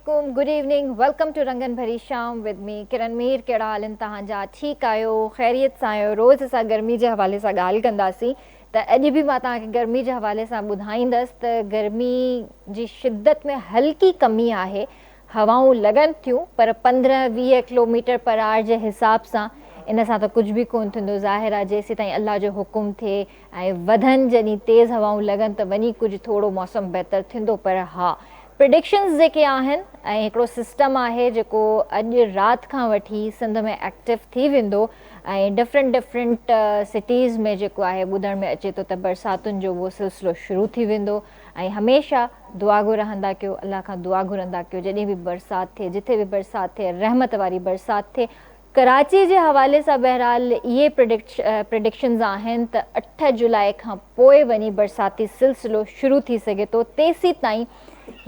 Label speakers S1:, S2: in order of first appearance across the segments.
S1: Assalamualaikum, good evening, welcome to Rangan Bhari Sham with me, Kiran Mir. कहिड़ा हाल तव्हांजा? ठीकु आहियो? ख़ैरियत सां आहियो? रोज़ असां गर्मी जे हवाले सां ॻाल्हि कंदासीं त अॼु बि मां तव्हांखे गर्मी जे हवाले सां ॿुधाईंदसि त गर्मी जी शिद्दत में हल्की कमी आहे। हवाऊं लॻनि थियूं पर 15-20 किलोमीटर पर आवर जे हिसाब सां इन सां त कुझु बि कोन थींदो। ज़ाहिर आहे जेसीं ताईं अल्लाह जो हुकुम थिए ऐं वधनि जॾहिं तेज़ हवाऊं लॻनि त वञी कुझु थोरो मौसम बहितर थींदो। पर हा, प्रिडिक्शन्स जेके आहिनि ऐं हिकिड़ो सिस्टम आहे जेको अॼु राति खां वठी सिंध में एक्टिव थी वेंदो ऐं डिफरेंट सिटीज़ में जेको आहे ॿुधण में अचे थो त बरसातुनि जो उहो सिलसिलो शुरू थी वेंदो। ऐं हमेशह दुआ घुरंदा कयो, अलाह खां दुआ घुरंदा कयो जॾहिं बि बरसाति थिए, जिथे बि बरसाति थिए, रहमत वारी बरसाति थिए। कराची जे हवाले सां बहरहाल इहे प्रिडिक्शन्स आहिनि त 8 जुलाई खां पोइ वञी बरसाती सिलसिलो शुरू थी सघे थो। तेसीं ताईं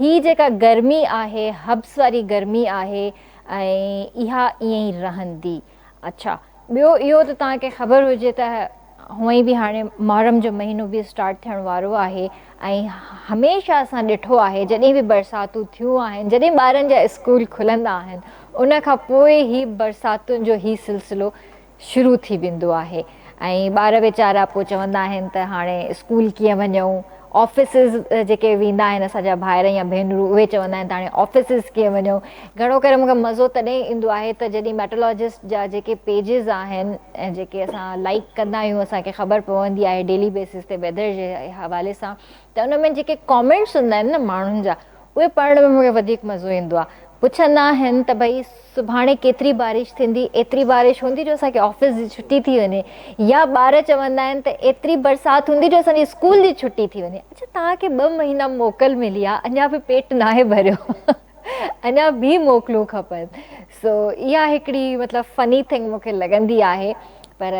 S1: ही जेका गर्मी आहे, हब्स वारी गर्मी आहे ऐं इहा ईअं ई रहंदी। अच्छा, ॿियो इहो त तव्हांखे ख़बर हुजे त हूअं ई बि हाणे मुहर्रम जो महीनो बि स्टार्ट थियण वारो आहे ऐं हमेशह असां ॾिठो आहे जॾहिं बि बरसातूं थियूं आहिनि, जॾहिं ॿारनि जा स्कूल खुलंदा आहिनि, उन खां पोइ ई बरसातुनि जो ही सिलसिलो शुरू थी वेंदो आहे। ऐं ॿार वीचारा पोइ चवंदा आहिनि त हाणे स्कूल कीअं वञूं। ऑफिसिस जेके वेंदा आहिनि असांजा भाइर या भेनरूं, उहे चवंदा आहिनि त हाणे ऑफिसिस कीअं वञूं। घणो करे मूंखे मज़ो तॾहिं ईंदो आहे त जॾहिं मेट्रोलॉजिस्ट जा जेके पेजिस आहिनि ऐं जेके असां लाइक कंदा आहियूं, असांखे ख़बर पवंदी आहे डेली बेसिस ते वेदर जे हवाले सां, त उन में जेके कॉमेंट्स हूंदा आहिनि न माण्हुनि जा, उहे पढ़ण में मूंखे वधीक मज़ो ईंदो आहे। पुछंदा आहिनि त भई सुभाणे केतिरी बारिश थींदी, एतिरी बारिश हूंदी जो असांखे ऑफिस जी छुटी थी वञे, या ॿार चवंदा आहिनि त एतिरी बरसाति हूंदी जो असांजी स्कूल जी छुटी थी वञे। अच्छा, तव्हांखे 2 महीना मोकल मिली आहे, अञा बि पेट नाहे भरियो अञा बि मोकलूं खपनि। सो इहा हिकिड़ी मतिलबु फ़नी थिंग मूंखे लॻंदी आहे। पर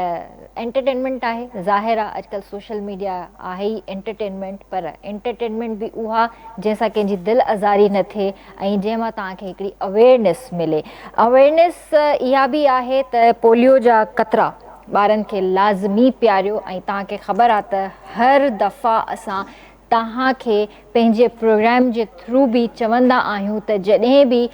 S1: एंटरटेनमेंट आहे, ज़ाहिर आहे अॼुकल्ह सोशल मीडिया आहे ई एंटरटेनमेंट, पर एंटरटेनमेंट बि उहा जंहिंसां कंहिंजी दिलि आज़ारी न थिए ऐं जंहिंमां तव्हांखे हिकिड़ी अवेयरनेस मिले। अवेयरनेस इहा बि आहे त पोलियो जा क़तरा ॿारनि खे लाज़मी पियारियो। ऐं तव्हांखे ख़बर आहे त हर दफ़ा असां तव्हांखे पंहिंजे प्रोग्राम जे थ्रू बि चवंदा आहियूं त जॾहिं बि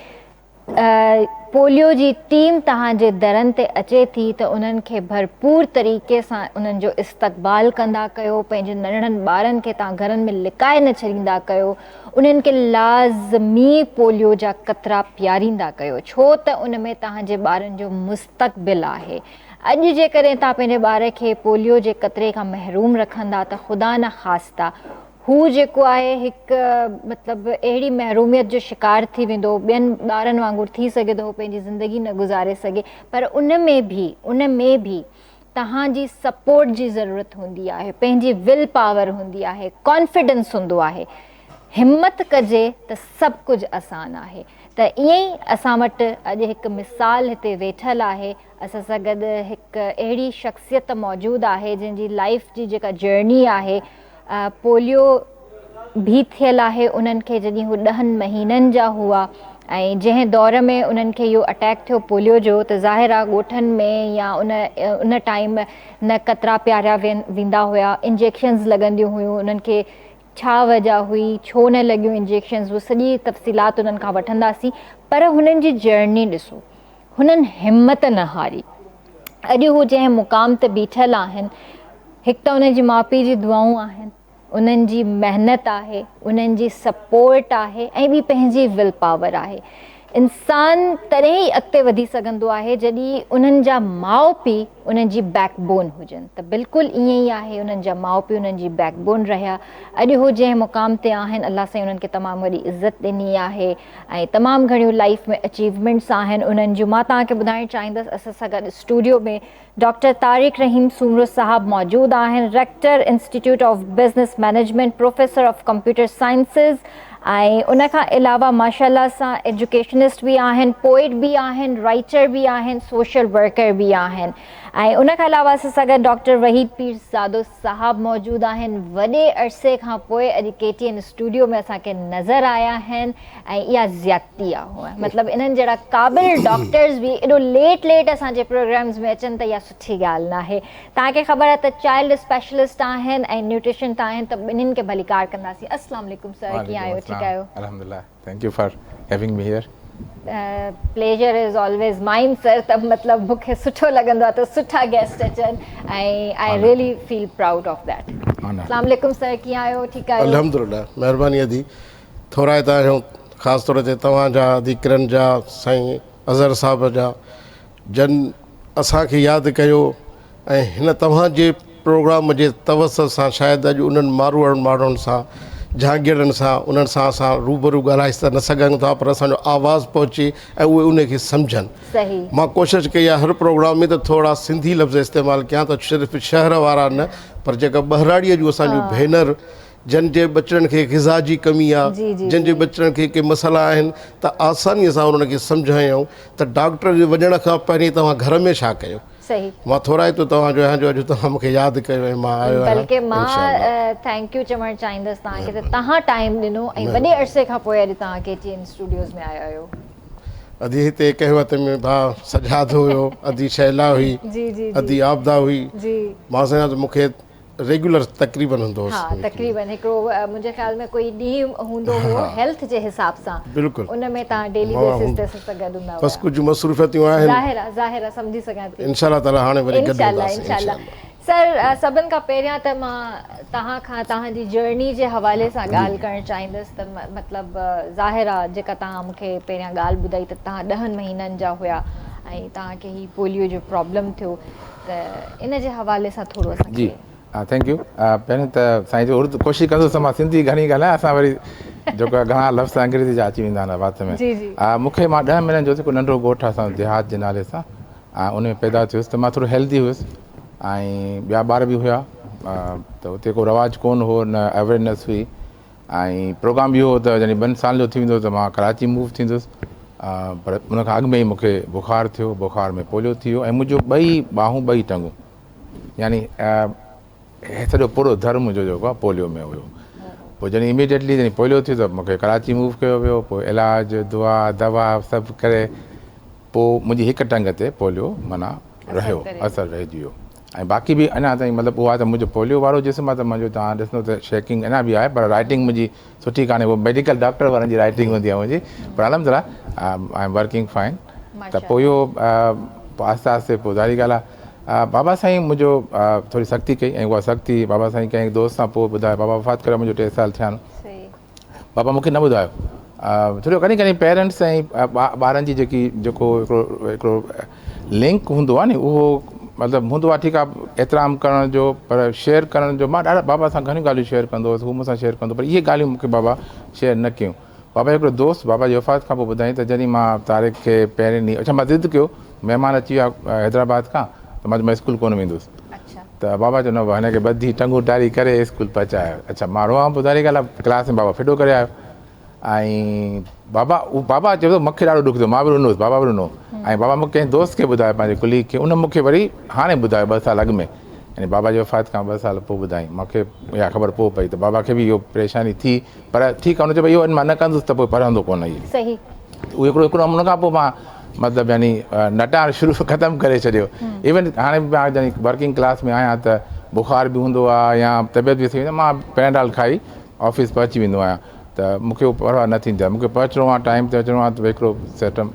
S1: पोलियो जी टीम तव्हांजे दरनि ते अचे थी त उन्हनि खे भरपूर तरीक़े सां उन्हनि जो इस्तक़बाल कंदा कयो। पंहिंजे नंढड़नि ॿारनि खे तव्हां घरनि में लिकाए न छॾींदा कयो। उन्हनि खे लाज़मी पोलियो जा क़तरा पियारींदा कयो, छो त उन में तव्हांजे ॿारनि जो मुस्तक़बिल आहे। अॼु जेकॾहिं तव्हां पंहिंजे ॿार खे पोलियो जे क़तरे खां महरूम रखंदा त ख़ुदा न ख़ास्ता हू जेको आहे हिकु मतिलबु अहिड़ी महरूमियत जो शिकार थी वेंदो, ॿियनि ॿारनि वांगुरु थी सघे थो पंहिंजी ज़िंदगी न गुज़ारे सघे। पर उन में बि तव्हांजी सपोर्ट जी ज़रूरत हूंदी आहे, पंहिंजी विल पावर हूंदी आहे, कॉन्फिडेंस हूंदो आहे। हिमत कजे त सभु कुझु आसान आहे। त ईअं ई असां वटि अॼु हिकु मिसाल हिते वेठल आहे। असां सां गॾु हिकु अहिड़ी शख़्सियत मौजूदु आहे जंहिंजी लाइफ जी जेका जर्नी आहे, पोलियो बि थियल आहे उन्हनि खे जॾहिं हू 10 महीननि जा हुआ ऐं जंहिं दौर में उन्हनि खे इहो अटैक थियो पोलियो जो, त ज़ाहिर आहे ॻोठनि में या उन टाइम न क़तरा पियारिया वेंदा हुआ, इंजेक्शन्स लॻंदियूं हुयूं, उन्हनि खे छा वजह हुई, छो न लॻियूं इंजेक्शन्स, उहो सॼी तफ़सीलात उन्हनि खां वठंदासीं। पर हुननि जी जर्नी ॾिसो, हुननि हिमत न हारी। अॼु हू जंहिं मुक़ाम ते बीठल आहिनि, हिकु त उन्हनि जी माउ पीउ जी दुआऊं आहिनि, उन्हनि जी महिनत आहे, उन्हनि जी सपोर्ट आहे ऐं ॿी पंहिंजी विल पावर आहे। इंसानु तॾहिं ई अॻिते वधी सघंदो आहे जॾहिं उन्हनि जा माउ पीउ उन्हनि जी बैकबोन हुजनि। त बिल्कुलु ईअं ई आहे, उन्हनि जा माउ पीउ उन्हनि जी बैकबोन रहिया। अॼु हू जंहिं मुक़ाम ते आहिनि, अलाह साईं उन्हनि खे तमामु वॾी इज़त ॾिनी आहे ऐं तमामु घणियूं लाइफ में अचीवमेंट्स आहिनि उन्हनि जूं। मां तव्हांखे ॿुधाइणु चाहींदसि, असां सां गॾु स्टूडियो में डॉक्टर तारिक रहीम सूमरो साहब मौजूदु आहिनि, rector institute of business management, professor of computer sciences ऐं उन खां अलावा माशाअल्लाह सां एजुकेशनिस्ट बि आहिनि, पोइट बि आहिनि, राइटर बि आहिनि, सोशल वर्कर बि आहिनि। ऐं उन खां अलावा असां सां गॾु डॉक्टर वहीद पीरज़ादो साहब मौजूदु आहिनि। वॾे अरसे खां पोइ अॼु KTN स्टूडियो में असांखे नज़र आया आहिनि ऐं इहा ज़्यादती आहे। मतिलबु इन्हनि जहिड़ा क़ाबिल डॉक्टर्स बि एॾो लेट असांजे प्रोग्राम्स में अचनि त इहा सुठी ॻाल्हि न आहे। तव्हांखे ख़बर आहे त चाइल्ड स्पेशलिस्ट आहिनि ऐं न्यूट्रिशन त आहिनि, त ॿिन्हिनि खे भलीकार कंदासीं। अस्सलाम वालेकुम सर, कीअं आहियो? ठीक आहियो?
S2: Alhamdulillah. Thank you for having me here.
S1: Pleasure is always माइन सर. त मतिलबु मूंखे सुठो लॻंदो आहे त सुठा गेस्ट अचनि ऐं I really feel proud of that. अस्सलाम वालेकुम सर, कीअं आहियो? ठीकु आहियो?
S3: अल्हम्दुलिल्लाह, महिरबानी अदी. थोरा हितां आहियूं ख़ासि तौर ते तव्हांजा, अधिकरण जा, साईं अज़हर साहिब जा, जन असांखे यादि कयो ऐं हिन तव्हांजे प्रोग्राम जे तवसर सां शायदि अॼु उन्हनि माण्हुनि सां, जहांगीरनि सां, उन्हनि सां असां रूबरू ॻाल्हाए त न सघूं था, पर असांजो आवाज़ु पहुचे ऐं उहे उनखे सम्झनि.
S1: सही.
S3: मां कोशिशि कई आहे हर प्रोग्राम में त थोरा सिंधी लफ़्ज़ इस्तेमालु कयां, त सिर्फ़ु शहर वारा न, पर जेका ॿहिराड़ीअ जूं असांजूं भेनर, जिन जे बचड़नि खे ग़िज़ा जी कमी आहे, जिन जे बचड़नि खे के मसइला आहिनि, त आसानीअ सां उन्हनि खे सम्झायूं त डॉक्टर जे वञण खां पहिरीं तव्हां घर में छा कयो.
S1: सही.
S3: मां थोराइतो तव्हांजो आहियां जो अॼु तव्हां मूंखे यादि कयो ऐं मां आयो आहियां.
S1: बल्कि मां थैंक यू चवणु चाहींदसि तव्हांखे त तव्हां टाइम ॾिनो ऐं वॾे अरसे खां पोइ अॼु तव्हां KTN स्टूडियोज़ में आया आहियो.
S3: अदी हिते कंहिं वक़्त में भाउ सजाद हुयो, अदी शैला हुई, अदी आबदा हुई. मां सम्झां त मूंखे रेगुलर तक़रीबन हूंदो हुओ.
S1: हा, तक़रीबन हिकिड़ो मुंहिंजे ख़्याल में कोई ॾींहुं हूंदो हो हेल्थ जे हिसाब सां.
S3: बिल्कुलु.
S1: उन में तव्हां डेली बेसिस ते सां गॾु हूंदा हुआ.
S3: बस कुझु मसरूफ़ियतूं आहिनि.
S1: ज़ाहिर आहे समझी सघां थी.
S3: इंशाल्लाह ताला हाणे वरी गॾु हूंदासीं इंशाल्लाह.
S1: सर, सभिनि खां पहिरियां त मां तव्हां खां तव्हांजी जर्नी जे हवाले सां ॻाल्हि करणु चाहींदसि. त मतिलबु ज़ाहिर आहे जेका तव्हां मूंखे पहिरियां ॻाल्हि ॿुधाई त तव्हां 10 महीननि जा हुया ऐं तव्हांखे ही पोलियो जो प्रॉब्लम थियो, त इन जे हवाले सां थोरो असांखे.
S2: Thank U. पहिरियों त साईं जो उर्दू कोशिशि कंदुसि त मां सिंधी घणी ॻाल्हायां, असां वरी जेका घणा लफ़्ज़ अंग्रेज़ी जा अची वेंदा आहिनि बात में. मूंखे मां 10 महीननि जो हिकु नंढो ॻोठु आहे असां देहात जे नाले सां, ऐं उन में पैदा थियुसि. त मां थोरो हेल्दी हुयुसि ऐं ॿिया ॿार बि हुया, त उते को रवाजु कोन हो, न अवेयरनेस हुई. ऐं प्रोग्राम इहो हो त जॾहिं 2 साल जो थी वेंदो त मां कराची मूव थींदुसि. पर उन खां अॻु में ई मूंखे बुखार थियो, बुखार में पोलियो थी वियो ऐं मुंहिंजो 2 ॿाहूं 2 टंगूं, यानी सॼो पूरो धर्म मुंहिंजो जेको आहे पोलियो में हुयो. पोइ जॾहिं इमीडिएटली जॾहिं पोलियो थियो त मूंखे कराची मूव कयो वियो. पोइ इलाजु, दुआ, दवा सभु करे पोइ मुंहिंजी हिकु टंग ते पोलियो माना रहियो, असरु रहिजी वियो. ऐं बाक़ी बि अञा ताईं मतिलबु उहा त मुंहिंजो पोलियो वारो जिस्म आहे त मुंहिंजो तव्हां ॾिसंदो त शेकिंग अञा बि आहे, पर राइटिंग मुंहिंजी सुठी कान्हे. उहो मेडिकल डॉक्टर वारनि जी राइटिंग हूंदी आहे मुंहिंजी, पर अलहमदिल्ला आई एम वर्किंग फाइन. त पोइ इहो आहिस्ते आहिस्ते पोइ ज़ाहिरी ॻाल्हि आहे बाबा साईं मुंहिंजो थोरी सख़्ती कई ऐं उहा सख़्ती बाबा साईं कंहिं दोस्त सां पोइ ॿुधायो. बाबा वफ़ात करे मुंहिंजो 3 साल थिया आहिनि. बाबा मूंखे न ॿुधायो. छो कॾहिं कॾहिं पेरेंट्स ऐं ॿारनि जी जेको हिकिड़ो लिंक हूंदो आहे नी, उहो मतिलबु हूंदो आहे. ठीकु आहे, एतिराम करण जो, पर शेयर करण जो मां ॾाढा बाबा सां घणियूं ॻाल्हियूं शेयर कंदो हुउसि, हू मूंसां शेयर कंदो, पर इहे ॻाल्हियूं मूंखे बाबा शेयर न कयूं. बाबा हिकिड़ो दोस्त बाबा जी वफ़ात खां पोइ ॿुधाई त जॾहिं मां तारीख़ खे पहिरें ॾींहुं, अच्छा मां ज़िद कयो, महिमान अची विया हैदराबाद खां, त मां स्कूल कोन वेंदुसि. त बाबा चयो न हिनखे ॿधी टंगूं टारी करे स्कूल पहुचायो. अच्छा मां रोआं, पोइ ज़ाहिरी ॻाल्हि आहे क्लास में बाबा फिटो करे आयो. ऐं बाबा चयो मूंखे ॾाढो ॾुख थियो, मां बि रुनोसि, बाबा बि रुनो. ऐं बाबा मूंखे कंहिं दोस्त खे ॿुधायो, पंहिंजे कुलीग खे, उन मूंखे वरी हाणे ॿुधायो 2 साल अॻु में, यानी बाबा जी वफ़ात खां 2 साल पोइ ॿुधाई मूंखे, इहा ख़बर पोइ पई. त बाबा खे बि इहो परेशानी थी, पर ठीकु आहे, हुन चयो भई इहो मां न कंदुसि त पोइ पढ़ंदो कोन. इहो
S1: सही.
S2: उहो हिकिड़ो हुन खां पोइ मां मतिलबु यानी नटाइण शुरू ख़तमु करे छॾियो. इवन हाणे बि मां जॾहिं वर्किंग क्लास में आहियां त बुखार बि हूंदो आहे या तबियत बि थी वेंदी, मां पैराडाल खाई ऑफिस पहुची वेंदो आहियां. त मूंखे उहो परवाह न थींदी आहे, मूंखे पहुचणो आहे, टाइम ते अचिणो आहे, त हिकिड़ो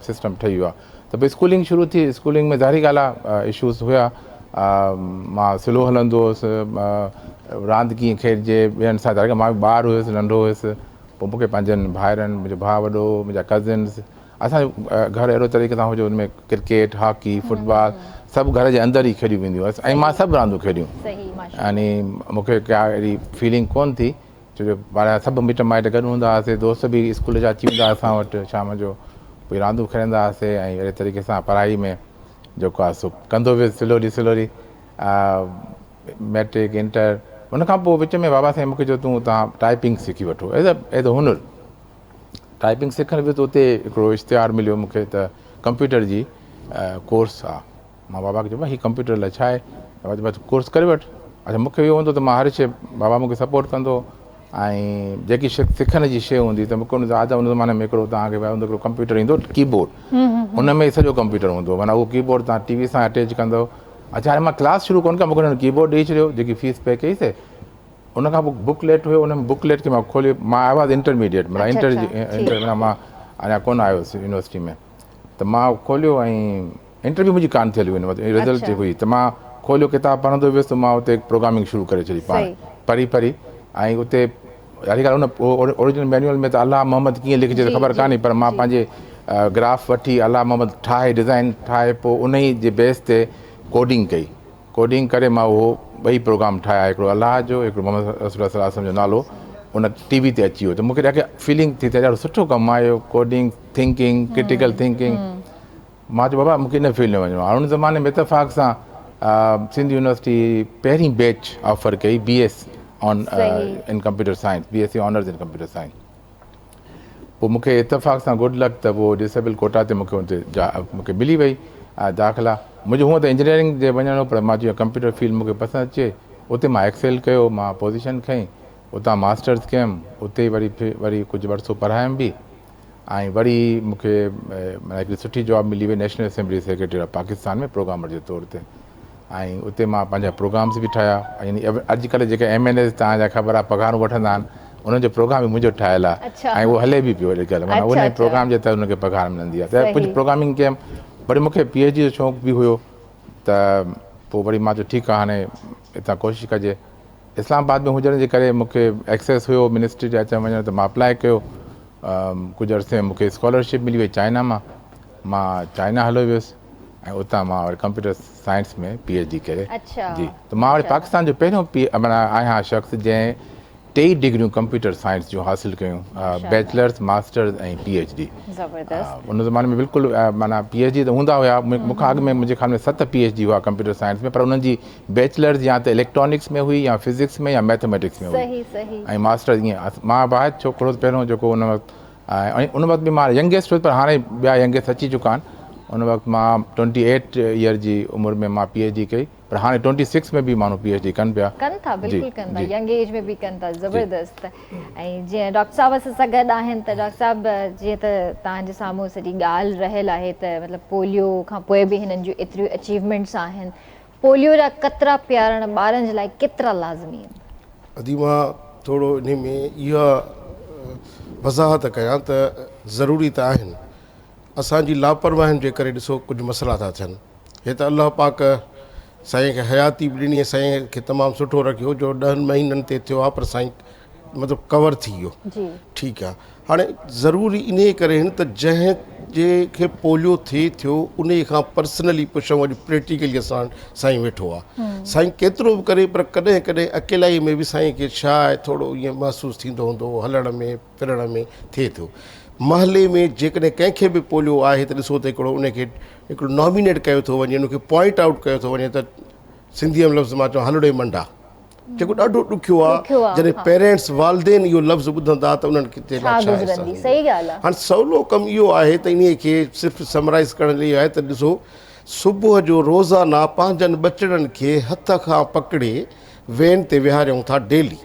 S2: सिस्टम ठही वियो आहे. त भई स्कूलिंग शुरू थी, स्कूलिंग में ज़ाहिरी ॻाल्हि आहे इशूज़ हुया. मां स्लो हलंदो हुउसि, रांदि कीअं खेॾिजे ॿियनि सां, ज़ाहिर मां बि ॿार हुयुसि, नंढो हुयुसि. पोइ मूंखे पंहिंजनि भाइरनि, मुंहिंजो भाउ वॾो, मुंहिंजा कज़िन्स, असांजो घर अहिड़ो तरीक़े सां हुयो हुन में क्रिकेट, हॉकी, फुटबॉल सभु घर जे अंदरि ई खेॾियूं वेंदियूं हुअसि ऐं मां सभु रांदियूं खेॾियूं. यानी मूंखे का अहिड़ी फीलिंग कोन थी, छो जो ॿार सभु मिट माइट गॾु हूंदा हुआसीं, दोस्त बि स्कूल जा अची वेंदा असां वटि शाम जो, पोइ रांदियूं खेॾंदा हुआसीं. ऐं अहिड़े तरीक़े सां पढ़ाई में जेको आहे सो कंदो वियुसि स्लोली मैट्रिक, इंटर. उन खां पोइ विच में बाबा साईं मूंखे चयो तूं तव्हां टाइपिंग सिखी वठो, एज़ अ हुनुरु. टाइपिंग सिखण वियो त उते हिकिड़ो इश्तिहार मिलियो मूंखे त कंप्यूटर जी कोर्स आहे. मां बाबा खे चयो हीउ कंप्यूटर लाइ छा आहे, बाबा चयो कोर्स करे वठि. अच्छा मूंखे इहो हूंदो त मां हर शइ बाबा मूंखे सपोर्ट कंदो, ऐं जेकी सिखण जी शइ हूंदी त मूंखे हुन उन ज़माने में हिकिड़ो तव्हांखे हिकिड़ो कंप्यूटर ईंदो कीबोर्ड, हुन में सॼो कंप्यूटर हूंदो, माना उहो कीबोर्ड तव्हां टीवी सां अटैच कंदो. अच्छा हाणे मां क्लास शुरू कोन कयां, मूंखे हुननि कीबोर्ड ॾेई छॾियो, जेकी फीस पे कईसीं, उन खां पोइ बुकलेट हुयो, उन में बुकलेट खे मां खोलियो, मां आयो आहे इंटरमीडिएट
S1: अच्छा,
S2: इंटर मां अञा कोन आयो हुयुसि यूनिवर्सिटी में, त मां खोलियो ऐं इंटरव्यू मुंहिंजी कान थियल हुई, रिज़ल्ट हुई, त मां खोलियो किताब पढ़ंदो वियुसि, त मां उते प्रोग्रामिंग शुरू करे छॾी पाण पढ़ी ऐं उते अहिड़ी ॻाल्हि उन ओरिजिनल मैनुअल में त अलाह मोहम्मद कीअं लिखिजे ख़बर कान्हे, पर मां पंहिंजे ग्राफ वठी अलाह मोहम्मद ठाहे डिज़ाइन ठाहे पोइ उन ई जे बेस ते कोडिंग करे मां उहो ॿई प्रोग्राम ठाहिया, हिकिड़ो अलाह जो, हिकिड़ो मोहम्मद रसूल सल्लल्लाहु अलैहि वसल्लम जो नालो उन टीवी ते अची वियो, त मूंखे ॾाढी फीलिंग थी त ॾाढो सुठो कमु आयो, कोडिंग थिंकिंग क्रिटिकल थिंकिंग। मां चयो बाबा मूंखे इन फील्ड में वञिणो आहे। उन ज़माने में इतफ़ाक़ सां सिंध यूनिवर्सिटी पहिरीं बैच ऑफर कई BS इन computer science, BSc honours in computer science. पोइ मूंखे इतफ़ाक़ सां गुड लक त पोइ डिसेबल कोटा ते मूंखे उते मूंखे मिली वई दाख़िला। मुंहिंजो हूअं त इंजीनियरिंग जे वञिणो, पर मां जीअं कंप्यूटर फील्ड मूंखे पसंदि अचे, उते मां एक्सेल कयो, मां पोज़ीशन खईं, उतां मास्टर्स कयुमि, उते वरी कुझु वर्षो पढ़ायुमि बि, ऐं वरी मूंखे हिकिड़ी सुठी जॉब मिली वई national assembly secretary of Pakistan में प्रोग्रामर जे तौर ते, ऐं उते मां पंहिंजा प्रोग्राम्स बि ठाहिया। यानी अॼुकल्ह जेके MNAs तव्हांजा ख़बर आहे पघारूं वठंदा आहिनि, उनजो प्रोग्राम बि मुंहिंजो ठहियलु आहे ऐं उहो हले बि पियो अॼुकल्ह, माना उन प्रोग्राम जे तहत उनखे पघार मिलंदी आहे। त कुझु प्रोग्रामिंग कयुमि, वरी मूंखे PhD जो शौक़ु बि हुयो, त पोइ वरी मां चयो ठीकु आहे हाणे हितां कोशिशि कजे। इस्लामाबाद में हुजण जे करे मूंखे एक्सेस हुयो मिनिस्ट्री जे अचणु वञण, त मां अप्लाई कयो। कुझु अरसे में मूंखे स्कॉलरशिप मिली वई चाइना मां चाइना हलो वियुसि ऐं उतां मां वरी कंप्यूटर साइंस में PhD करे जी। त मां वरी पाकिस्तान जो पहिरियों माना आहियां शख़्स जंहिं 23 डिग्रियूं कंप्यूटर साइंस जूं हासिलु कयूं, बैचलर्स मास्टर्स ऐं PhD। उन ज़माने में बिल्कुलु माना PhD त हूंदा हुया, मूंखां अॻु में मुंहिंजे ख़्याल में 7 PhD हुआ कंप्यूटर साइंस में, पर उन्हनि जी बैचलर्स या त इलेक्ट्रॉनिक्स में हुई या फिज़िक्स में या मैथमेटिक्स में हुई, ऐं मास्टर्स ईअं। मां वाहिद छोकिरो पहिरियों जेको उन वक़्तु, ऐं उन वक़्तु बि मां यंगेस्ट हुयुसि, पर हाणे ॿिया यंगेस्ट अची चुका आहिनि। उन वक़्तु मां 28 ईयर जी उमिरि में मां PhD कई, पर हाणे 26 में बि माण्हू PhD कनि पिया,
S1: कनि था, बिल्कुलु कनि था, यंग एज में बि कनि था, ज़बरदस्त। ऐं जीअं डॉक्टर साहब असां सां गॾु आहिनि, त डॉक्टर साहब जीअं त तव्हांजे साम्हूं सॼी ॻाल्हि रहियल आहे त मतिलबु पोलियो खां पोइ बि हिननि जूं एतिरियूं अचीवमेंट्स आहिनि, पोलियो जा कतरा पियारणु ॿारनि जे लाइ केतिरा लाज़मी आहिनि?
S3: अदी मां थोरो इन में इहा वज़ाहत कयां त ज़रूरी त आहिनि, असांजी लापरवाहियुनि जे करे ॾिसो कुझु मसइला था थियनि। हे त अलाह पाक साईं खे हयाती बि ॾिनी, साईं खे तमामु सुठो रखियो जो 10 महीननि ते थियो आहे, पर साईं मतिलबु कवर थी वियो, ठीकु आहे। हाणे ज़रूरी इन करे आहिनि त जंहिंखे पोलियो थिए थियो उन खां पर्सनली पुछूं, अॼु प्रैक्टिकली असां साईं वेठो आहे, साईं केतिरो बि करे, पर कॾहिं कॾहिं अकेलाई में बि साईं खे छा आहे थोरो ईअं महसूसु थींदो हूंदो, हलण में फिरण में थिए थो। महले में जेकॾहिं कंहिंखे बि पोलियो आहे त ॾिसो त हिकिड़ो नॉमिनेट कयो थो वञे, उनखे पॉइंट आउट कयो थो वञे त सिंधीअ में लफ़्ज़ मां चवां हलड़े मंडा, जेको ॾाढो ॾुखियो आहे। जॾहिं पेरेंट्स वालदेन इहो लफ़्ज़ ॿुधंदा त उन्हनि खे हाणे सवलो कमु इहो आहे त इन खे सिर्फ़ु समराइज़ करण लाइ आहे त ॾिसो सुबुह जो रोज़ाना पंहिंजनि ॿचड़नि खे हथ खां पकिड़े वैन ते विहारियूं था डेली,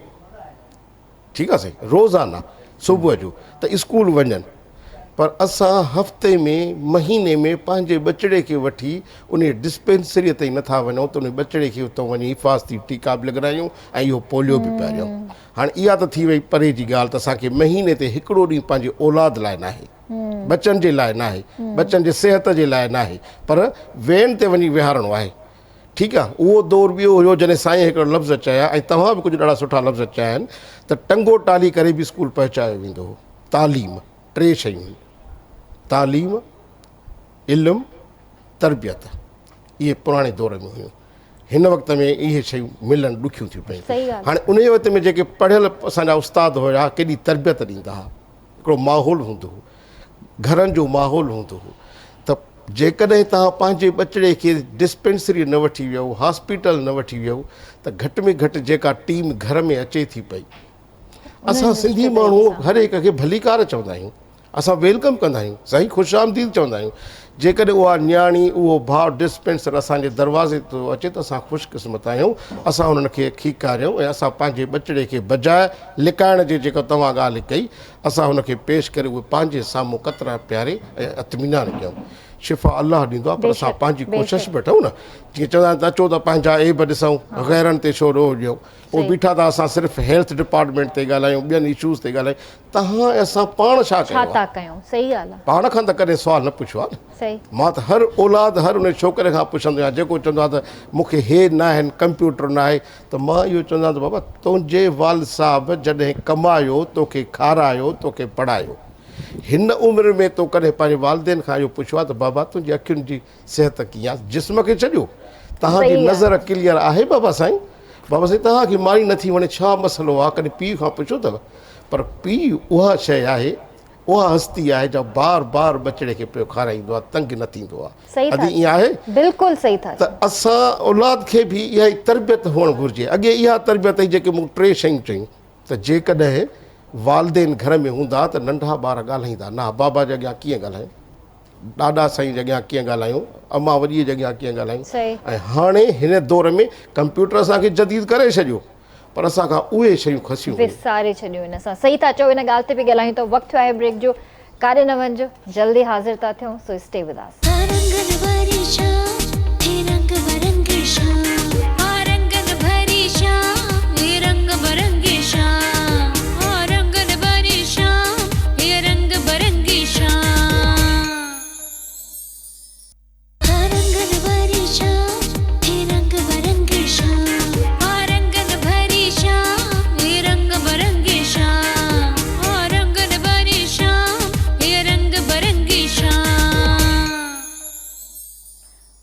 S3: ठीकु आहे साईं, रोज़ाना सुबुह जो त स्कूल वञनि, पर असां हफ़्ते में महीने में पंहिंजे ॿचड़े खे वठी उन डिस्पेंसरीअ ताईं नथा वञूं त उन ॿचड़े खे उतां वञी हिफ़ाज़ती टीका बि लॻारायूं ऐं इहो पोलियो बि पियारियूं। हाणे इहा त थी वई परे जी ॻाल्हि, त असांखे महीने ते हिकिड़ो ॾींहुं पंहिंजे औलाद लाइ न आहे, बचनि जे लाइ न आहे, बचनि जे सिहत जे लाइ न आहे, पर वैन ते वञी विहारणो आहे, ठीकु आहे। उहो दौर ॿियो हुयो जॾहिं साईं हिकिड़ो लफ़्ज़ चया, ऐं तव्हां बि कुझु ॾाढा सुठा लफ़्ज़ चया आहिनि, त टंगो टाली करे बि स्कूल पहुचायो वेंदो हो। तालीम 3 शयूं, तालीम, इल्मु, तरबियत, इहे पुराणे दौर में हुयूं। हिन वक़्त में इहे शयूं मिलणु ॾुखियूं थियूं पयूं। हाणे उन वक़्त में जेके पढ़ियल असांजा उस्ताद हुया केॾी तरबियत ॾींदा हुआ, हिकिड़ो माहौल हूंदो हो, घरनि जो माहौल हूंदो हो, त जेकॾहिं तव्हां पंहिंजे ॿचड़े खे डिस्पेंसरी न वठी वियो, हॉस्पिटल न वठी वियो, त घटि में घटि जेका टीम घर में अचे थी पई, असां सिंधी माण्हू हर हिक खे भलीकार चवंदा आहियूं, असां वेलकम कंदा आहियूं, साईं ख़ुशि आमदीद चवंदा आहियूं। जेकॾहिं उहा न्याणी उहो भाउ डिस्पेंसर असांजे दरवाज़े ते अचे त असां ख़ुशकिस्मत आहियूं, असां उन्हनि खे खीकारियूं ऐं असां पंहिंजे ॿचड़े खे बजाए लिकाइण जे जेको तव्हां ॻाल्हि कई, असां हुनखे पेश करे उहे पंहिंजे साम्हूं कतरा प्यारे ऐं इत्मीनान कयूं। शिफ़ा अलाह ॾींदो आहे, पर असां पंहिंजी कोशिशि में ठहूं न। जीअं चवंदा आहिनि त अचो त पंहिंजा एब ॾिसूं, गैरनि ते छो रोह ॾियो, पोइ बीठा था असां सिर्फ़ु हेल्थ डिपार्टमेंट ते ॻाल्हायूं, ॿियनि इशूज़ ते ॻाल्हायूं। तव्हां ऐं असां पाण छा कयूं?
S1: सही ॻाल्हि आहे।
S3: पाण खां त कॾहिं सुवाल न पुछियो आहे न। मां त हर औलाद हर उन छोकिरे खां पुछंदो आहियां जेको चवंदो आहे त मूंखे हे न आहिनि, कंप्यूटर न आहे, त मां इहो चवंदो आहियां त बाबा तुंहिंजे वाल साहब जॾहिं कमायो, तोखे खारायो, तोखे पढ़ायो, हिन उमिरि में तो कॾहिं पंहिंजे वालदेन खां इहो पुछियो आहे त बाबा तुंहिंजी अखियुनि जी सिहत कीअं आहे? जिस्म खे छॾियो, तव्हांजी नज़र क्लियर आहे बाबा साईं? बाबा साईं तव्हांखे मानी नथी वणे, छा मसइलो आहे? कॾहिं पीउ खां पुछो अथव? पर पीउ उहा शइ आहे, उहा हस्ती आहे जो बार बार बचिड़े खे पियो खाराईंदो आहे, तंग न थींदो आहे। अॼु ईअं आहे?
S1: बिल्कुलु सही था।
S3: त असां औलाद खे बि इहा ई तरबियत हुअणु घुरिजे। अॻे इहा तरबियत ई जेके मूं 3 शयूं चयूं, त जेकॾहिं वालदेन घर में हूंदा त नंढा ॿार ॻाल्हाईंदा न, बाबा जे अॻियां कीअं ॻाल्हायूं, ॾाॾा साईं जे अॻियां कीअं ॻाल्हायूं, अम्मा वॾीअ जे अॻियां कीअं ॻाल्हायूं। ऐं हाणे हिन दौर में कंप्यूटर असांखे जदीद करे छॾियो, पर असां खां उहे शयूं खसियूं
S1: विसारे छॾियूं इन सां। सही था चओ, इन ॻाल्हि ते बि ॻाल्हायूं त वक़्तु आहे ब्रेक जो, काॾे न वञिजो, जल्दी हाज़िर था थियूं, so stay with us.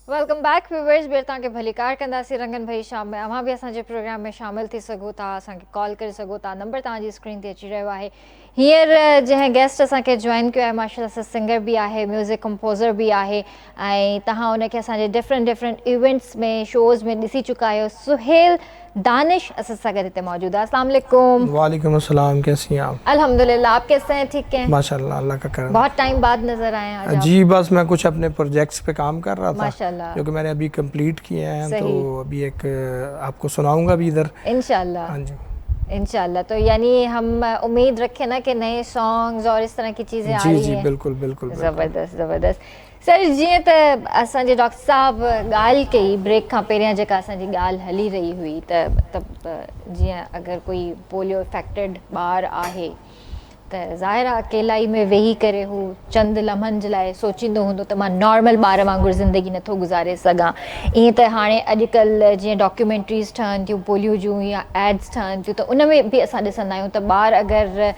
S1: Welcome back viewers, बेर तव्हांखे भली कार कंदासीं रंगन भरी शाम में। अव्हां बि असांजे प्रोग्राम में शामिल थी सघो था, असांखे कॉल करे सघो था, नंबर तव्हांजी स्क्रीन ते अची रहियो आहे। हींअर जंहिं गेस्ट असांखे जॉइन कयो आहे, माशाल्लाह सां सिंगर बि आहे, म्यूज़िक कंपोज़र बि आहे, ऐं तव्हां उनखे असांजे डिफरेंट इवेंट्स में, शोज़ में ॾिसी चुका आहियो। सुहेल दानिश असां सां गॾु हिते मौजूद आहे। अस्सलाम वालेकुम।
S4: वालेकुम अस्सलाम, कैसी हैं आप?
S1: अल्हम्दुलिल्लाह, आप कैसे हैं? ठीक हैं
S4: माशाल्लाह, अल्लाह का करम।
S1: बहुत टाइम बाद नजर आए हैं आज।
S4: जी बस मैं कुछ अपने प्रोजेक्ट्स पे काम कर रहा था
S1: माशाल्लाह,
S4: क्योंकि मैंने अभी कंप्लीट किए हैं, तो अभी एक आपको सुनाऊंगा भी इधर इंशाल्लाह। हाँ जी
S1: इंशाल्लाह। तो यानी हम उम्मीद रखें ना कि नए सॉन्ग्स और इस तरह की चीज़ें आ रही हैं।
S4: जी जी बिल्कुल बिल्कुल
S1: ज़बरदस्त ज़बरदस्त। सर जीअं त असांजे डॉक्टर साहब ॻाल्हि कई ब्रेक खां पहिरियां, जेका असांजी ॻाल्हि हली रही हुई, त जीअं अगरि कोई पोलियो इफेक्टेड ॿार आहे त ज़ाहिर आहे अकेलाई में वेही करे हू चंद लम्हनि जे लाइ सोचींदो हूंदो त मां नॉर्मल ॿार वांगुरु ज़िंदगी नथो गुज़ारे सघां। ईअं त हाणे अॼुकल्ह जीअं डॉक्यूमेंट्रीज़ ठहनि थियूं पोलियो जूं या एड्स ठहनि थियूं, त उन में बि असां ॾिसंदा आहियूं त ॿार अगरि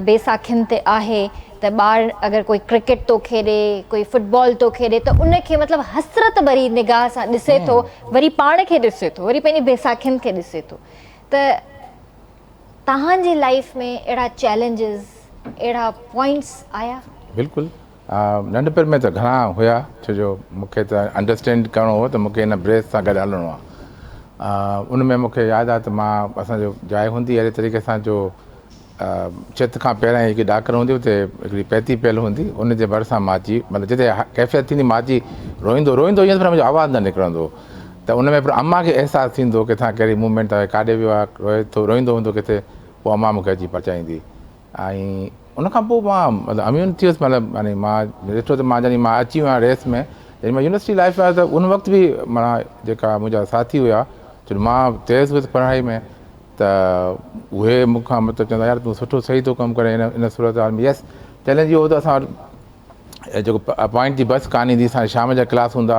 S1: बेसाखियुनि ते आहे त ॿार अगरि कोई क्रिकेट थो खेॾे, कोई फुटबॉल थो खेॾे, त उनखे मतिलबु हसरत भरी निगाह सां ॾिसे थो, वरी पाण खे ॾिसे थो, वरी पंहिंजी बेसाखियुनि खे ॾिसे थो। त तव्हांजी लाइफ में अहिड़ा चैलेंजिस, अहिड़ा पॉइंट्स आया?
S2: बिल्कुलु, नंढपण में त घणा हुया, छो जो मूंखे त अंडरस्टैंड करिणो हो त मूंखे हिन ब्रेस सां गॾु हलिणो आहे। उन में मूंखे यादि आहे त मां, असांजो जाइ हूंदी अहिड़े तरीक़े सां जो छित खां पहिरियां हिकिड़ी ॾाकर हूंदी, हुते हिकिड़ी पैती पियल हूंदी, उनजे भरिसां मां अची, मतिलबु जिते कैफ़ियत थींदी मां अची रोईंदो ईअं पर मुंहिंजो आवाज़ु न निकिरंदो, त उन में पर अम्मा खे अहसासु थींदो किथां कहिड़ी मूवमेंट आहे, काॾे वियो आहे, रोए थो, रोईंदो हूंदो किथे, पोइ अम्मा मूंखे अची पहुचाईंदी। ऐं उनखां पोइ मां मतिलबु अम्यून थी वियुसि, मतिलबु हाणे मां ॾिठो त मां जॾहिं मां अची वियो आहियां रेस में, जॾहिं मां यूनिवर्सिटी लाइफ आहे, त उन वक़्तु बि माना जेका मुंहिंजा साथी हुआ, छो मां तेज़ हुयुसि पढ़ाई में, त उहे मूंखां मतिलबु चवंदा यार तूं सुठो सही थो कमु करे इन सूरत हाल में। यस, चैलेंज इहो हो त असां वटि जेको पॉइंट जी बस कान ईंदी, असां शाम जा क्लास हूंदा,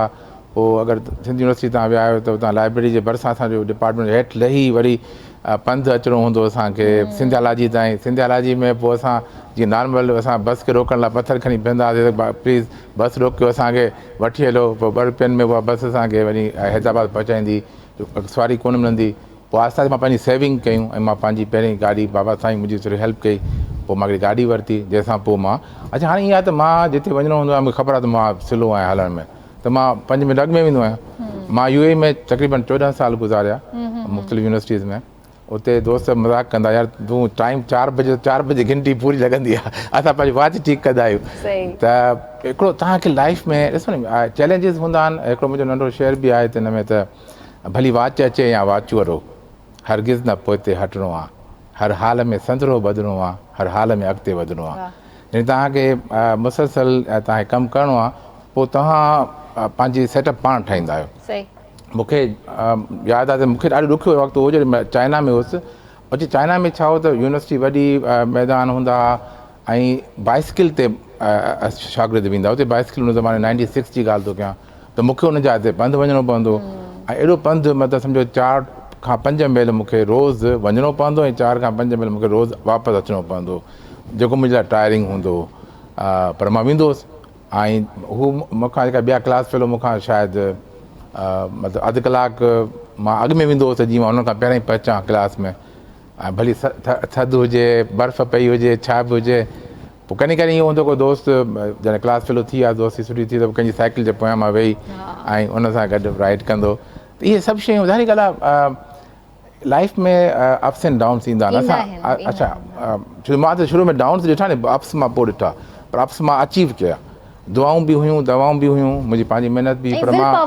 S2: पोइ अगरि सिंधी यूनिवर्सिटी तव्हां विया आहियो त उतां लाइब्रेरी जे भरिसां असांजो डिपार्टमेंट हेठि लही वरी पंधु अचिणो हूंदो असांखे सिंधियालाजी ताईं। सिंधियालाजी में पोइ असां जीअं नॉर्मल असां बस खे रोकण लाइ पथर खणी बीहंदा हुआसीं, प्लीज़ बस रोकियो, असांखे वठी हलो। पोइ 2 रुपयनि में उहा बस असांखे वञी हैदराबाद पहुचाईंदी, सवारी कोन मिलंदी। पोइ आहिस्ते आहिस्ते मां पंहिंजी सेविंग कयूं ऐं मां पंहिंजी पहिरीं गाॾी, बाबा साईं मुंहिंजी थोरी हेल्प कई, पोइ मां हिकिड़ी गाॾी वरिती, जंहिंसां पोइ मां अच्छा हाणे ईअं आहे त मां जिते वञिणो हूंदो आहे, मूंखे ख़बर आहे त मां स्लो आहियां हलण में, त मां 5 मिनट अॻु में वेंदो आहियां। मां UAE में तक़रीबन 14 साल गुज़ारिया मुख़्तलिफ़ यूनिवर्सिटीज़ में। उते दोस्त मज़ाक कंदा, यार तूं टाइम 4 बजे घंटी पूरी लॻंदी आहे, असां पंहिंजी वाच ठीक कंदा आहियूं। त हिकिड़ो तव्हांखे लाइफ में ॾिसो न चैलेंजिस हूंदा आहिनि। हिकिड़ो मुंहिंजो नंढो शेयर बि आहे हिन में, त भली वाच अचे या वाच वारो, हरगिज़ न पोइते हटिणो आहे, हर हाल में संदरो ॿधणो आहे, हर हाल में अॻिते वधिणो आहे। यानी तव्हांखे मुसलसल तव्हांखे कमु करिणो आहे, पोइ तव्हां पंहिंजी सेटअप पाण ठाहींदा आहियो।
S1: सही।
S2: मूंखे यादि आहे त मूंखे ॾाढो ॾुखियो वक़्तु हुओ जॾहिं चाइना में हुउसि। अॼु चाइना में छा हो त यूनिवर्सिटी वॾी मैदान हूंदा हुआ ऐं बाइसिकल ते शागिर्द वेंदा। हुते बाइसिकल उन ज़माने 96 जी ॻाल्हि थो कयां त मूंखे हुन जा हिते पंधु वञिणो पवंदो ऐं एॾो पंधु मतिलबु सम्झो 4 खां 5 मील मूंखे रोज़ु वञिणो पवंदो ऐं 4 खां 5 मील मूंखे रोज़ु वापसि अचिणो पवंदो, जेको मुंहिंजे लाइ टायरिंग हूंदो हो। पर मां वेंदो हुउसि ऐं हू मूंखां जेका ॿिया क्लास फेलो मूंखां शायदि मतिलबु अधु कलाकु मां अॻु में वेंदो हुउसि जीअं मां हुन खां पहिरियों ई पहुचां क्लास में। ऐं भली थधि हुजे, बर्फ़ पई हुजे, छा बि हुजे, पोइ कॾहिं कॾहिं ईअं हूंदो को दोस्त जॾहिं क्लास फेलो थी आहे, दोस्ती सुठी थी, त कंहिंजी साइकिल जे पोयां मां वेही ऐं उन सां गॾु राइड कंदो। त इहे सभु शयूं ज़ाहिरी ॻाल्हि आहे लाइफ में अप्स एंड डाउन्स ईंदा आहिनि। असां अच्छा छो मां त शुरू में डाउन्स ॾिठा न, अप्स मां पोइ ॾिठा, पर अप्स मां अचीव कया। दुआऊं बि हुयूं, दवाऊं बि हुयूं, मुंहिंजी पंहिंजी महिनत बि, पर मां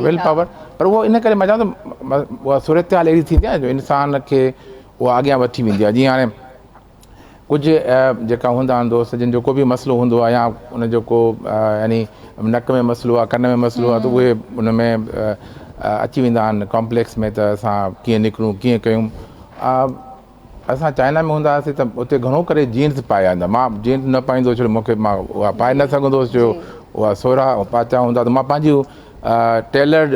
S2: विल पावर। पर उहो इन करे मां चवां थो उहा सूरत हाल अहिड़ी थींदी आहे जो इंसान खे उहा अॻियां वठी वेंदी आहे। जीअं हाणे कुझु जेका हूंदा आहिनि दोस्त जिन जो को बि मसइलो हूंदो आहे या उनजो को यानी नक में मसइलो आहे, कन में मसइलो आहे, त उहे उन में अची वेंदा आहिनि कॉम्प्लेक्स में, त असां कीअं निकिरूं, कीअं कयूं। असां चाइना में हूंदा हुआसीं त उते घणो करे जीन्स पाया वेंदा। मां जीन्स न पाईंदो छो मूंखे मां उहा पाए न सघंदो हुउसि, जो उहा सोरा पाचा हूंदा, त मां पंहिंजी टेलर्ड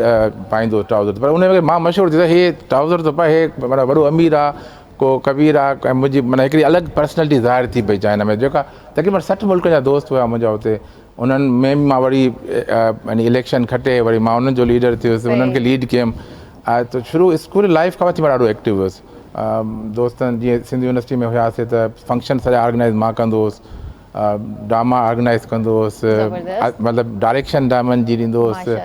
S2: पाईंदो ट्राउज़र। पर उन में मां मशहूरु थी वियो, हे ट्राउज़र थो पाए, हे माना वॾो अमीर आहे, को कबीर आहे, ऐं मुंहिंजी माना हिकिड़ी अलॻि पर्सनैलिटी ज़ाहिर थी पई चाइना में, जेका तक़रीबन 60 मुल्कनि जा दोस्त हुआ मुंहिंजा हुते। उन्हनि में मां वरी यानी इलेक्शन खटे वरी मां उन्हनि जो लीडर थी वियुसि, उन्हनि खे लीड कयुमि। त शुरू स्कूल लाइफ खां वठी मां ॾाढो एक्टिव हुउसि। दोस्तनि जीअं सिंध यूनिवर्सिटी में हुआसीं त फंक्शन सॼा ऑर्गेनाइज़ मां कंदो हुउसि, ड्रामा ऑर्गेनाइज़ कंदो हुउसि, मतिलबु डायरेक्शन ड्रामनि जी ॾींदो हुउसि।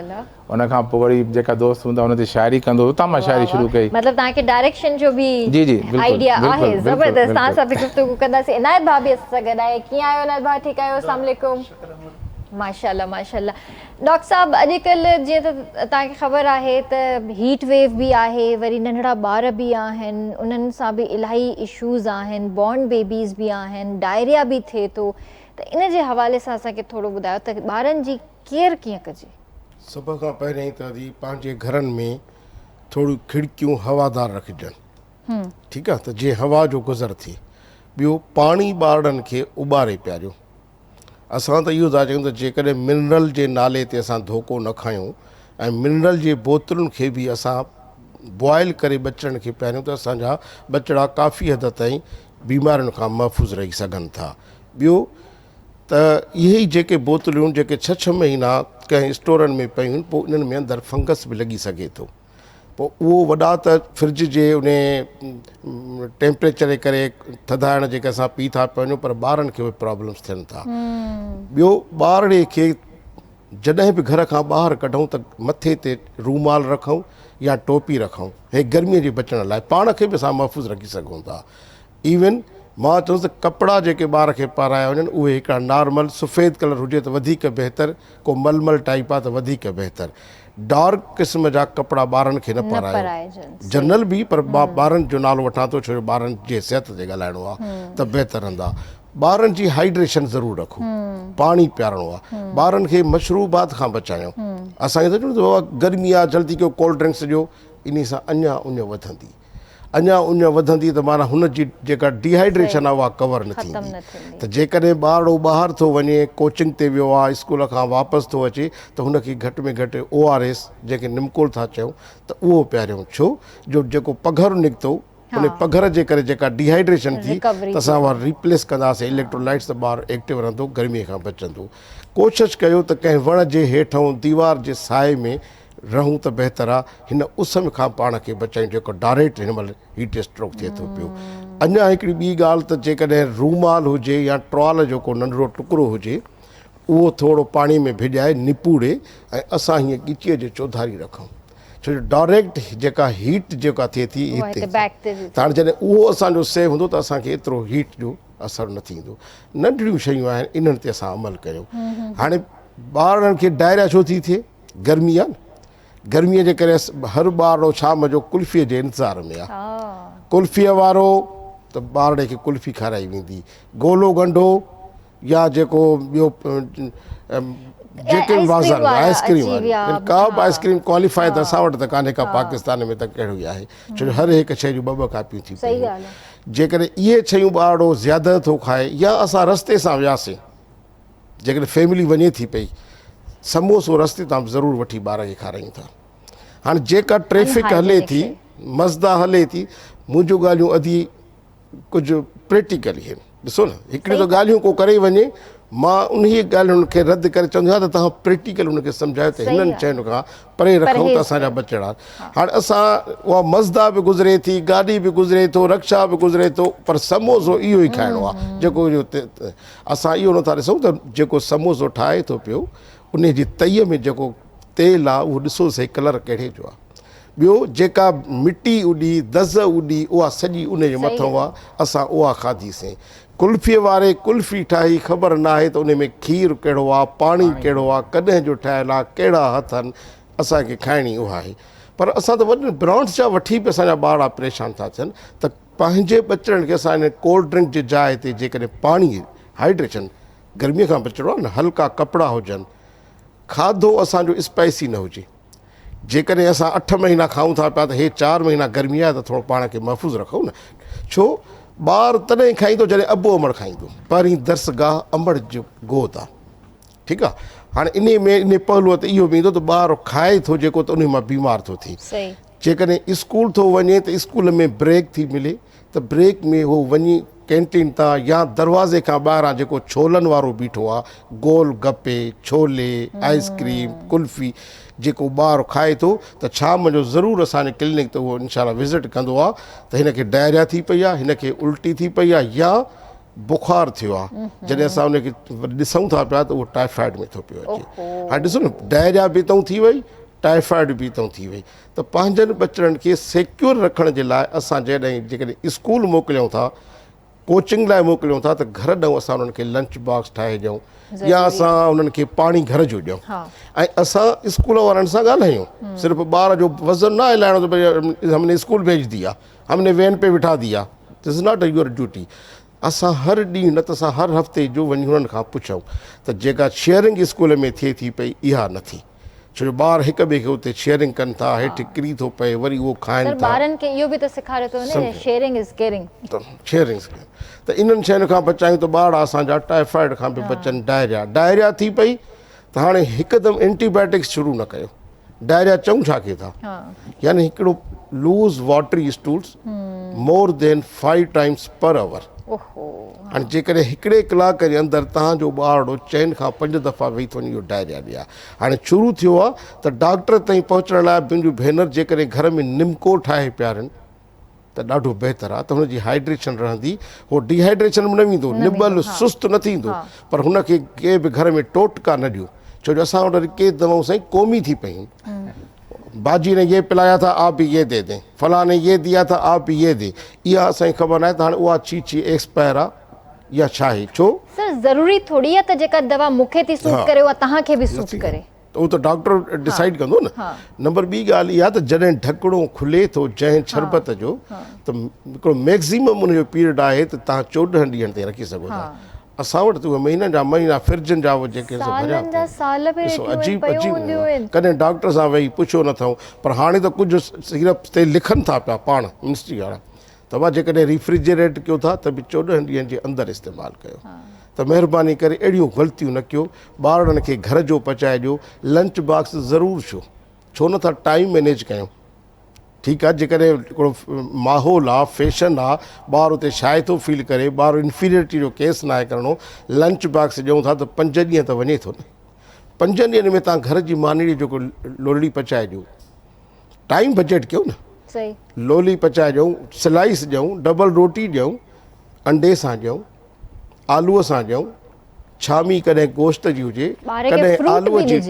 S2: उन खां पोइ वरी जेका दोस्त हूंदा हुन ते शाइरी कंदो, उतां मां शाइरी शुरू कई।
S1: मतिलबु तव्हांखे डायरेक्शन जो बि आइडिया आहे। ज़बरदस्त। तव्हां सां बि गुफ़्तगू कंदासीं। इनायत भाभी असां सां गॾु आहे। कीअं आहियो इनायत भाभी? ठीकु आहियो? अस्सलाम वालेकुम। माशाल्लाह माशाल्लाह। डॉक्टर साहब, अॼुकल्ह जीअं त तव्हांखे ख़बर आहे त हीट वेव बि आहे, वरी नंढड़ा ॿार बि आहिनि, उन्हनि सां बि इलाही इशूज़ आहिनि, बॉर्न बेबीज़ बि आहिनि, डायरिया बि थिए थो। त इन जे हवाले सां असांखे थोरो ॿुधायो त ॿारनि जी केयर कीअं कजे?
S3: सभ खां पहिरीं त पंहिंजे घरनि में थोरियूं खिड़कियूं हवादार रखिजनि, ठीकु आहे, त जीअं हवा जो गुज़र थिए। ॿियो, पाणी ॿारनि खे उॿारे पियारियो। असां त इहो था चयूं त जेकॾहिं मिनरल जे नाले ते असां धोको न खायूं ऐं मिनरल जे बोतलुनि खे बि असां बॉइल करे बचड़नि खे पियारियूं, त असांजा बचड़ा काफ़ी हद ताईं बीमारियुनि खां महफ़ूज़ रही सघनि था। ॿियो त इहे ई जेके बोतलूं जेके 6 महीना कंहिं स्टोरनि में पियूं आहिनि, पोइ इन्हनि में अंदरि फंगस बि लॻी सघे थो। पोइ उहो वॾा त फ्रिज जे उन टेम्परेचर जे करे थधाइण जेके असां पी था वञूं, पर ॿारनि खे उहे प्रॉब्लम्स थियनि था। ॿियो, ॿारड़े खे जॾहिं बि घर खां ॿाहिरि कढूं त मथे ते रूमाल रखूं या टोपी रखूं, हे गर्मीअ जे बचण लाइ। पाण खे बि असां महफ़ूज़ रखी सघूं था। इवन मां चवंदुसि त कपिड़ा जेके ॿार खे पाराया वञनि उहे हिकिड़ा नॉर्मल सफ़ेद कलर हुजे त वधीक बहितरु, को मलमल टाइप आहे त वधीक बहितरु। डार्क क़िस्म जा कपिड़ा ॿारनि खे न पारायो, जनरल बि, पर मां ॿारनि जो नालो वठां थो छो जो ॿारनि जे सिहत ते ॻाल्हाइणो आहे त बहितरु रहंदा। ॿारनि जी हाइड्रेशन ज़रूरु रखूं, पाणी पीआरणो आहे। ॿारनि खे मशरूबात खां बचायूं। असांखे त चवंदो आहे गर्मी आहे जल्दी कयो कोल्ड ड्रिंक्स ॾियो, इन सां अञा उञ वधंदी, अञा उञ वधंदी, त माना हुनजी जेका डिहाइड्रेशन आहे उहा कवर न थींदी। त जेकॾहिं ॿारड़ो ॿाहिरि थो वञे, कोचिंग ते वियो आहे, स्कूल खां वापसि थो अचे, त हुनखे घटि में घटि ORS जेके निमकोल था चयूं त उहो पीआरियूं। छो जो जेको पघर निकितो उन पघर जे करे जेका डिहाइड्रेशन थी, त असां उहा रिप्लेस कंदासीं इलेक्ट्रोलाइट्स, त ॿारु एक्टिव रहंदो, गर्मीअ खां बचंदो। कोशिशि कयो त कंहिं वण जे हेठां दीवार जे साए में रहूं त बहितरु आहे। हिन उस खां पाण खे बचायूं जेको डायरेक्ट हिन महिल हीट स्ट्रोक थिए थो पियो। अञा हिकिड़ी ॿी ॻाल्हि त जेकॾहिं रूमाल हुजे या ट्रॉल जो को नंढिड़ो टुकड़ो हुजे, उहो थोरो पाणी में भिॼाए निपूड़े ऐं असां हीअं ॻिचीअ जे चौधारी रखूं, छो जो डायरेक्ट जेका हीट जेका थिए थी हिते, त हाणे जॾहिं उहो असांजो सेव हूंदो त असांखे एतिरो हीट जो असरु न थींदो। नंढड़ियूं शयूं आहिनि, इन्हनि ते असां अमल कयूं। हाणे ॿारनि खे डायरिया छो थी थिए? गर्मी आहे न, गर्मीअ जे करे हर ॿारड़ो शाम जो कुल्फ़ीअ जे इंतज़ार में आहे। कुल्फ़ीअ वारो त ॿारड़े खे कुल्फ़ी खाराई वेंदी, गोलो गंढो या जेको ॿियो जेके बि बाज़ार आइस्क्रीम का बि आइस्क्रीम क्वालिफाई त असां वटि त कान्हे का, पाकिस्तान में त कहिड़ो ई आहे, छो जो हर हिकु शइ जूं ॿ ॿ कापियूं थी पयूं। जेकॾहिं इहे शयूं ॿारड़ो ज़्यादा थो खाए या असां रस्ते सां वियासीं, जेकॾहिं फैमिली वञे थी पई, समोसो रस्ते तां ज़रूरु वठी ॿार खे खारायूं था। हाणे जेका ट्रैफिक हले थी, मज़दा हले थी, मुंहिंजूं ॻाल्हियूं अधी कुझु प्रैक्टिकल आहिनि। ॾिसो न, हिकिड़ी त ॻाल्हियूं को करे वञे, मां उन ॻाल्हियुनि खे रद्द करे चवंदो आहियां त तव्हां प्रैक्टिकल उनखे सम्झायो त हिननि शयुनि खां परे रखूं त असांजा बचड़ा। हाणे असां उहा मज़दा बि गुज़रे थी, गाॾी बि गुज़रे थो, रक्षा बि गुज़रे थो, पर समोसो इहो ई खाइणो आहे जेको असां इहो नथा ॾिसूं त जेको समोसो ठाहे थो पियो उन जी तईअ में जेको तेल आहे उहो ॾिसोसीं कलर कहिड़े जो आहे। ॿियो जेका मिटी उॾी, दज़ उॾी, उहा सॼी उन जे मथां आहे, असां उहा खाधीसीं। कुल्फीअ वारे कुल्फी ठाही, ख़बर न आहे त उन में खीरु कहिड़ो आहे, पाणी कहिड़ो आहे, कॾहिं जो ठहियलु आहे, कहिड़ा हथ आहिनि, असांखे खाइणी उहा आहे। पर असां त वॾनि ब्रांड्स जा वठी बि असांजा ॿार परेशान था थियनि त पंहिंजे बचड़नि खे असां इन कोल्ड ड्रिंक जी जाइ ते जेकॾहिं पाणी हाइड्रेशन गर्मीअ खां बचिणो आहे न, हल्का कपिड़ा हुजनि, खाधो असांजो स्पाइसी न हुजे। जेकॾहिं असां 8 महीना खाऊं था पिया त हे 4 महीना गर्मी आहे त थोरो पाण खे महफ़ूज़ रखूं न। छो ॿार तॾहिं खाईंदो जॾहिं अबो अमड़ खाईंदो, पहिरीं दर्सगाह अमड़ जो गोद आहे, ठीकु आहे। हाणे इन में इन पहलूअ ते इहो बि ईंदो त ॿार खाए थो जेको त उन मां बीमार थो थिए। जेकॾहिं स्कूल थो वञे त स्कूल में ब्रेक थी मिले त ब्रेक में उहो वञी कैंटीन तां या दरवाज़े खां ॿाहिरां जेको छोलनि वारो बीठो आहे, गोल गप्पे, छोले, आइस्क्रीम, कुल्फी जेको ॿारु खाए थो त शाम जो ज़रूरु असांजे क्लिनिक ते उहो इनशाला विज़िट कंदो आहे त हिन खे डायरिया थी पई आहे, हिन खे उल्टी थी पई आहे या बुखार थियो आहे। जॾहिं असां उनखे ॾिसूं था पिया त उहो टाइफाइड में थो पियो अचे। हाणे ॾिसो न, डायरिया बि तऊं थी वई, टाइफाइड बि तऊं थी वई, त पंहिंजनि बचड़नि खे सिक्योर रखण जे लाइ असां जेकॾहिं स्कूल मोकिलियूं था, कोचिंग लाइ मोकिलियूं था, त घर ॾऊं असां उन्हनि खे लंच बॉक्स ठाहे ॾियूं या असां उन्हनि खे पाणी घर जो ॾियूं। ऐं असां स्कूल वारनि सां ॻाल्हायूं, सिर्फ़ु ॿार जो वज़न न हिलाइणो त भई हमने स्कूल भेज दिया, हमने वैन पे बिठा दिया, this is not your duty. असां हर ॾींहुं न त असां हर हफ़्ते जो वञी हुननि खां पुछूं त जेका शेयरिंग स्कूल में थिए थी पई इहा न थी, छो जो ॿार हिक ॿिए खे उते शेयरिंग कनि था, हेठि किरी थो पए, वरी उहो खाइनि था।
S1: ॿारनि खे इहो बि त सेखारे थो न, शेयरिंग इज़ केयरिंग।
S3: शेयरिंग त इन्हनि शयुनि खां बचायूं त ॿार असांजा टाइफाइड खां बि बचनि। डायरिया थी पई त हाणे हिकदमि एंटीबायोटिक्स शुरू न कयो। डायरिया चऊं छा के था, यानी हिकिड़ो loose watery stools more than 5 times per hour. हाणे जेकॾहिं हिकिड़े कलाक जे अंदरि तव्हांजो ॿारड़ो चइनि खां 5 दफ़ा वेही थो वञे इहो डायरिया ॾिया। हाणे शुरू थियो आहे त डॉक्टर ताईं पहुचण लाइ मुंहिंजूं भेनर जेकॾहिं घर में निमको ठाहे पियारनि त ॾाढो बहितरु आहे, त हुनजी हाइड्रेशन रहंदी, उहो डिहाइड्रेशन में न वेंदो, निबल सुस्त न थींदो। पर हुनखे के बि घर में टोटका न ॾियो, छो जो असां वटि के दवाऊं साईं क़ौमी थी पयूं। बाजी ने ये पिलाया था, आप भी ये दे दें, फलां ने ये दिया था, आप भी ये दे। इहा असांखे ख़बर न आहे त हाणे उहा चीची एक्सपायर आहे या छा आहे। छो
S1: सर ज़रूरी थोड़ी आहे त जेका दवा मूंखे थी सूट करे उहा तव्हांखे बि सूट करे,
S3: उहो त डॉक्टर डिसाइड कंदो न। नंबर ॿी ॻाल्हि इहा त जॾहिं ढकड़ो खुले थो जंहिं शरबत जो, त हिकिड़ो मैक्सिमम उनजो पीरियड आहे त तव्हां 14 ॾींहंनि ताईं रखी सघो था। असां वटि त उहे महीननि जा महीना फ्रिजनि जा जेके अजीब कॾहिं डॉक्टर सां वेही पुछो नथऊं। पर हाणे त कुझु सिरप ते लिखनि था पिया पाण मिनिस्ट्री वारा, तव्हां जेकॾहिं रिफ्रिजरेट कयो था त बि 14 ॾींहंनि जे अंदरि इस्तेमालु कयो। त महिरबानी करे अहिड़ियूं ग़लतियूं न कयो, ॿारनि खे घर जो पचाए ॾियो। लंच बॉक्स ज़रूरु छो नथा टाइम मैनेज कयूं, ठीकु आहे। जेकॾहिं हिकिड़ो माहौल आहे, फैशन आहे, ॿार उते छाहे थो फील करे, ॿार इंफीरियरिटी जो केस न आहे करिणो, लंच बॉक्स ॾियूं था त 5 ॾींहं त वञे थो न। 5 ॾींहंनि में तव्हां घर जी मानीड़ी जेको लोली पचाए ॾियो, टाइम बजट कयो न। लोली पचाए ॾियूं, स्लाइस ॾियूं, डबल रोटी ॾियूं, अंडे सां ॾियूं, आलूअ सां ॾियूं, छामी कॾहिं गोश्त जी हुजे, कॾहिं आलूअ जी,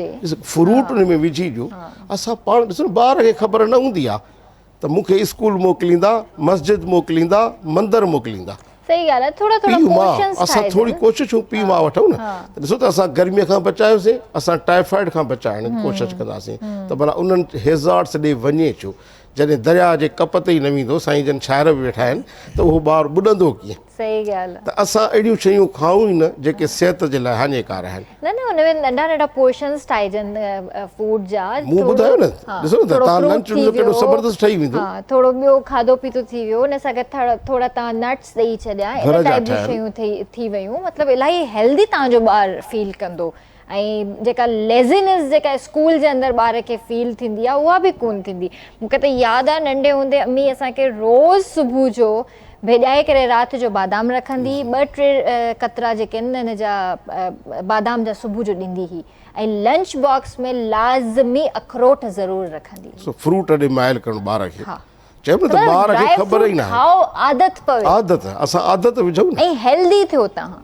S3: फ्रूट उन में विझी ॾियो। असां पाण ॾिसो ॿार खे ख़बर न हूंदी आहे त मूंखे स्कूल मोकिलींदा, मस्जिद मोकिलींदा, मंदर मोकिलींदा।
S1: सही ॻाल्हि आहे, थोड़ा पोर्शन्स
S3: असां थोरी कोशिशूं पीउ मां वठूं न। ॾिसो त असां गर्मीअ खां बचायोसीं, असां टाइफाइड खां बचाइण जी कोशिशि कंदासीं, त भला उन्हनि हेज़ार्ड्स ॾे वञे छो। जॾहिं दरिया जे कप ते ई न वेंदो, साईं जन शाइर बि वेठा आहिनि, त उहो ॿारु ॿुॾंदो कीअं?
S1: सही ॻाल्हि आहे।
S3: त असां अहिड़ियूं शयूं खाऊं ई न जेके सिहत जे लाइ हानिकार आहिनि।
S1: न न हुन में नंढा नंढा पोर्शन्स ठाहिजनि फूड जा।
S3: मूं ॿुधायो न, ॾिसो न तव्हां लंच जो केॾो ज़बरदस्त ठही वेंदो।
S1: हा, थोरो ॿियो खाधो पीतो थी वियो, हुन सां गॾु थोरा तव्हां नट्स ॾेई छॾिया, इन टाइप जी शयूं थी वियूं, मतिलबु इलाही हेल्दी तव्हांजो ॿारु फील कंदो। ऐं जेका लेज़ीनेस जेका स्कूल जे अंदरि ॿार खे फील थींदी आहे उहा बि कोन थींदी। मूंखे त यादि आहे नंढे हूंदे अम्मी असांखे रोज़ु सुबुह जो भेॼाए करे राति जो बादाम रखंदी, 2-3 कतरा जेके आहिनि हिन जा बादाम जा सुबुह जो ॾींदी हुई, ऐं लंच बॉक्स में लाज़मी अखरोट ज़रूरु रखंदी।
S3: फ्रूट ॾे माइल करणु ॿार खे, चइबो त ॿार खे ख़बर ई न आहे।
S1: खाओ, आदत पवे,
S3: आदत असां आदत विझूं न,
S1: ऐं हेल्दी थियो तव्हां,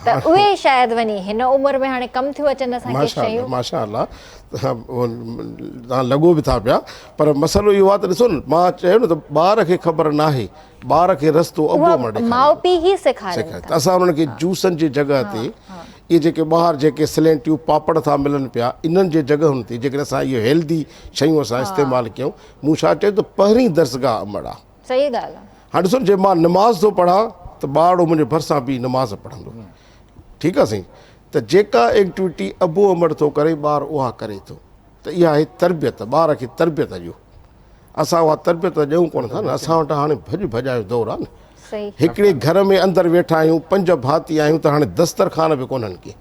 S1: त उहे शायदि वञी हिन उमिरि में हाणे कमु थियूं अचनि असांखे शयूं।
S3: माशाअल्लाह तव्हां लॻो बि था पिया, पर मसइलो इहो आहे त ॾिसो न, मां चयो न त ॿार खे ख़बर नाहे, ॿार खे रस्तो अॻो मड़े
S1: माउ पीउ ई सेखारनि
S3: त असां उन्हनि खे जूसनि जी जॻह ते इहे जेके ॿाहिरि जेके सिलेंटियूं पापड़ था मिलनि पिया, इन्हनि जे जॻहुनि ते जेकॾहिं असां इहो हेल्दी शयूं असां इस्तेमालु कयूं, मूं छा चयो त पहिरीं दर्सगाह अमड़ आहे।
S1: सही ॻाल्हि आहे।
S3: हाणे ॾिसो जे मां नमाज़ थो पढ़ां त ॿारु मुंहिंजे भरिसां बि नमाज़ पढ़ंदो, ठीकु आहे साईं, त जेका एक्टिविटी अबो अमड़ थो करे ॿारु उहा करे थो, त इहा आहे तरबियत, ॿार खे तरबियत ॾियो। असां उहा तरबियत ॾियूं कोन था न, असां वटि हाणे भॼ भॼायो दौरु आहे न। हिकिड़े घर में अंदरि वेठा आहियूं, 5 भाती आहियूं, त हाणे दस्तरखान बि कोन्हनि के,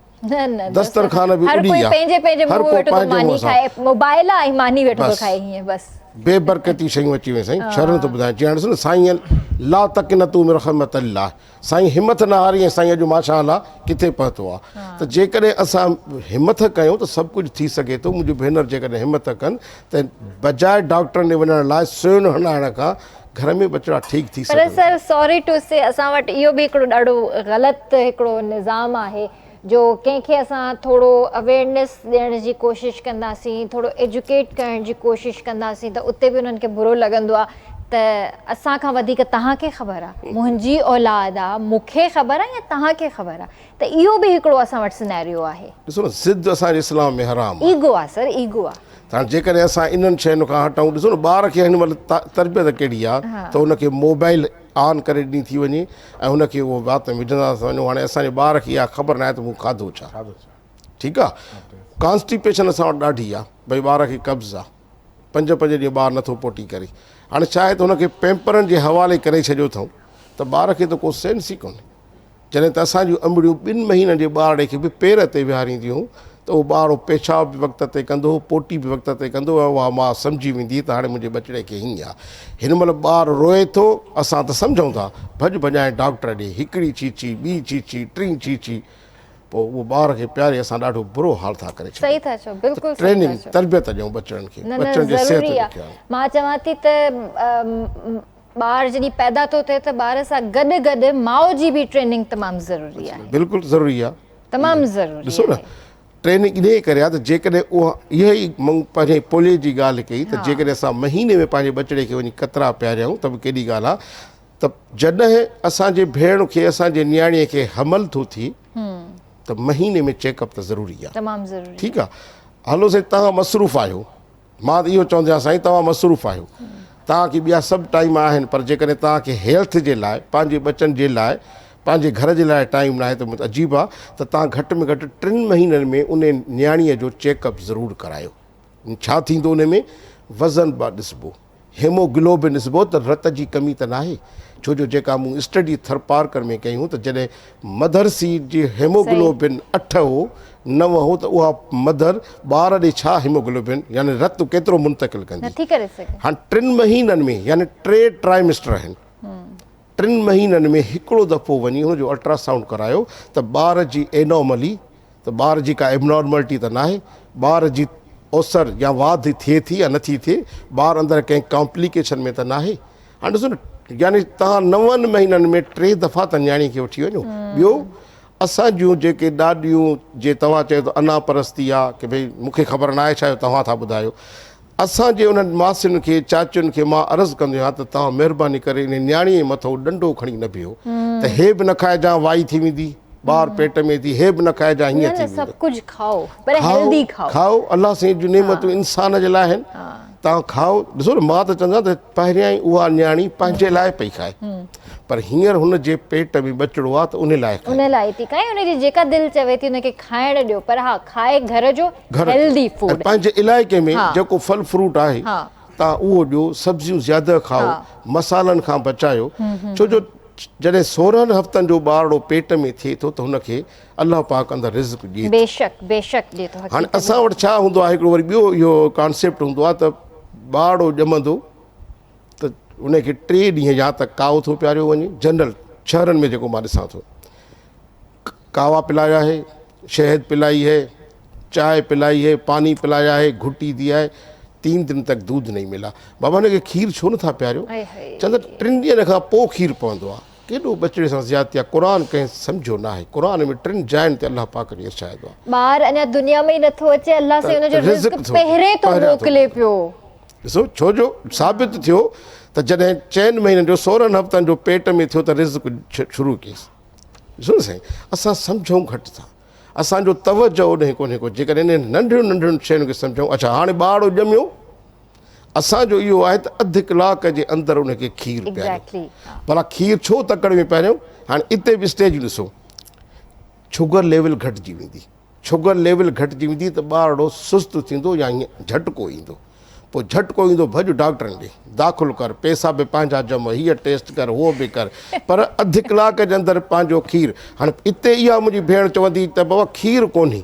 S3: दस्तरखान बि उॾी आहे, हर को पंहिंजो
S1: मोबाइल आहे ऐं मानी वेठो थो खाए, हीअं बसि
S3: बेबरकती शयूं अची वियूं साईं। शर्म थो ॿुधायां, जीअं ॾिसो न साईं ला तक न तूं रहमत अल्लाह, साईं हिमत न हारी, ऐं साईं अॼु माशा अल्लाह किथे पहुतो आहे। त जेकॾहिं असां हिमत कयूं त सभु कुझु थी सघे थो। मुंहिंजी भेनर जेकॾहिं हिमत कनि त बजाए डॉक्टरनि ॾे वञण लाइ सुइण हणाइण खां घर में बचिड़ा ठीकु थी सघे।
S1: पर सर सॉरी टू से असां वटि इहो बि हिकिड़ो ॾाढो ग़लति हिकिड़ो निज़ाम आहे, जो कंहिंखे असां थोरो अवेयरनेस ॾियण जी कोशिशि कंदासीं, थोरो एजुकेट करण जी कोशिशि कंदासीं, त उते बि उन्हनि खे बुरो लॻंदो आहे त असांखां वधीक तव्हांखे ख़बर आहे, मुंहिंजी औलाद आहे, मूंखे ख़बर आहे या तव्हांखे ख़बर आहे। त इहो बि हिकिड़ो असां वटि सिनेरियो आहे।
S3: ॾिसो न, ज़िद असांजे इस्लाम में हराम,
S1: ईगो आहे सर, ईगो आहे।
S3: हाणे जेकॾहिं असां इन्हनि शयुनि खां हटूं, ॾिसो न ॿार खे हिन महिल तरबियत कहिड़ी आहे त हुनखे मोबाइल ऑन करे ॾिनी थी वञे ऐं हुनखे उहो वात में विझंदासीं वञूं। हाणे असांजे ॿार खे इहा ख़बर न आहे त मूं खाधो छा, ठीकु आहे। कॉन्स्टिपेशन असां वटि ॾाढी आहे, भई ॿार खे कब्ज़ आहे, 5-5 ॾींहं ॿारु नथो पोटी करे। हाणे छा आहे त हुनखे पैम्परनि जे हवाले करे छॾियो अथऊं, त ॿार खे त को सेंस ई कोन्हे। जॾहिं त असांजूं अमड़ियूं 2 महीननि जे ॿार खे बि पेर ते विहारींदियूं त उहो ॿारु पेशाब बि वक़्त ते कंदो, पोटी बि वक़्त ते कंदो, ऐं उहा मां सम्झी वेंदी त हाणे मुंहिंजे बचिड़े खे हीअं आहे। हिन महिल ॿारु रोए थो, असां त सम्झूं था, भॼ भॼाए डॉक्टर ॾे, हिकिड़ी चीची, ॿी चीची, 3 चीची, पोइ उहो ॿार खे प्यारे असां ॾाढो बुरो हाल था करे छॾियूं।
S1: सही था चओ, बिल्कुलु
S3: ट्रेनिंग तरबियत ॾियूं बचड़नि खे, बचड़नि जी सिहत खे।
S1: मां चवां थी त ॿारु जॾहिं पैदा थो थिए त ॿार सां गॾु गॾु माउ जी बि ट्रेनिंग तमामु ज़रूरी आहे।
S3: बिल्कुलु ज़रूरी आहे,
S1: तमामु ज़रूरी।
S3: ॾिसो न, ट्रेनिंग इन करे आहे त जेकॾहिं उहा इहा ई पंहिंजे पोलियो जी ॻाल्हि कई, त जेकॾहिं असां महीने में पंहिंजे बचिड़े खे वञी कतरा पियारियूं त बि केॾी ॻाल्हि आहे। त जॾहिं असांजे भेण खे, असांजे नियाणीअ खे हमल थो थिए त महीने में चेकअप त ज़रूरी आहे,
S1: तमामु ज़रूरी।
S3: ठीकु आहे। हलो साईं, तव्हां मसरूफ़ आहियो, मां त इहो चवंदो आहियां साईं तव्हां मसरूफ़ आहियो, तव्हांखे ॿिया सभु टाइम आहिनि, पर जेकॾहिं तव्हांखे हेल्थ जे लाइ, पंहिंजे बचनि जे लाइ, पंहिंजे घर जे लाइ टाइम न आहे त अजीब आहे त तव्हां घटि में घटि 3 महीननि में उन नियाणीअ जो चेकअप ज़रूरु करायो। छा थींदो उन में, वज़न बि ॾिसबो, हेमोग्लोबिन ॾिसबो त रत जी कमी त न आहे। छो जो जेका मूं स्टडी थरपारकर में कयूं त जॾहिं मदर सीड जी हेमोग्लोबिन 8 हो, 9 हो, त उहा मदर ॿार ॾे छा हेमोग्लोबिन यानी रत केतिरो मुंतकिल कंदी
S1: नथी करे सघे।
S3: हाणे 3 महीननि में यानी 3 ट्राइमेस्टर आहिनि, 3 महीननि में हिकिड़ो दफ़ो वञी हुनजो अल्ट्रासाउंड करायो त ॿार जी एनॉमली, त ॿार जी का एबनॉर्मलिटी त न आहे, ॿार जी ओसर या वाध थिए थी या नथी थिए, ॿारु अंदरि कंहिं कॉम्प्लिकेशन में त न आहे। हाणे ॾिसो न, यानी तव्हां 9 महीननि में 3 दफ़ा त नियाणी खे वठी वञो। ॿियो असां जूं जेके ॾाॾियूं, जे तव्हां चयो त अना परस्ती आहे की भई मूंखे ख़बर न आहे, छा तव्हां था ॿुधायो, असांजे उन्हनि मासियुनि खे, चाचियुनि खे मां अर्ज़ु कंदो आहियां त तव्हां महिरबानी करे इन नियाणीअ मथां ॾंडो खणी न बीहो त हे बि न खाइजांइ वाई थी वेंदी, ॿार पेट में थी, हे बि न खाइजांइ हीअं थी वेंदी।
S1: सभु कुझु खाओ, पर हेल्दी खाओ।
S3: खाओ, अलाह साईं जूं नेमतूं इंसान जे लाइ आहिनि। तव्हां खाओ, ॾिसो न, मां त चवंदो आहियां त पहिरियां ई उहा न्याणी पंहिंजे लाइ पई खाए, पर हींअर हुन जे पेट में बचिड़ो आहे त उन लाइ
S1: थी खाए, उनजी जेका दिलि चवे थी उनखे खाइण ॾियो, पर हा खाए घर जो हेल्दी फूड।
S3: पंहिंजे इलाइक़े में जेको फल फ्रूट आहे तव्हां उहो ॾियो, सब्जियूं ज़्यादा खाओ, मसालनि खां बचायो, छो जो जॾहिं 16 हफ़्तनि जो ॿारड़ो पेट में थिए थो त हुनखे अलाह पाक अंदरि रिज़्क़ ॾिए।
S1: बेशक बेशक ॾिए थो।
S3: हाणे असां वटि छा हूंदो आहे, हिकिड़ो वरी ॿियो इहो कॉन्सेप्ट हूंदो आहे त ॿारड़ो ॼमंदो त उनखे 3 ॾींहं या त काओ थो पियारियो वञे, जनरल शहरनि में जेको मां ॾिसां थो, कावा पिलाया है, शहद पिलाई है, चाय पिलाई है, पानी पिलाया है, घुटी दिया है, 3 दिन तक दूध नहीं मिला। बाबा ने खीर छो नथा पियारियो? चवंदा 3 ॾींहंनि खां पोइ खीर पवंदो आहे। केॾो बचिड़े सां ज़्यादती आहे। क़ुर कंहिं सम्झो न आहे। क़ुर में 3 जाइनि ते अलाह पाक ने इरशाद आहे,
S1: ॿार अञा दुनिया में ई नथो अचे, अलाह से हुनजो रिज़्क़ पहिरें तो मोकिले पियो।
S3: ॾिसो छो जो साबित थियो त जॾहिं 4 महीननि जो 16 हफ़्तनि जो पेट में थियो त रिज़्क़ शुरू कयसि। ॾिसो न साईं, असां सम्झूं घटि था, असांजो तवजो उन कोन्हे को। जेकॾहिं नंढियुनि नंढियुनि शयुनि खे सम्झूं, अच्छा हाणे ॿारड़ो ॼमियो, असांजो इहो आहे त अधु कलाक जे अंदरि उनखे खीर पियारियो। भला खीर छो तकड़ि में पहिरियों? हाणे इते बि स्टेज ॾिसो, शुगर लेवल घटिजी वेंदी, शुगर लेवल घटिजी वेंदी त ॿारड़ो सुस्तु थींदो या हीअं झटिको ईंदो। पोइ झटिको ईंदो, भॼ डॉक्टरनि ॾे, दाख़िल कर, पैसा बि पंहिंजा जम, हीअ टेस्ट कर, उहो बि कर, पर अधु कलाक जे अंदरि पंहिंजो खीर। हाणे इते इहा मुंहिंजी भेण चवंदी त बाबा खीर कोन्हे,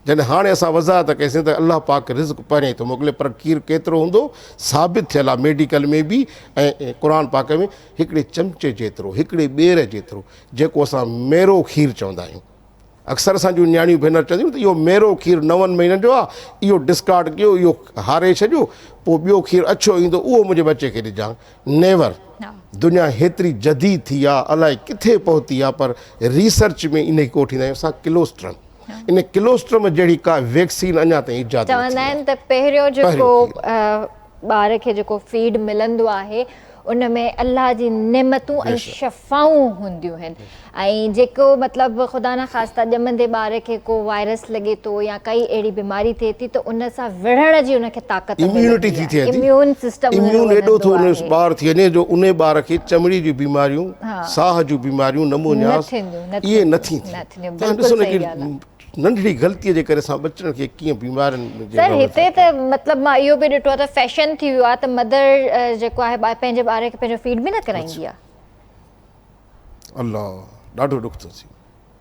S3: जॾहिं हाणे असां वज़ाहत कईसीं त अलाह पाक रिज़्क़ पहिरियों थो मोकिले, पर खीर केतिरो हूंदो साबित थियल आहे मेडिकल में बि ऐं क़ुर पाक में, हिकिड़े चमचे जेतिरो, हिकिड़े ॿेर जेतिरो, जेको असां मेरो खीर चवंदा आहियूं। अक्सर असांजूं न्याणियूं भेनर चवंदियूं त इहो मेरो खीर 9 महीननि जो आहे, इहो डिस्कार्ड कयो, इहो हारे छॾियो, पोइ ॿियो खीर अछो ईंदो उहो मुंहिंजे बचे खे ॾिजां। नेवर। दुनिया हेतिरी जदीद थी आहे, अलाए किथे पहुती आहे, पर रिसर्च में इन खे कोठींदा आहियूं असां किलोस्ट्रम। इन किलोस्ट्रम जहिड़ी का वैक्सीन अञा ताईं इजाद
S1: चवंदा आहिनि त पहिरियों जेको ॿार खे जेको फीड मिलंदो आहे उन में अल्लाह जी नेमतूं ऐं शफ़ाऊं हूंदियूं आहिनि, ऐं जेको मतिलबु ख़ुदा न ख़ास्ता ॼमंदे ॿार खे को वायरस लॻे थो या काई अहिड़ी बीमारी थिए थी त उन सां विढ़ण जी उनखे ताक़त,
S3: इम्यूनिटी थी थिए,
S1: इम्यून सिस्टम
S3: इम्यून एॾो थो ॿार थी वञे जो उन ॿार खे चमड़ी जूं बीमारियूं, साह जूं बीमारियूं, नमूनियास इहे नथी थियनि। नंढड़ी ग़लतीअ जे करे असां बचण खे कीअं बीमारियुनि।
S1: सर हिते त मतिलबु मां इहो बि ॾिठो आहे त फैशन थी वियो आहे त मदर जेको आहे पंहिंजे ॿार खे पंहिंजो फीड बि न कराईंदी आहे।
S3: अल्लाह, ॾाढो ॾुख थो थिए।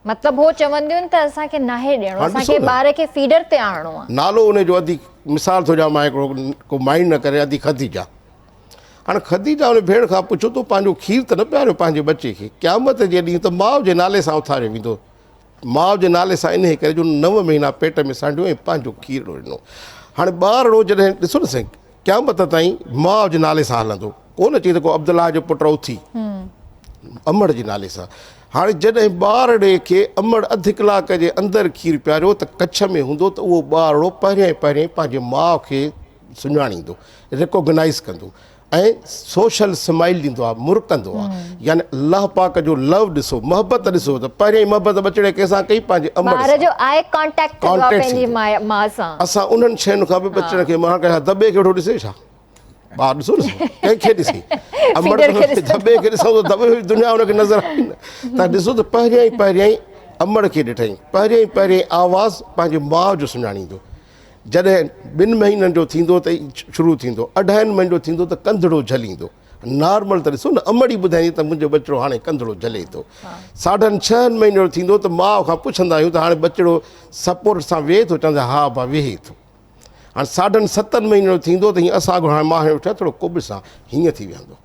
S1: मतिलबु हो चवंदियूं आहिनि त असांखे नाहे ॾियणो, असांखे ॿार खे फीडर ते आणणो आहे। नालो
S3: उनजो अधी मिसाल थो ॾियां मां, हिकिड़ो को माइंड न करे, अधी खदीजा। हाणे खदीजा उन भेण खां पुछो तो पंहिंजो खीर त न पियारियो पंहिंजे बचे खे, क़यामत जे ॾींहुं त माउ जे नाले सां उथारियो वेंदो। माउ जे नाले सां इन करे जो 9 महीना पेट में सांडियो ऐं पंहिंजो खीर ॾिनो। हाणे ॿारड़ो जॾहिं ॾिसो न साईं, क़यामत ताईं माउ जे नाले सां हलंदो, कोन चई त को अब्दुल्ला जो पुटु उथी, अमड़ जे नाले सां। हाणे जॾहिं ॿारड़े खे अमड़ अधु कलाक जे अंदरि खीर पियारियो त कच्छ में हूंदो त उहो ॿारड़ो पहिरियों पंहिंजे माउ खे सुञाणींदो, रिकॉग्नाइज़ कंदो ऐं सोशल स्माइल ॾींदो आहे, मुरकंदो आहे। यानी अल्लाह पाक जो लव ॾिसो, मोहबत ॾिसो त पहिरियों मोहबत बचड़े कंहिंसां कई पंहिंजे अमड़ जो आई कांटेक्ट पंहिंजी माउ सां। असां उन्हनि शयुनि खां बि बचण खे, मां कहिड़ा दॿे खे वेठो ॾिसे छा, ॿार ॾिसो न कंहिंखे ॾिसे अमड़ दॿे खे ॾिसूं त दॿे दुनिया हुनखे नज़र आई न। तव्हां ॾिसो त पहिरियों ई अमड़ खे ॾिठईं, पहिरियों आवाज़ पंहिंजे माउ जो सुञाणींदो। जॾहिं 2 महीननि जो थींदो त शुरू थींदो, 2.5 महीने जो थींदो त कंधड़ो झलींदो। नॉर्मल त ॾिसो न, अमड़ी ॿुधाईंदी त मुंहिंजो बचिड़ो हाणे कंधड़ो झले थो। 6.5 महीने जो थींदो त माउ खां पुछंदा आहियूं त हाणे बचिड़ो सपोर्ट सां वेहे थो, चवंदा हा भाउ वेहे थो। हाणे 7.5 महीने जो थींदो त हीअं असां हाणे मां वेठा थोरो कुब सां हीअं थी वेंदो।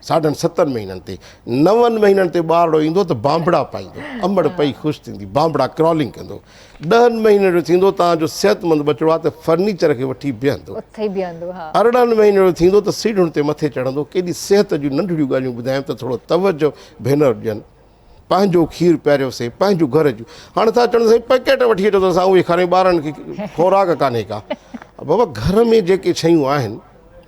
S3: 7.5 महीननि ते, 9 महीननि ते ॿारड़ो ईंदो त बांबड़ा पाईंदो, अमड़ पई ख़ुशि थींदी, बांबड़ा क्रॉलिंग कंदो। 10 महीने जो थींदो तव्हांजो सिहतमंद बचिड़ो आहे त फर्नीचर खे वठी बीहंदो। 18 महीने जो थींदो त सीढ़ियुनि ते मथे चढ़ंदो। केॾी सिहत जूं नंढड़ियूं ॻाल्हियूं ॿुधायूं त थोरो तवजो भेनर ॾियनि। पंहिंजो खीर पियारियोसीं, पंहिंजो घर जूं। हाणे था चवनि साईं पैकेट वठी अचो त असां उहे खारायूं, ॿारनि खे खुराक कान्हे का। बाबा घर में जेके शयूं आहिनि,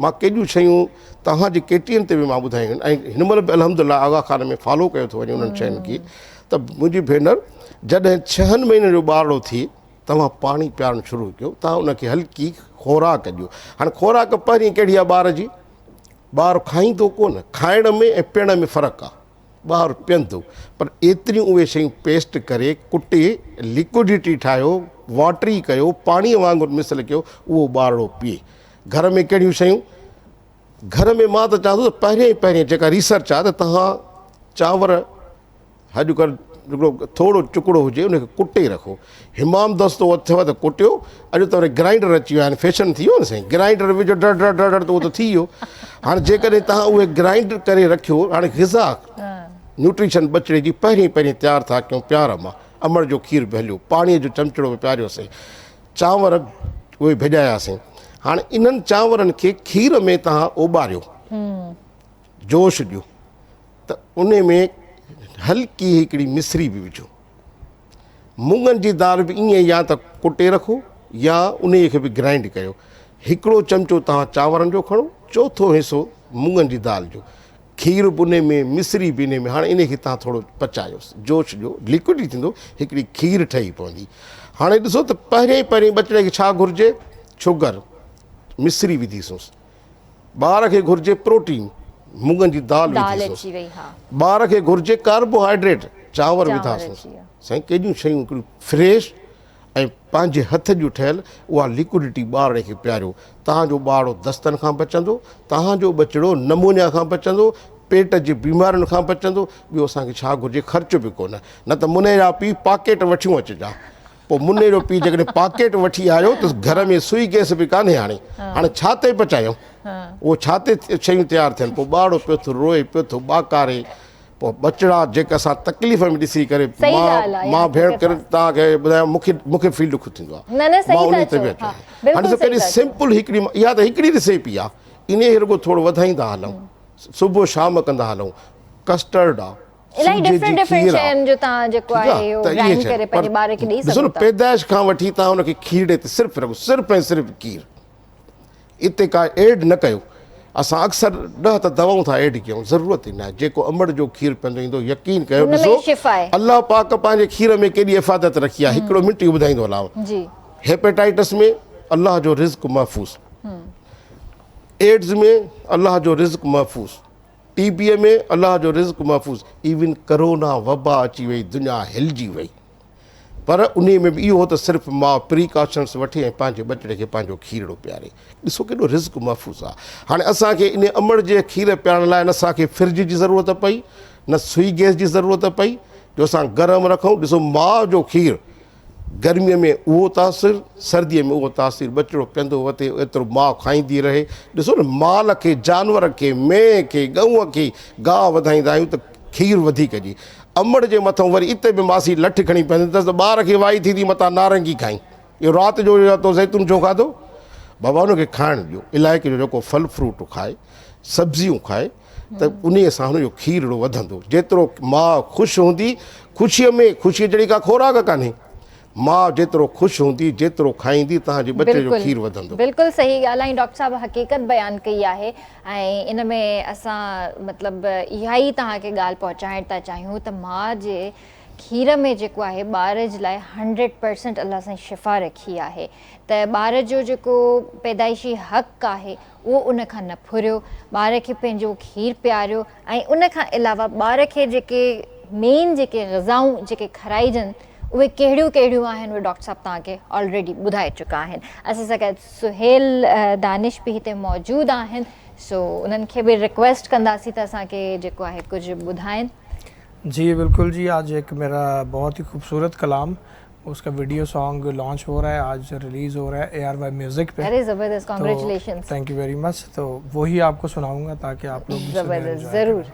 S3: मां केॾियूं शयूं तव्हांजे केटीएन ते बि मां ॿुधायूं आहिनि ऐं हिन महिल बि अल्हम्दुलिल्लाह आगा खाने में फॉलो कयो थो वञे उन्हनि शयुनि खे। त मुंहिंजी भेनर जॾहिं 6 महीने जो ॿारड़ो थिए, तव्हां पाणी पियारणु शुरू कयो, तव्हां उनखे हल्की खुराक ॾियो। हाणे खुराक पहिरीं कहिड़ी आहे ॿार जी, ॿारु खाईंदो कोन, खाइण में ऐं पीअण में फ़र्क़ु आहे। ॿारु पीअंदो, पर एतिरियूं उहे शयूं पेस्ट करे कुटे लिक्विडिटी ठाहियो, वाटरी कयो, पाणीअ वांगुरु मिसल कयो, उहो ॿारड़ो पीए। घर में कहिड़ियूं शयूं, घर में मां त चवां थो पहिरियों जेका रिसर्च आहे त तव्हां चांवर अॼुकल्ह हिकिड़ो थोरो टुकड़ो हुजे उनखे कुटे रखो। हिमाम दस्तो अथव त कुटियो, अॼु त वरी ग्राइंडर अची विया आहिनि, फैशन थी वियो न साईं, ग्राइंडर विझो डर डर डर डर त उहो त थी वियो। हाणे जेकॾहिं तव्हां उहे ग्राइंडर करे रखियो, हाणे ग़िज़ा न्यूट्रिशन बचिड़े जी पहिरीं तयारु था कयूं प्यार मां, अमड़ जो खीरु बि हलियो, पाणीअ जो चमचड़ो बि पियारियोसीं, चांवर उहे भिॼायासीं। हाणे इन्हनि चांवरनि खे खीर में तव्हां उॿारियो, जोश ॾियो, त उन में हल्की हिकिड़ी मिश्री बि विझो। मुङनि जी दाल बि ईअं या त कुटे रखो या उन खे बि ग्राइंड कयो। हिकिड़ो चमचो तव्हां चांवरनि जो खणो, चोथों हिसो मुङनि जी दाल जो, खीर बि उन में, मिश्री बि इन में। हाणे इन खे तव्हां थोरो पचायोसि, जोश ॾियो, लिक्विड ई थींदो, हिकिड़ी खीर ठही पवंदी। हाणे ॾिसो त पहिरीं ॿचिड़े खे छा घुरिजे, शुगर, मिश्री विधीसुसि। ॿार खे घुरिजे प्रोटीन, मुङनि जी दाल विधीसुसि। ॿार खे घुरिजे कार्बोहाइड्रेट, चांवर विधासीं। साईं केॾियूं शयूं हिकिड़ियूं फ्रेश ऐं पंहिंजे हथ जूं ठहियल, उहा लिक्विडिटी ॿार खे पियारियो। तव्हांजो ॿारड़ो दस्तनि खां बचंदो, तव्हांजो बचिड़ो नमूनिया खां बचंदो, पेट जी बीमारियुनि खां बचंदो। ॿियो असांखे छा घुरिजे, ख़र्च बि कोन, न त मुने जा पीउ पाकेट वठियूं अचिजा, पोइ मुने जो पीउ जेकॾहिं पाकेट वठी आयो त घर में सुई गैस बि कान्हे। हाणे छा ते पचायूं, उहो छा ते शयूं तयारु थियनि, पोइ ॿारड़ो पियो थो रोए, पियो थो ॿाकारे। पोइ बचिड़ा जेका असां तकलीफ़ में ॾिसी करे मां भेण करे तव्हांखे ॿुधायां, मूंखे फील ॾुख थींदो आहे, मां उन ते बि अचां। हाणे ॾिसो केॾी सिंपल हिकिड़ी, इहा त हिकिड़ी रेसिपी आहे, इन खे रुॻो थोरो वधाईंदा हलूं, सुबुह शाम कंदा हलूं। कस्टर्ड आहे, पैदाइश खां वठी तव्हां हुनखे खीर ते सिर्फ़ु रखो, सिर्फ़ु ऐं सिर्फ़ु खीर, इते का एड न कयो। असां अक्सर 10 त दवाऊं था एड कयूं, ज़रूरत ई न आहे। जेको अमड़ जो खीरु पीअंदो ईंदो, यकीन कयो, ॾिसो अलाह पाक पंहिंजे खीर में केॾी हिफ़ाज़त रखी आहे। हिकिड़ो मिंट ई ॿुधाईंदो हलांव, हेपेटाइटिस में अलाह जो रिज़्क़ महफ़ूज़, एड्स में अलाह जो रिज़्क़ महफ़ूज़, टीबीअ में अलाह जो रिज़्क़ महफ़ूज़, इवन करोना वबा अची वई, दुनिया हिलजी वई, पर उन में बि इहो त सिर्फ़ु मां प्रिकॉशन्स वठी ऐं पंहिंजे ॿचिड़े खे पंहिंजो खीरड़ो पियारे। ॾिसो केॾो रिज़्क़ महफ़ूज़ आहे। हाणे असांखे इन अमड़ जे खीर पीअण लाइ न असांखे फ्रिज जी ज़रूरत पई, न सुई गैस जी ज़रूरत पई, जो असां गरम रखूं। ॾिसो माउ जो खीरु गर्मीअ में उहो तासीर, सर्दीअ में उहो तासीर, ॿचिड़ो पीअंदो वठे, एतिरो माउ खाईंदी रहे। ॾिसो न, माल खे, जानवर खे, मेंह खे, गऊं खे गाह वधाईंदा आहियूं त खीर वधीक ॾे। अमड़ जे मथां वरी इते बि मासी लठ खणी पवंदी त ॿार खे वाई थींदी मथां नारंगी खाई, इहो राति जो तो ज़ैतून छो खाधो, बाबा हुनखे खाइणु ॾियो। इलाइक़े जो जेको फल फ्रूट खाए, सब्जियूं खाए, त उन सां हुनजो खीरड़ो वधंदो। जेतिरो माउ ख़ुशि हूंदी, ख़ुशीअ में, ख़ुशीअ जहिड़ी का खुराक कान्हे, मां जेतिरो ख़ुशि हूंदी, जेतिरो खाईंदी, तव्हांजे बच्चे जो खीर वधंदो।
S1: बिल्कुलु सही ॻाल्हि आहे। डॉक्टर साहब हक़ीक़त बयानु कई आहे, ऐं इन में असां मतिलबु इहा ई तव्हांखे ॻाल्हि पहुचाइण था चाहियूं त माउ जे खीर में जेको आहे ॿार जे लाइ 100% अलाह सां शिफ़ा रखी आहे। त ॿार जो जेको पैदाइशी हक़ आहे उहो उन खां न फुरियो, ॿार खे पंहिंजो खीरु पीआरियो, ऐं उन खां अलावा ॿार खे जेके मेन जेके ग़िज़ाऊं जेके खाराइजनि उहे कहिड़ियूं कहिड़ियूं आहिनि, उहे डॉक्टर साहब तव्हांखे ऑलरेडी ॿुधाए चुका आहिनि। असां सां गॾु सुहेल दानिश बि हिते मौजूदु आहिनि, सो उन्हनि खे बि रिक्वेस्ट कंदासीं त असांखे जेको आहे कुझु ॿुधाइनि।
S4: जी बिल्कुल जी, आज एक मेरा बहुत ही खूबसूरत कलाम, उसका वीडियो सॉन्ग लॉन्च हो रहा है, आज रिलीज़ हो रहा है ARY म्यूज़िक पे।
S1: अरे ज़बरदस्त, congratulations.
S4: Thank U very much. तो वही आपको सुनाऊंगा ताकि आप लोग
S1: ज़बरदस्त, ज़रूर।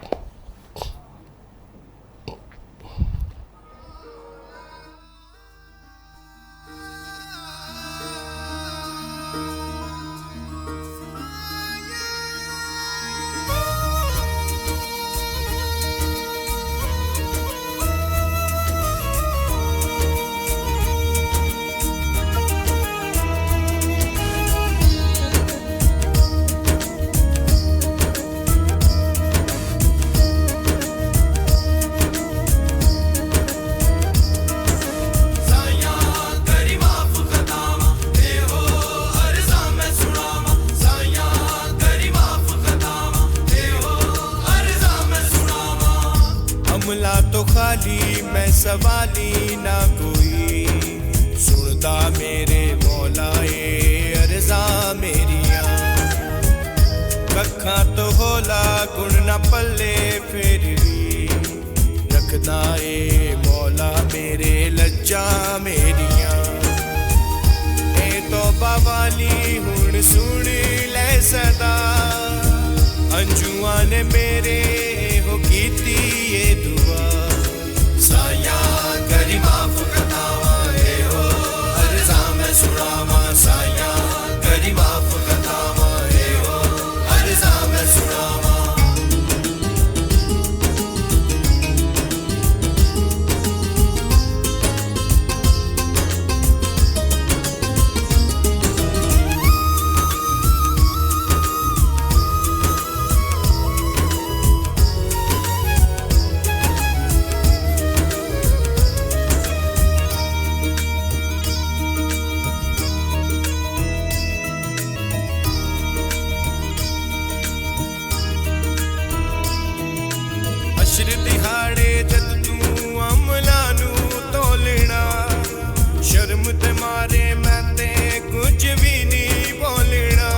S5: कखा तो होला गुण न पल्ले फिर भी रखदा ए मौला मेरे लज्जा मेरिया ए तो बावाली हुण सुन ले सदा अंजुआ ने मेरे हो कीती ये दुआ साया करी माफ कतावा ए हो अर्जा मैं सुनावा साया करी माफ कतावा ए हो अर्जा मैं सुनावा अशर दिहाड़े जद तू अमला नू तोलना शर्म ते मारे मैं ते कुछ भी नहीं बोलना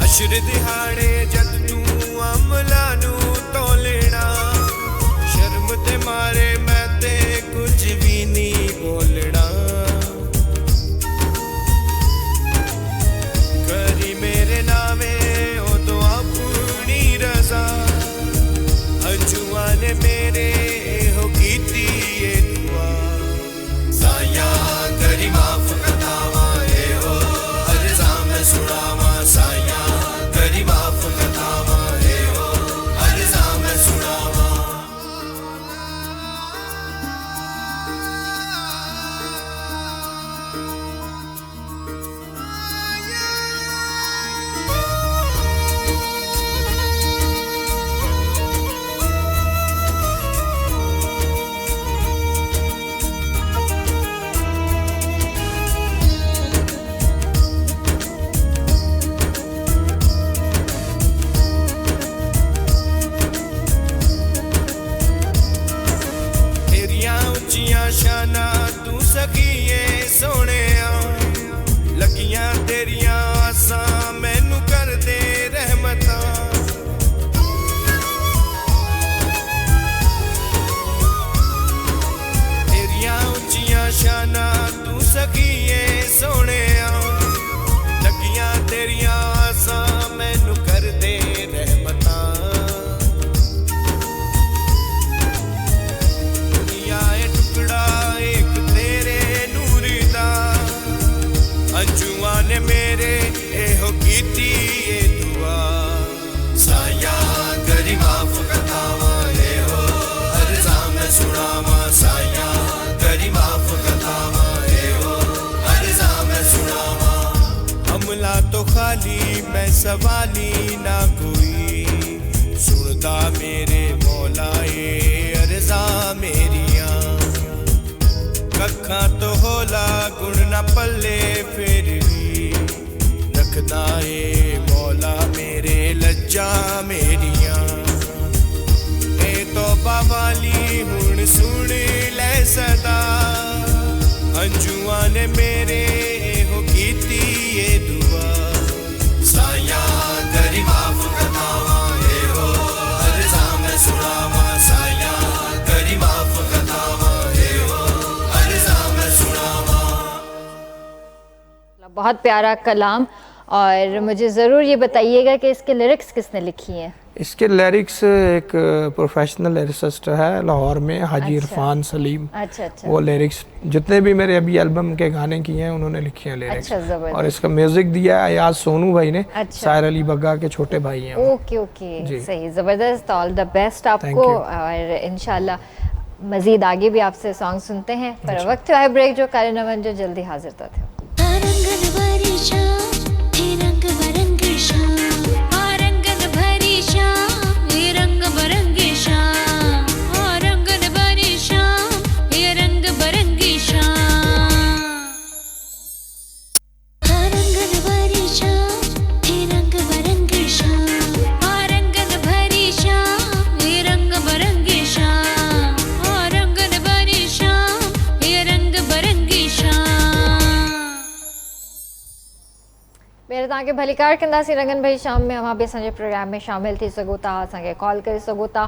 S5: अशर दिहाड़े जद तू अमला नू तोलना शर्म ते मारे मैं ते कुछ भी नहीं बोलना करी मेरे नामे ओ तो अपनी रजा अंजुआ ने मेरे हो कीती ये दुआ साया करी माफ कतावा ए हो अर्जा मैं सुनावा साया करी माफ कतावा ए हो अर्जा मैं सुनावा तेरियां उच्चियां शाना तू सखिए सोहणिया लगियां तेरियां आसां मैनू कर दे रहमतां तेरियां उच्चियां शाना तू सखिए सोहणिया लगियां तेरियां आसां मैनू कर दे रहमतां दुनिया ए टुकड़ा एक तेरे नूर दा अंजुआ ने मेरे एहो कीती ये दुआ साया करी माफ कतावा ए हो अर्जा मैं सुनावा साया करी माफ कतावा ए हो अर्जा मैं सुनावा हमला तो खाली मैं सवाली ना कोई सुनदा मेरे मौला ए अर्जा मेरिया कखा तो होला गुण न पल्ले फिर भी रखदा ए मौला मेरे लज्जा मेरिया ए तो बावाली हुण सुन ले सदा अंजुआ ने मेरे हो कीती ये दुआ साया करी माफ कतावा ए हो अर्जा मैं सुनावा साया करी माफ कतावा ए हो अर्जा मैं सुनावा
S1: बहुत प्यारा कलाम। और मुझे ज़रूर ये बताइएगा कि इसके लिरिक्स किसने लिखी हैं?
S4: इसके लिरिक्स एक प्रोफेशनल लिरिसिस्ट है लाहौर में, हाजी इरफान सलीम।
S1: अच्छा अच्छा।
S4: वो लिरिक्स जितने भी मेरे अभी एल्बम के गाने किए हैं उन्होंने लिखे हैं लिरिक्स।
S1: अच्छा, ज़बरदस्त।
S4: और इसका म्यूजिक दिया है अयाज सोनू भाई ने।
S1: अच्छा।
S4: सायर अली बग्गा के छोटे भाई हैं वो।
S1: ओके ओके,
S4: जी।
S1: सही, ज़बरदस्त। ऑल द बेस्ट
S4: Thank
S1: आपको।
S4: you.
S1: और इंशाल्लाह मज़ीद आगे भी आपसे सॉन्ग सुनते हैं। पर वक्त है ब्रेक जो करे नमन जो जल्दी हाजिर थे। तव्हांखे भलीकार कंदासीं रंगन भरी शाम में। अवां बि असांजे प्रोग्राम में शामिल थी सघो था, असांखे कॉल करे सघो था।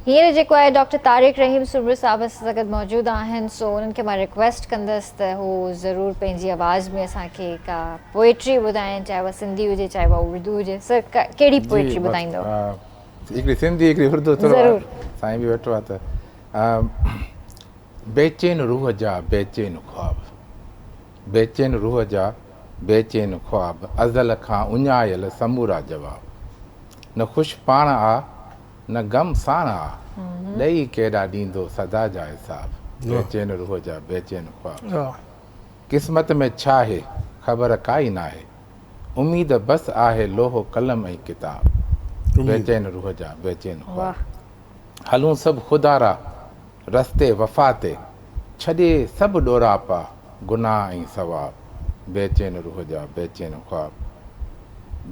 S1: हींअर जेको आहे डॉक्टर तारिक रहीम सुब्र साहिब सां गॾु मौजूदु आहिनि, सो उन्हनि खे मां रिक्वेस्ट कंदसि त हू ज़रूरु पंहिंजी आवाज़ में असांखे का पोएट्री ॿुधाइनि, चाहे उहा सिंधी हुजे चाहे उहा उर्दू हुजे। सर कहिड़ी पोएट्री ॿुधाईंदो?
S2: हिकिड़ी सिंधी हिकिड़ी उर्दू
S1: ज़रूरु।
S2: साईं बि वेठो आहे त बेचैन रूह जा बेचैन ख्वाब, बेचैन रूह जा बेचैन ख्वाब, अज़ल खां उञायल समूरा जवाब, न ख़ुशि पाण आ न गम साण आ, ॾेई केॾा ॾींदो सदा जा हिसाब, बेचैन रूह जा बेचैन ख्वाब। क़िस्मत में छा आहे ख़बर काई न आहे, उम्मीद बसि आहे लोहो कलम ऐं किताब, बेचैन रूह जा बेचैन ख्वाब। हलूं सभु ख़ुदारा रस्ते वफ़ा ते, छॾे सभु ॾोरापा गुनाह ऐं सवाब, बेचैन रूह जा बेचैन ख्वाब।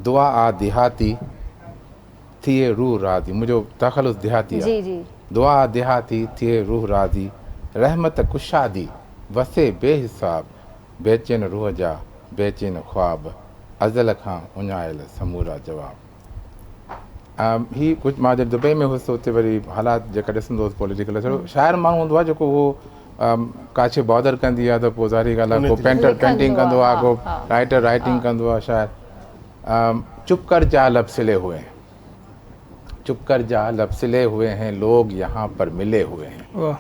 S2: दुआ आ देहाती थिए रूह राज़ी, मुंहिंजो तख़लुस देहाती आहे।
S1: जी जी।
S2: दुआ आ देहाती थिए रूह राज़ी, रहमत कुशादी वसे बेहिसाब, बेचैन रूह जा बेचैन ख्वाब, अज़ल खां उञायल समूरा जवाब। ही कुझु मां जॾहिं दुबई में हुउसि उते वरी हालात जेका ॾिसंदो हुउसि पॉलिटिकल, छो शाइर माण्हू हूंदो आहे जेको उहो काशे बॉर्डर कंदी आहे त पोइ ज़ाहिरी ॻाल्हि आहे, को पेंटर पेंटिंग कंदो आहे, को राइटर राइटिंग कंदो आहे। शायर चुप कर जा लब सिले हुए हैं, चुप कर जा लब सिले हुए हैं, लोग यहाँ पर मिले हुए हैं,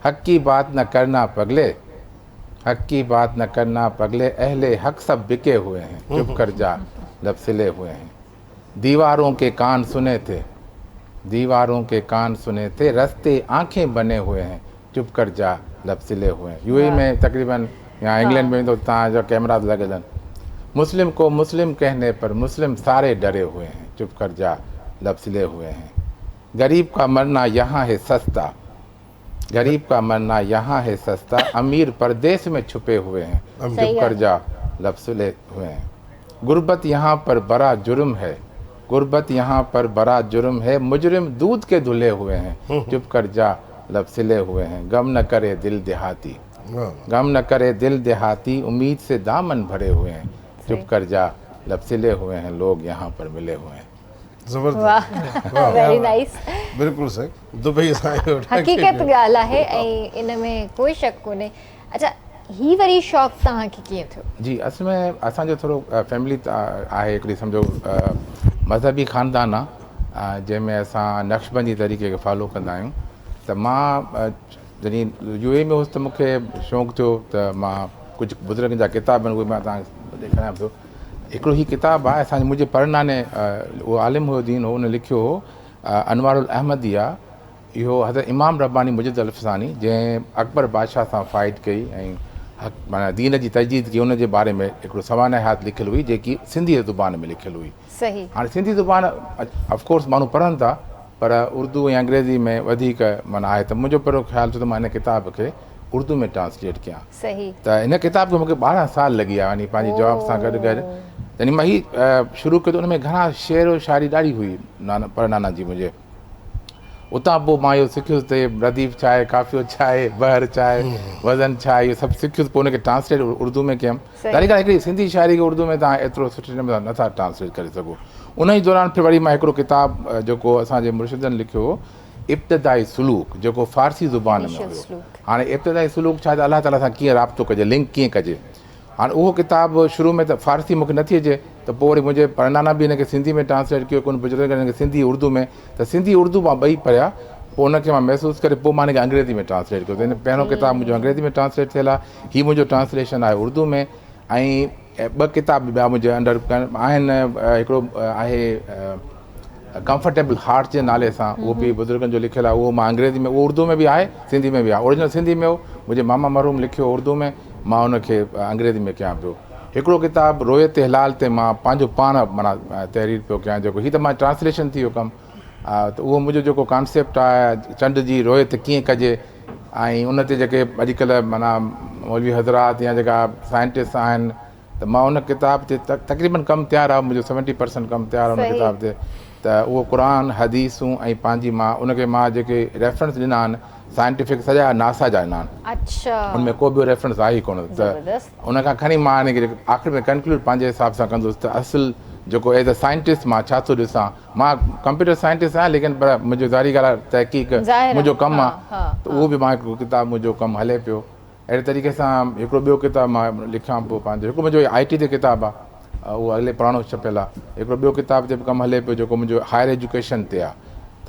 S2: हक की बात न करना पगले, हक की बात न करना पगले, अहले हक सब बिके हुए हैं, चुप कर जा लब सिले हुए हैं। दीवारों के कान सुने थे, दीवारों के कान सुने थे, रस्ते आंखें बने हुए हैं, चुप कर जा लब सिले हुए हैं। यूएई में तकरीबन या इंग्लैंड में तो तव्हांजा कैमरा लॻल आहिनि। मुस्लिम को मुस्लिम कहने पर मुस्लिम सारे डरे हुए हैं, चुप कर जा लब सिले हुए हैं। गरीब का मरना यहाँ है सस्ता, गरीब का मरना यहाँ है सस्ता, अमीर परदेश में छुपे हुए हैं, चुप कर जा लब सिले हुए हैं। गुर्बत यहाँ पर बड़ा जुर्म है, गुर्बत यहाँ पर बड़ा जुर्म है, मुजरिम दूध के धुले हुए हैं, चुप कर जा लब सिले हुए हैं। गम न करे दिल देहाती, गम न करे दिल देहाती, उम्मीद से दामन भरे हुए हैं, चुप कर जा लब सिले हुए हैं, लोग यहाँ पर मिले हुए हैं।
S3: ज़बरदस्त,
S1: वेरी नाइस।
S3: बिल्कुलु सही। दुबई सां
S1: हक़ीक़त ॻाल्हि आहे ऐं इन में कोई शक कोन्हे। अच्छा, ही वरी शौक़ु तव्हांखे कीअं थियो?
S2: जी, असल में असांजो थोरो फैमिली आहे हिकिड़ी, सम्झो मज़हबी ख़ानदान आहे जंहिंमें असां नक्शबंदी तरीक़े खे फॉलो कंदा आहियूं। त मां जॾहिं यूए में हुउसि त मूंखे शौक़ु थियो त मां कुझु बुज़ुर्गनि जा किताब आहिनि उहे मां तव्हांखे ॾेखारियां पियो। हिकिड़ो ही किताबु आहे असांजे मुंहिंजे परनाने, उहो आलिम हुयो दीन हो, हुन लिखियो हो अनवारुल अहमदी आहे। इहो हज़रत इमाम रब्बानी मुजिद अल्फ़सानी जंहिं अकबर बादशाह सां फाइट कई ऐं माना दीन जी तजदीद की, उन जे बारे में हिकिड़ो सवाने हाथ लिखियलु हुई जेकी सिंधी ज़ुबान में लिखियलु हुई।
S1: सही।
S2: हाणे सिंधी ज़ुबान ऑफकोर्स माण्हू पढ़नि था, पर उर्दू ऐं अंग्रेज़ी में वधीक माना आहे। त मुंहिंजो पहिरियों ख़्यालु थियो त मां हिन किताब खे उर्दू में ट्रांसलेट कयां।
S1: सही।
S2: त हिन किताब खे मूंखे 12 साल लॻी विया, यानी पंहिंजी जॉब सां गॾु गॾु। यानी मां ही शुरू कयो त उन में घणा शेर और शाइरी ॾाढी हुई परनाना जी मुंहिंजे। उतां पोइ मां इहो सिखियुसि त रदीफ़ छा आहे, काफ़ियो छा आहे, बहर छा आहे, वज़न छा आहे, इहो सभु सिखियुसि। पोइ उनखे ट्रांसलेट उर्दू में कयमि। ॾाढी ॻाल्हि हिकिड़ी सिंधी शाइरी खे उर्दू में तव्हां एतिरो सुठे नमूने नथा ट्रांसलेट करे सघो। उन ई दौरान फिर वरी मां हिकिड़ो किताबु जेको असांजे मुर्शिदनि लिखियो हो, इब्तिदाई सुलूक, जेको फ़ारसी ज़ुबान में हुयो। हाणे इब्तिदाई सुलूक छा आहे, अलाह ताला सां कीअं राब्तो कजे, लिंक कीअं कजे। हाणे उहो किताबु शुरू में त फ़ारसी मूंखे नथी अचे, त पोइ वरी मुंहिंजे परनाना बि हिनखे सिंधी में ट्रांसलेट कयो, कोन बुज़ुर्ग हिनखे सिंधी उर्दू में, त सिंधी उर्दू मां ॿई पढ़िया। पोइ उनखे मां महसूसु करे पोइ मां हिनखे अंग्रेज़ी में ट्रांसलेट कयो। त हिन पहिरियों किताबु मुंहिंजो अंग्रेज़ी में ट्रांसलेट थियल आहे, हीउ मुंहिंजो ट्रांसलेशन आहे उर्दू में। ऐं ॿ किताब ॿिया मुंहिंजे अंडर आहिनि। हिकिड़ो आहे कंफर्टेबल हार्ट जे नाले सां, उहो बि बुज़ुर्गनि जो लिखियलु आहे, उहो मां अंग्रेज़ी में, उहो उर्दू में बि आहे, सिंधी में बि आहे। ओरिजिनल सिंधी में हो, मुंहिंजे मामा मरहूम लिखियो उर्दू में, मां उनखे अंग्रेज़ी में कयां पियो। हिकिड़ो किताबु रोयत हिलाल ते मां पंहिंजो पाण माना तहरीर पियो कयां, जेको हीअ त मां ट्रांसलेशन थी वियो कमु। त उहो मुंहिंजो जेको कॉन्सेप्ट आहे चंड जी रोयत कीअं कजे, ऐं उन ते जेके अॼुकल्ह माना मौलवी हज़रात या जेका साइंटिस्ट आहिनि, त मां उन किताब ते तक़रीबन कमु तयारु आहे, मुंहिंजो 70% कमु तयारु आहे उन किताब ते। त उहो क़ुरान हदीसूं ऐं पंहिंजी मां उनखे मां जेके रेफरेंस ॾिना आहिनि साइंटिफिक सॼा नासा जा आहिनि
S1: अच्छा
S2: उनमें को बि रेफरेंस आहे ई कोन त
S1: ज़बरदस्त।
S2: उन खां खणी मां हाणे आख़िर में कंक्लूड पंहिंजे हिसाब सां कंदुसि त असुलु जेको एज़ अ साइंटिस्ट मां छा थो ॾिसां मां कंप्यूटर साइंटिस्ट आहियां लेकिन पर मुंहिंजो ज़ाहिरी ॻाल्हि आहे तहक़ीक़
S1: ज़ाहिर
S2: मुंहिंजो
S1: आहे,
S2: कमु
S1: हा,
S2: आहे
S1: हा,
S2: त उहो बि मां हिकिड़ो किताबु मुंहिंजो कमु हले पियो अहिड़े तरीक़े सां हिकिड़ो ॿियो किताबु मां लिखां पियो पंहिंजो हिकिड़ो मुंहिंजो IT ते किताबु आहे उहो अॻिले पुराणो छपियल आहे हिकिड़ो ॿियो किताब ते बि कमु हले पियो जेको मुंहिंजो हायर एजुकेशन ते आहे त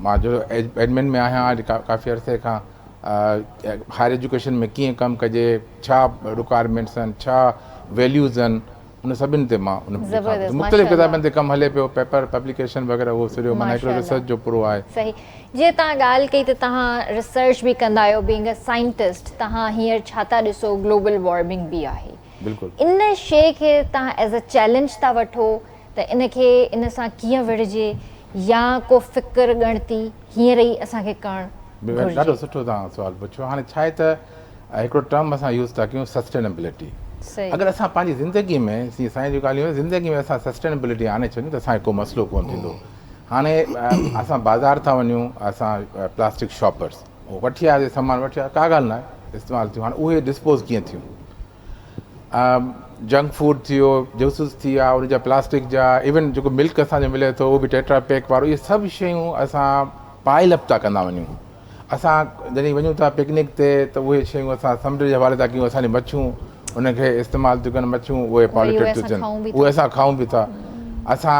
S2: मां जो एडमिन में आहियां काफ़ी अरसे खां हायर एजुकेशन में कीअं कमु कजे छा रिक्वायरमेंट्स आहिनि छा वैल्यूज़ आहिनि उन सभिनि ते मां उन
S1: ज़बरदस्त,
S2: मुख़्तलिफ़
S1: माशाअल्लाह।
S2: किताबनि ते कमु हले पियो पेपर पब्लिकेशन वग़ैरह उहो सॼो माना हिकिड़ो
S1: माशाअल्लाह।
S2: रिसर्च जो पूरो आहे
S1: सही जीअं तव्हां ॻाल्हि कई त तव्हां रिसर्च बि कंदा आहियो बीइंग अ साइंटिस्ट तव्हां हींअर छा था ॾिसो ग्लोबल वार्मिंग बि आहे
S2: बिल्कुलु
S1: इन शइ खे तव्हां एज़ अ चैलेंज था वठो त इन खे इन सां कीअं विढ़िजे या को फ़िक्र ॻणती हींअर ई असांखे करणु घुरिजे?
S2: ॾाढो सुठो तव्हां सुवालु पुछियो हाणे छा आहे त हिकिड़ो टर्म असां यूज़ था कयूं सस्टेनेबिलिटी
S1: सही
S2: अगरि असां पंहिंजी ज़िंदगी में साईं जी ॻाल्हियूं ज़िंदगी में असां सस्टेनेबिलिटी आणे छॾियूं त असांखे को मसइलो कोन थींदो हाणे असां बाज़ारि था वञूं असां प्लास्टिक शॉपर्स उहो वठी आयासीं सामान वठी आया का ॻाल्हि न आहे इस्तेमालु थियूं हाणे उहे डिस्पोज़ कीअं थियूं जंक फूड थियो जूसिस थी विया उन जा प्लास्टिक जा इवन जेको मिल्क असांजो मिले थो उहो बि टेट्रा पैक वारो इहे सभु शयूं असां पाइल अप था कंदा वञूं असां जॾहिं वञूं था पिकनिक ते त उहे शयूं असां समुंड जे हवाले था कयूं असांजी मच्छियूं उनखे इस्तेमालु थियूं कनि मच्छियूं उहे पॉल्यूटेड थियूं थियनि उहे असां खाऊं बि था असां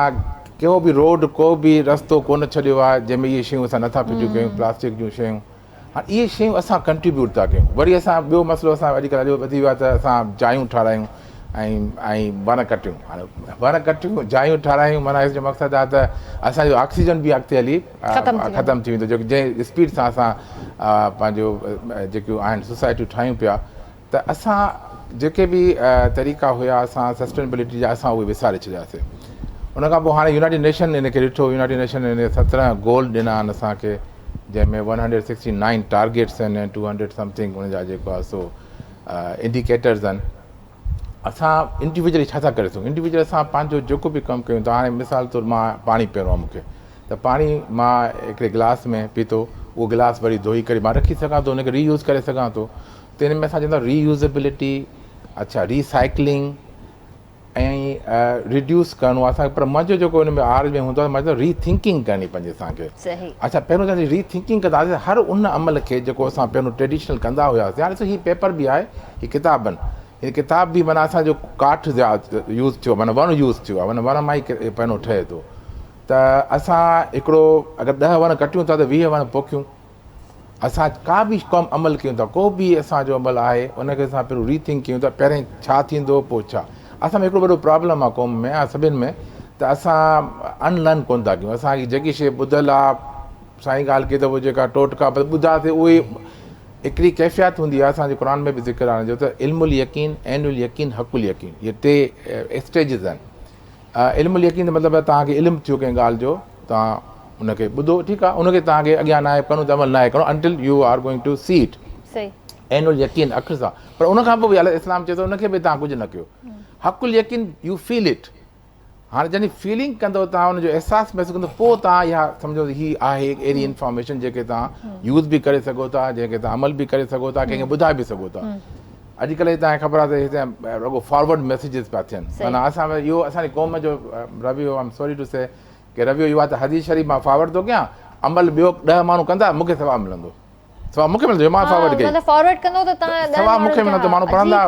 S2: को बि रोड को बि रस्तो कोन छॾियो आहे जंहिंमें इहे शयूं असां नथा फिटियूं कयूं प्लास्टिक जूं शयूं हाणे इहे शयूं असां कंट्रीब्यूट था कयूं वरी असां ॿियो मसइलो असां अॼुकल्ह ॾाढो वधी वियो आहे त असां जायूं ठारायूं ऐं वण कटियूं हाणे वण कटियूं जायूं ठारायूं माना हिन जो मक़सदु आहे त असांजो ऑक्सीजन बि अॻिते हली ख़तमु थी वेंदो जेको जंहिं स्पीड सां असां पंहिंजो जेकियूं आहिनि सोसाइटियूं ठाहियूं पिया त असां जेके बि तरीक़ा हुया असां सस्टेनेबिलिटी जा असां उहे विसारे छॾियासीं उन खां पोइ हाणे यूनाइटेड नेशन इन खे ॾिठो यूनाइटेड नेशन इन 17 गोल ॾिना आहिनि असांखे जंहिंमें 169 टारगेट्स आहिनि 200 समथिंग उनजा जेको आहे सो इंडिकेटर्स आहिनि असां इंडिविजुअली छा था करे सघूं इंडिविजुअल असां पंहिंजो जेको बि कमु कयूं त हाणे मिसाल तौरु मां पाणी पीअणो आहे मूंखे त पाणी मां हिकिड़े गिलास में पीतो उहो गिलास वरी धोई करे मां रखी सघां थो उनखे रीयूज़ करे सघां थो त हिन में असां चवंदा रीयूज़ेबिलिटी अच्छा रिसाइक्लिंग ऐं रिड्यूस करिणो आहे असांखे पर मुंहिंजो जेको हुन में आर में हूंदो आहे मां चवंदो रीथिंकिंग करणी पंहिंजे असांखे अच्छा पहिरियों त रीथिंकिंग कंदासीं हर उन अमल खे जेको असां पहिरियों ट्रेडिशनल कंदा हुआसीं हाणे ॾिसो हीअ पेपर बि आहे हीअ किताबनि हीअ किताब बि माना असांजो काठ यूज़ थियो माना वण यूज़ थियो आहे माना वण मां ई पहिरियों ठहे थो त असां हिकिड़ो अगरि 10 वण कटियूं था त 20 वण पोखियूं असां का बि कमु अमल कयूं था को बि असांजो अमल आहे उनखे असां पहिरियों रीथिंक कयूं था पहिरें छा थींदो पोइ छा असां में हिकिड़ो वॾो प्रॉब्लम आहे क़ौम में सभिनि में त असां अनलर्न कोन था कयूं असांजी जेकी शइ ॿुधल आहे साईं ॻाल्हि कई त उहो जेका टोटका ॿुधासीं उहे हिकिड़ी कैफ़ियत हूंदी आहे असांजे क़ुर में बि ज़िक्र आहे जो त इल्मुल यकीन ऐनुल यकीन हक़ुल यकीन इहे 3 स्टेजिस आहिनि इल्मुल यकीन मतिलबु आहे तव्हांखे इल्मु थियो कंहिं ॻाल्हि जो तव्हां उनखे ॿुधो ठीकु आहे उनखे तव्हांखे अॻियां नाहे करिणो त अमल नाहे करिणो until you are going to see it ऐनुल यकीन अख़र सां पर उनखां पोइ बि अलाए इस्लाम चए थो उनखे बि तव्हां कुझु न कयो हक़ुल यकीन यू फील इट हाणे जॾहिं फीलिंग कंदो तव्हां हुनजो अहसासु महसूसु कंदो पोइ तव्हां इहा सम्झो हीअ आहे अहिड़ी इंफॉर्मेशन जेके तव्हां यूज़ बि करे सघो था जंहिंखे तव्हां अमल बि करे सघो था कंहिंखे ॿुधाए बि सघो था अॼुकल्ह तव्हांखे ख़बर आहे त हिते रुॻो फॉरवर्ड मैसेजिस पिया थियनि माना असां इहो असांजी क़ौम जो रवियो आई एम सॉरी टू से की रवियो इहो आहे त हदीस शरीफ़ मां फॉरवर्ड थो कयां अमल ॿियो 10 माण्हू कंदा मूंखे सवाबु मिलंदो सवाबु मूंखे मिलंदो मां फॉरवर्ड कई सवाबु मूंखे मिलंदो माण्हू पढ़ंदा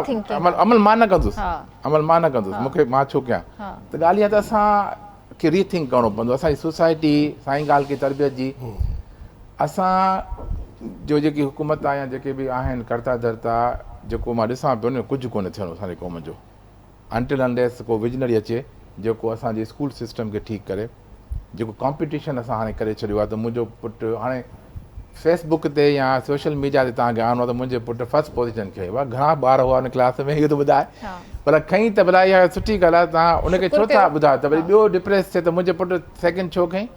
S2: अमल मां न कंदुसि अमल मां न कंदुसि मूंखे मां छो कयां त ॻाल्हि इहा त असांखे रीथिंक करिणो पवंदो असांजी सोसाइटी साईं ॻाल्हि की तरबियत जी असां जो जेकी हुकूमत आहे या जेके बि आहिनि करता धरता जेको मां ॾिसां पियो न कुझु कोन्हे थियणो असांजे क़ौम जो अंटिल अनलेस को विजनरी अचे जेको असांजे स्कूल सिस्टम खे ठीकु करे जेको कॉम्पिटिशन असां हाणे करे छॾियो आहे त मुंहिंजो पुटु हाणे फेसबुक ते या सोशल मीडिया ते तव्हांखे आनो आहे त मुंहिंजे पुटु फस्ट पोज़ीशन खयो आहे घणा ॿार हुआ हुन क्लास में इहो त ॿुधाए पर खईं त भला इहा सुठी ॻाल्हि आहे तव्हां उनखे छो था ॿुधायो त वरी ॿियो डिप्रेस थिए त मुंहिंजे पुटु सेकेंड छो खईं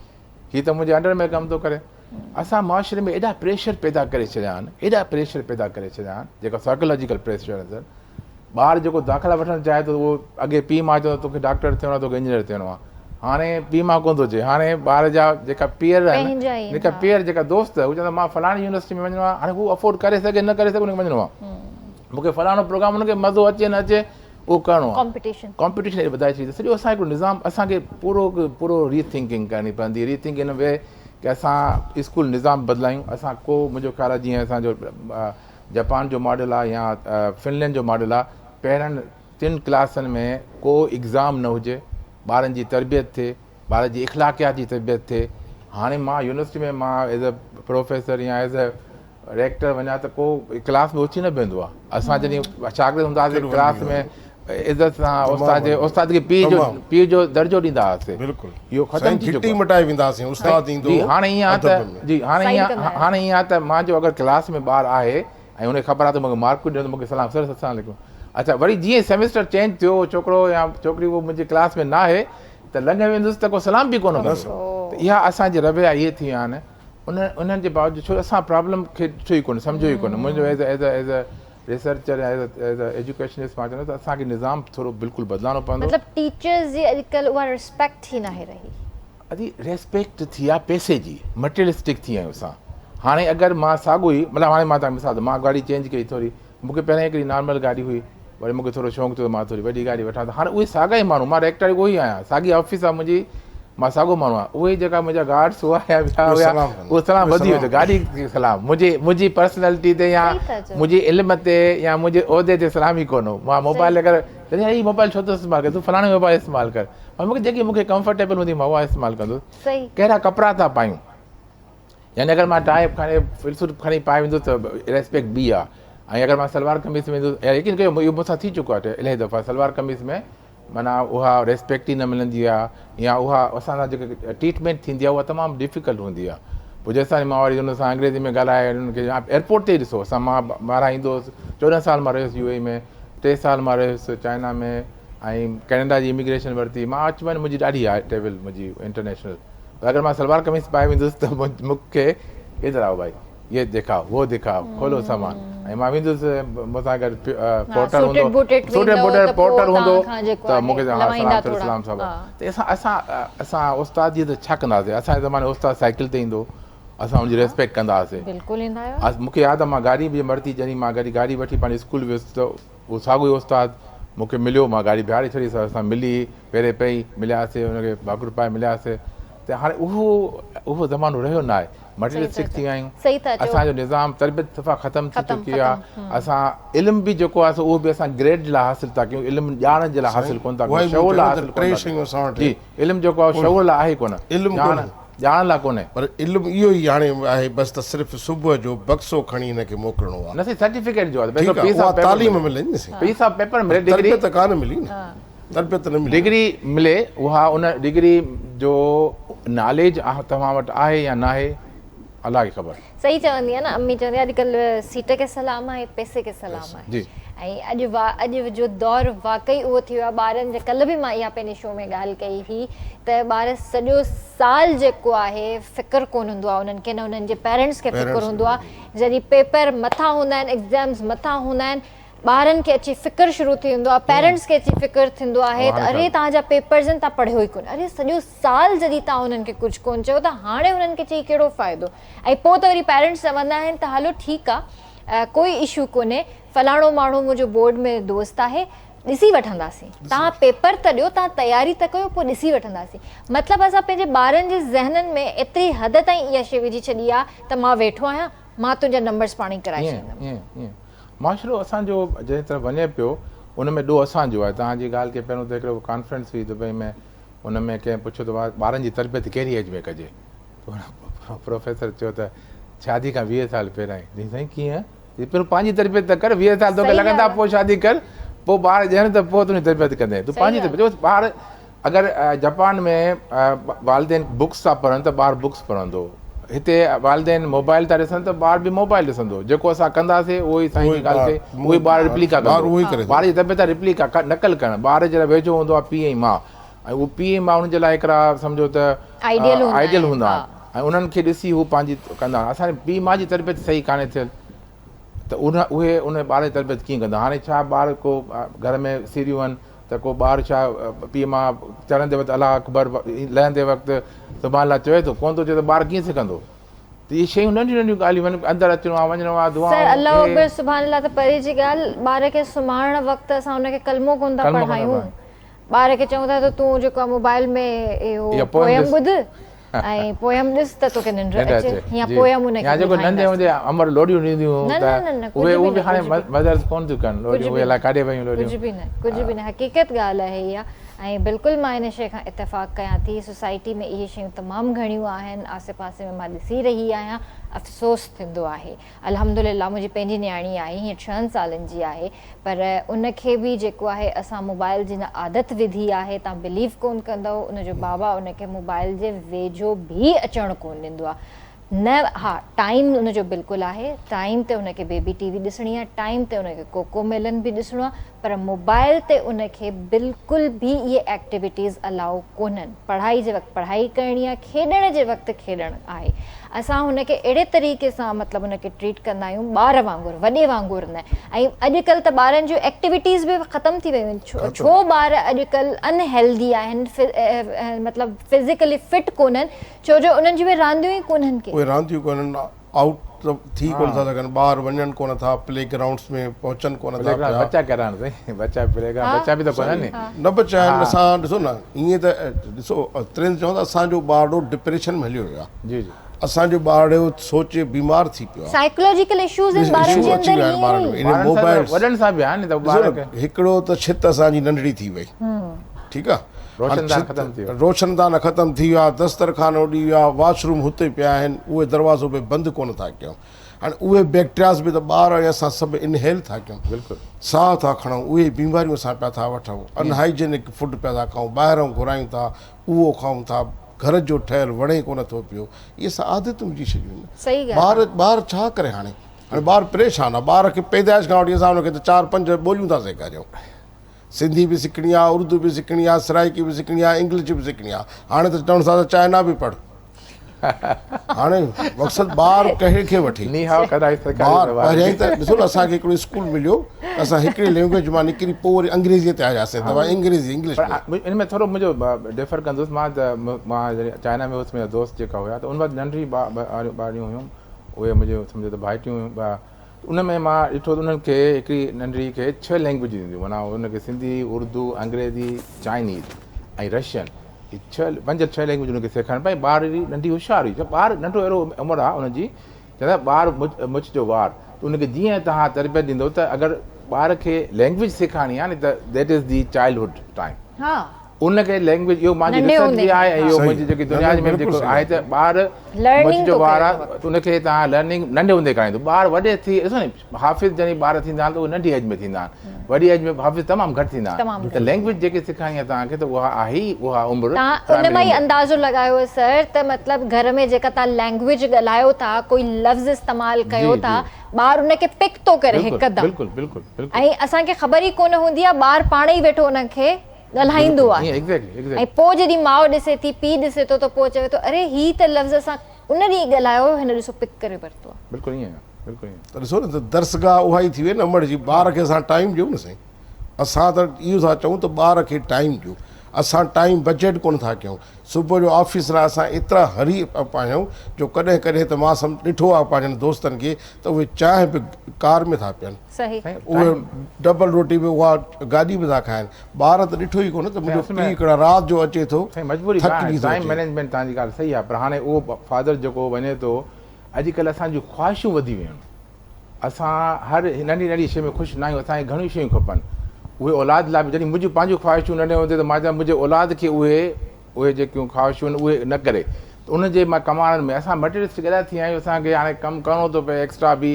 S2: हीअ त मुंहिंजे अंडर में कमु थो करे असां मुआशिरे में एॾा प्रेशर पैदा करे छॾिया आहिनि एॾा प्रेशर पैदा करे छॾिया आहिनि जेका साइकोलॉजिकल प्रेशर आहिनि ॿारु जेको दाख़िला वठणु चाहे थो उहो अॻे पीउ मां चवंदो तोखे डॉक्टर थियणो आहे तोखे इंजीनियर थियणो आहे हाणे पीउ मां कोन थो अचे, हाणे ॿार जा जेका पीअर आहिनि
S1: पंहिंजा ई,
S2: जेका पीअर जेका दोस्त हू चवंदा मां फलाणी यूनिवर्सिटी में वञिणो आहे, हाणे हू अफोर्ड करे सघे न करे सघे हुनखे वञिणो आहे, मूंखे फलाणो प्रोग्राम हुनखे मज़ो अचे न अचे उहो करिणो आहे। कॉम्पिटिशन एॾी वधाए छॾी सॼो असां हिकिड़ो निज़ाम असांखे पूरो रीथिंकिंग करणी पवंदी, रीथिंक इन वे की असां स्कूल निज़ाम बदिलायूं। असां को मुंहिंजो ख़्यालु आहे जीअं असांजो जापान जो मॉडल आहे या फिनलैंड जो मॉडल आहे, पहिरनि 3 क्लासनि में को एग्ज़ाम न हुजे, ॿारनि जी तरबियत थिए, ॿार जी इख़लाक़ियात जी तरबियत थिए। हाणे मां यूनिवर्सिटी में मां एज़ अ प्रोफेसर या एज़ अ रेक्टर वञा त को क्लास में उथी न बीहंदो आहे। असां जॾहिं शागिर्द हूंदा हुआसीं क्लास में इज़त सां उस्ताद खे पीउ जो दर्जो ॾींदा हुआसीं, इहो ख़तमु थी चुको आहे। हाणे ईअं आहे त मां जो अगरि क्लास में ॿारु आहे ऐं हुनखे ख़बर आहे त मूंखे मार्कूं ॾियो त मूंखे सलाम सर अस्सलाम वालेकुम। अच्छा वरी जीअं सेमेस्टर चेंज थियो, छोकिरो या छोकिरी उहो मुंहिंजी क्लास में न आहे त लंघे वेंदुसि त को सलाम बि कोन कंदो। त इहा असांजी रवैया इहे थी विया आहिनि। उन्हनि जे बावजूदि छो असां प्रॉब्लम खे ॾिठो ई कोन्हे, सम्झो ई कोन्हे। मुंहिंजो एज़ अ रिसर्चर या एज़ अ एजुकेशनिस्ट मां चवंदो त असांखे निज़ाम थोरो बिल्कुलु बदिलाइणो पवंदो।
S1: मतलब टीचर्स जी अॼुकल्ह उहा रिस्पेक्ट ही न आहे रही।
S2: अॼु रेस्पेक्ट थी आहे पैसे जी, मटेरियलिस्टिक थी आहियूं असां। हाणे अगरि मां साॻियो ई मतिलबु हाणे मां तव्हांखे मिसाल मां गाॾी चेंज कई थोरी, मूंखे पहिरियों हिकिड़ी नॉर्मल गाॾी हुई, वरी मूंखे थोरो शौक़ु थियो मां थोरी वॾी गाॾी वठां। त हाणे उहे साॻा ई माण्हू, मां रेक्टर उहो ई आहियां, साॻी ऑफिस आहे मुंहिंजी, मां साॻियो माण्हू आहे। उहे जेका मुंहिंजा गार्ड्स हुआ या ॿिया हुया उहो सलाम वधी वियो, गाॾी सलाम मुंहिंजी पर्सनैलिटी ते या मुंहिंजी इल्म ते या मुंहिंजे उहिदे ते सलाम ई कोन हो। मां मोबाइल अगरि चवंदी हीअ मोबाइल छो थो इस्तेमालु कर, तूं फलाणे मोबाइल इस्तेमालु कर, ऐं मूंखे जेकी मूंखे कंफर्टेबल हूंदी मां उहा इस्तेमालु कंदुसि। कहिड़ा कपिड़ा था पायूं, यानी अगरि मां टाइ खणी फिलसूट खणी पाए वेंदुसि त रेस्पेक्ट ॿी आहे, ऐं अगरि मां सलवार कमीज़ में वेंदुसि, यकीन कयो इहो मूंसां थी चुको आहे इलाही दफ़ा, सलवार कमीज़ में माना उहा रेस्पेक्ट ई न मिलंदी आहे या उहा असां सां जेके ट्रीटमेंट थींदी आहे उहा तमामु डिफिकल्ट हूंदी आहे। पोइ जेसिताईं मां वरी हुन सां अंग्रेज़ी में ॻाल्हाए हुनखे एयरपोर्ट ते ई ॾिसो, असां मां ॿाहिरां ईंदो हुउसि, 14 साल मां रहियुसि UAE में, 3 साल मां रहियुसि चाइना में, ऐं कैनेडा जी इमिग्रेशन वरिती। मां अचु वञु मुंहिंजी ॾाढी आहे ट्रेवल मुंहिंजी इंटरनेशनल। त अगरि मां सलवार कमीज़ पाए वेंदुसि त मूंखे इधर आओ भाई, ये दिखाओ वो दिखाओ, खोलो सामान, ऐं मां वेंदुसि मूंसां गॾु पोर्टर हूंदो त मूंखे सलाम साहब। त असां उस्ताद जी त छा कंदासीं, असांजे ज़माने उस्ताद साइकिल ते ईंदो, असां हुनजी रेस्पेक्ट कंदा हुआसीं। मूंखे यादि आहे मां गाॾी बि वरिती, जॾहिं मां गाॾी वठी पंहिंजे स्कूल वियुसि त उहो साॻियो ई उस्ताद मूंखे मिलियो, मां गाॾी बिहारे छॾी, असां मिली पहिरें पई मिलियासीं, हुनखे भाकुर पाए मिलियासीं। त हाणे उहो ज़मानो रहियो न आहे, मटेरियलिस्टिक थी विया आहियूं, असांजो निज़ाम तरबियत दफ़ा ख़तमु थी चुकी आहे। असां इल्मु बि जेको आहे उहो बि असां ग्रेड जे लाइ हासिलु था कयूं, इल्मु ॼाण जे लाइ हासिलु कोन था कयूं, शऊर लाइ जी इल्मु जेको आहे शऊर लाइ आहे कोन, ॼाण लाइ कोन्हे।
S3: पर इल्मु इहो ई हाणे आहे बसि त सिर्फ़ु सुबुह जो बक्सो खणी हिनखे मोकिलिणो आहे,
S2: न साईं सर्टिफिकेट जो आहे,
S3: तालीम मिले
S2: पैसा पेपर मिले, डिग्री
S3: त कान मिली न, तरबियत न मिली,
S2: डिग्री मिले, उहा उन डिग्री जो नॉलेज तव्हां वटि आहे या न आहे अलाह खे ख़बर।
S1: सही चवंदी आहे न अम्मी, चवंदी आहे अॼुकल्ह सीट खे सलाम आहे, पैसे खे सलाम आहे। ऐं अॼु जो दौरु वाक़ई उहो थी वियो आहे। ॿारनि जे कल्ह बि मां इहा पंहिंजे शो में ॻाल्हि कई हुई त ॿार सॼो साल जेको आहे फ़िक्रु कोन हूंदो आहे उन्हनि खे, न उन्हनि जे पेरेंट्स खे फ़िक्रु हूंदो आहे। जॾहिं पेपर मथां हूंदा आहिनि, एग्ज़ाम्स मथां हूंदा आहिनि, ॿारनि खे अची फ़िक्रु शुरू थी वेंदो आहे, पेरेंट्स खे अची फ़िक्रु थींदो आहे त अरे तव्हांजा पेपर्स आहिनि, तव्हां पढ़ियो ई कोन, अरे सॼो साल जॾहिं तव्हां हुननि खे कुझु कोन चयो त हाणे हुननि खे चई कहिड़ो फ़ाइदो। ऐं पोइ त वरी पेरेंट्स चवंदा आहिनि त हलो ठीकु आहे, कोई इशू कोन्हे, फलाणो माण्हू मुंहिंजो बोर्ड में दोस्त आहे, ॾिसी वठंदासीं, तव्हां पेपर त ॾियो, तव्हां तयारी त कयो, पोइ ॾिसी वठंदासीं। मतिलबु असां पंहिंजे ॿारनि जे ज़हननि में एतिरी हद ताईं इहा शइ विझी छॾी आहे त मां वेठो आहियां, मां तुंहिंजा नंबर्स पाण ई कराए छॾींदमि।
S2: माशरो असांजो जंहिं तरह वञे पियो उन में ॾोह असांजो आहे। तव्हांजी ॻाल्हि खे पहिरियों त हिकिड़ो कॉन्फ्रेंस हुई दुबई में, उन में कंहिं पुछियो त ॿारनि जी तरबियत कहिड़ी एज में कजे, प्रोफेसर चयो त शादी खां 20 साल पहिरियां ई। साईं कीअं, पहिरियों पंहिंजी तरबियत त कर, 20 साल तोखे लॻंदा पोइ शादी कर, पोइ ॿार ॼण त पोइ तुंहिंजी तरबियत कंदे, तूं पंहिंजी तरबियत। ॿार अगरि जापान में वालदेन बुक्स था पढ़नि त ॿारु बुक्स पढ़ंदो, हिते वालदेन मोबाइल था ॾिसनि त ॿार बि मोबाइल ॾिसंदो, जेको असां कंदासीं उहो ई साईं जी ॻाल्हि खे उहो ई ॿार रिप्लिका कंदो, ॿार जी तरबियत रिप्लिका नकल करणु। ॿार जे लाइ वेझो हूंदो आहे पीउ ऐं माउ, ऐं उहो पीउ ऐं माउ हुननि जे लाइ हिकिड़ा सम्झो त आइडियल हूंदा आहिनि, ऐं उन्हनि खे ॾिसी हू पंहिंजी कंदा। असांजे पीउ माउ जी तरबियत सही कान्हे थियल त उन ॿार जी तरबियत कीअं कंदा। हाणे छा ॿार को घर में सीरियूं आहिनि, त को ॿारु छा पीउ मां चढ़ंदे वक़्तु अलाह अकबर लहंदे वक़्तु सुभाणे अलाह चवे थो कोन थो चए त ॿारु कीअं सिखंदो त इहे शयूं नंढियूं नंढियूं ॻाल्हियूं वञी अंदरि अचिणो आहे वञिणो आहे दुआ
S1: सर अल्लाह अकबर सुभाणे अल्लाह त परे जी ॻाल्हि ॿार खे सुम्हारण वक़्तु असां हुनखे कलमो कोन था पढ़ायूं ॿार खे चऊं था त तूं जेको आहे मोबाइल में इहो पोयम ॿुध ऐं पोयम ॾिस त तोखे निंड अचे या पोयम हुनखे
S2: या जेको नंढे हूंदे अमर लोॾियूं ॾींदियूं त उहे बि हाणे मदर्स कोन थियूं कनि लोॾियूं उहे अलाए काॾे वयूं लोॾियूं
S1: कुझु बि न हक़ीक़त ॻाल्हि आहे इहा ऐं बिल्कुलु मां इन शइ खां इतफ़ाक़ कयां थी सोसाइटी में इहे शयूं तमामु घणियूं आहिनि आसे पासे में मां ॾिसी रही आहियां अफ़सोस थींदो आहे अल्हम्दुलिल्लाह मुंहिंजी पंहिंजी न्याणी आहे हीअं 6 सालनि जी आहे पर उनखे बि जेको आहे असां मोबाइल जी न आदत विधी आहे तव्हां बिलीव कोन कंदव उनजो बाबा उनखे मोबाइल जे वेझो बि अचणु कोन ॾींदो आहे न हा टाइम उनजो बिल्कुलु आहे टाइम ते उनखे बेबी टीवी ॾिसणी आहे टाइम ते उनखे कोको मेलन बि ॾिसणो आहे पर मोबाइल ते उनखे बिल्कुलु बि इहे एक्टिविटीज़ अलाउ कोन्हनि पढ़ाई जे वक़्तु पढ़ाई करणी आहे खेॾण जे वक़्तु खेॾणु आहे असां हुनखे अहिड़े तरीक़े सां मतिलबु हुनखे ट्रीट कंदा आहियूं ॿार वांगुरु वॾे वांगुरु न ऐं अॼुकल्ह त ॿारनि जूं एक्टिविटीज़ बि ख़तमु थी वियूं आहिनि छो ॿार अॼुकल्ह अनहेल्दी आहिनि मतिलबु फिज़िकली फिट कोन्हनि छो जो उन्हनि जी बि रांदियूं ई कोन्हनि के
S3: उहे रांदियूं कोन्हनि आउट थी कोन था सघनि ॿार वञनि कोन था प्ले ग्राउंड्स में पहुचनि कोन था
S2: बच्चा कहिड़ा आहिनि बच्चा प्लेग्राउंड बच्चा बि त कोन्हनि
S3: न बचा आहिनि असां ॾिसो न ईअं त ॾिसो त्रिन चवंदा असांजो ॿार डिप्रेशन में हलियो वियो आहे
S2: जी जी
S3: असांजो ॿार सोचे बीमार थी पियो आहे
S1: साइकोलॉजिकल इश्यूज़ आहिनि ॿारनि जे अंदरि
S3: इन मोबाइल
S2: वॾनि सां बि आहिनि त ॿार खे
S3: हिकिड़ो त छित असांजी नंढड़ी थी वई ठीकु आहे रोशनदान ख़तमु थी वियो आहे दस्तरखान उॾी वियो आहे वॉशरूम हुते पिया आहिनि उहे दरवाज़ो बि बंदि कोन था कयूं हाणे उहे बैक्टीरियास बि त ॿार ऐं असां सभु इनहेल था कयूं
S2: बिल्कुलु
S3: साह था खणूं उहे बीमारियूं असां पिया था वठूं अनहाइजेनिक फूड पिया था खाऊं ॿाहिरां घुरायूं था उहो खाऊं था घर जो ठहियलु वणे कोन थो पियो इहे सभु आदतूं विझी शयूं ॿार छा करे हाणे ॿार परेशान आहे ॿार खे पैदाइश खां वठी असां हुनखे त 4-5 ॿोलियूं था सेखारियूं सिंधी बि सिखणी आहे उर्दू बि सिखणी आहे सराइकी बि सिखणी आहे इंग्लिश बि सिखणी आहे हाणे त चवण सां चाइना बि पढ़ हाणे मक़सदु ॿार कंहिंखे वठी पहिरियां ई त ॾिसो न असांखे हिकिड़ो स्कूल मिलियो असां हिकिड़ी लैंग्वेज मां निकिरी पोइ वरी अंग्रेजीअ ते आयासीं तव्हां अंग्रेजी इंग्लिश
S2: इन में थोरो मुंहिंजो डिफर कंदुसि मां त मां जॾहिं चाइना में हुउसि मुंहिंजा दोस्त जेका हुया त उन वक़्तु नंढी ॿारियूं हुयूं उहे मुंहिंजो सम्झो त भाइटियूं हुयूं उन में मां ॾिठो त उन्हनि खे हिकिड़ी नंढड़ी खे 6 लैंग्वेज ईंदियूं माना उनखे सिंधी उर्दू अंग्रेजी चाइनीज़ ऐं रशियन ही 5-6 लैंग्वेज उनखे सेखारणु पई ॿार जी नंढी होशियारु हुई ॿार नंढो अहिड़ो उमिरि आहे उनजी चवंदा ॿार मुछ जो वार त उनखे जीअं तव्हां तरबियत ॾींदो त अगरि ॿार खे लैंग्वेज सेखारणी आहे न त that is the childhood time उनखे लैंग्वेज इहो मुंहिंजी रिसर्च बि आहे ऐं इहो मुंहिंजी जेकी दुनिया में जेको आहे त ॿार मुछ जो वार आहे त उनखे तव्हां लर्निंग नंढे हूंदे कराईंदो ॿार वॾे थी ॾिसो न हाफ़िज़ जॾहिं ॿार थींदा आहिनि त उहे नंढी एज में थींदा आहिनि वॾी एज में हाफ़िज़ तमामु घटि थींदा आहिनि त लैंग्वेज जेके सेखारणी आहे तव्हांखे त उहा आहे ई उहा उमिरि
S1: उन मां ई अंदाज़ो लॻायो सर त मतिलबु घर में जेका तव्हां लैंग्वेज ॻाल्हायो था कोई लफ़्ज़ इस्तेमालु कयो था ॿार उनखे पिक थो करे हिकदमि
S2: बिल्कुलु बिल्कुलु
S1: ऐं असांखे ख़बर ई कोन हूंदी आहे ॿार पाण ई वेठो उनखे ॻाल्हाईंदो आहे ऐं पोइ जॾहिं माउ ॾिसे थी पीउ ॾिसे थो त पोइ चवे थो अरे ही त लफ़्ज़ असां उन ॾींहुं ॻाल्हायो हिन ॾिसो पिक करे वरितो आहे
S2: बिल्कुलु ईअं बिल्कुलु ईअं
S3: त ॾिसो न त दर्सगाह उहा ई थी वई न अमड़ जी ॿार खे असां टाइम ॾियूं न साईं असां त इहो था चऊं त ॿार खे टाइम ॾियूं असां टाइम बजट कोन था कयूं सुबुह जो ऑफिस लाइ असां एतिरा हरी पिया आहियूं जो कॾहिं कॾहिं त मां ॾिठो आहे पंहिंजनि दोस्तनि खे त उहे चांहि बि कार में था पीअनि उहे डबल रोटी बि उहा गाॾी में था खाइनि ॿार त ॾिठो ई कोन त मुंहिंजो पीउ हिकिड़ा राति जो अचे थो
S2: मजबूरी टाइम मैनेजमेंट तव्हांजी ॻाल्हि सही आहे पर हाणे उहो फादर जेको वञे थो अॼुकल्ह असांजूं ख़्वाहिशूं वधी वियूं आहिनि असां हर नंढी नंढी शइ में ख़ुशि न आहियूं असांखे घणियूं शयूं खपनि उहे औलाद लाइ बि जॾहिं मुंहिंजूं पंहिंजूं ख़्वाहिशूं नंढे हूंदे त मां चवां मुंहिंजे औलाद खे उहे जेकियूं ख़्वाहिशूं आहिनि उहे न करे त उनजे मां कमाइण में असां मटेरियलिस्टिक एॾा थी विया आहियूं असांखे हाणे कमु करिणो थो पए एक्स्ट्रा बि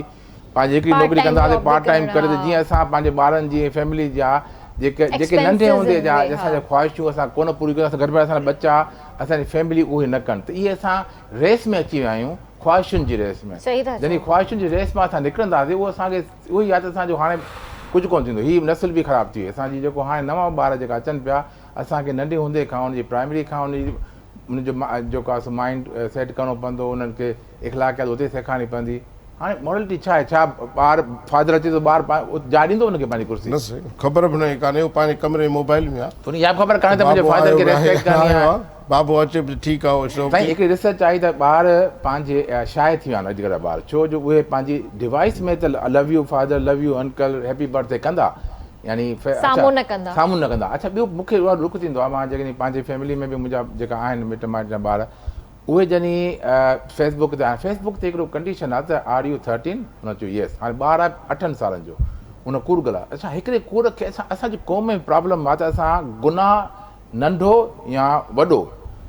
S2: पंहिंजी हिकिड़ी नौकिरी कंदासीं पार्ट टाइम करे त जीअं असां पंहिंजे ॿारनि जी फैमिली जा जेके नंढे हूंदे जा असांजा ख़्वाहिशूं असां कोन पूरी कयूं असां गॾु असांजा बच्चा असांजी फैमिली उहे न कनि त इहे असां रेस में अची विया आहियूं ख़्वाहिशुनि जी रेस में जॾहिं ख़्वाहिशुनि जी रेस मां असां निकिरंदासीं उहो असांखे उहो ई आहे त असांजो हाणे कुझु कोन्ह थींदो हीअ नसुल बि ख़राबु थी वई असांजी जेको हाणे नवां ॿार जेका अचनि पिया असांखे नंढे हूंदे खां हुनजी प्राइमरी खां उनजो जेको आहे सो माइंड सेट करिणो पवंदो उन्हनि खे इख़लाक़ियात उते सेखारणी पवंदी हाणे मॉरलिटी छा आहे, छा ॿार फादर अचे थो ॿार जाइ ॾींदो हुनखे पंहिंजी कुर्सी?
S3: न साईं, ख़बर बि न कान्हे, उहो पंहिंजे कमरे में मोबाइल में आहे।
S2: उन इहा ख़बर कान्हे त मुंहिंजे फादर खे रेस्पेक्ट करणी आहे।
S3: बाबू अचे ठीकु आहे।
S2: साईं हिकिड़ी रिसर्च आई त ॿार पंहिंजे शाय थी विया आहिनि अॼुकल्ह ॿार, छो जो उहे पंहिंजी डिवाइस में त love U father, love U uncle, happy birthday कंदा, यानी
S1: साम्हूं न कंदा।
S2: साम्हूं न कंदा। अच्छा ॿियो मूंखे उहा डुख थींदो आहे, मां जॾहिं पंहिंजे फैमिली में बि मुंहिंजा जेका आहिनि मिट माइट जा ॿार, उहे जॾहिं फेसबुक ते फेसबुक ते हिकिड़ो कंडीशन आहे त आर यू 13? हुन चयो येस। हाणे ॿार आहे 8 सालनि जो, हुन कूड़ ॻाल्हि आहे। अच्छा हिकिड़े कूड़ खे असांजी क़ौम में प्रॉब्लम आहे त असां गुनाह नंढो या वॾो,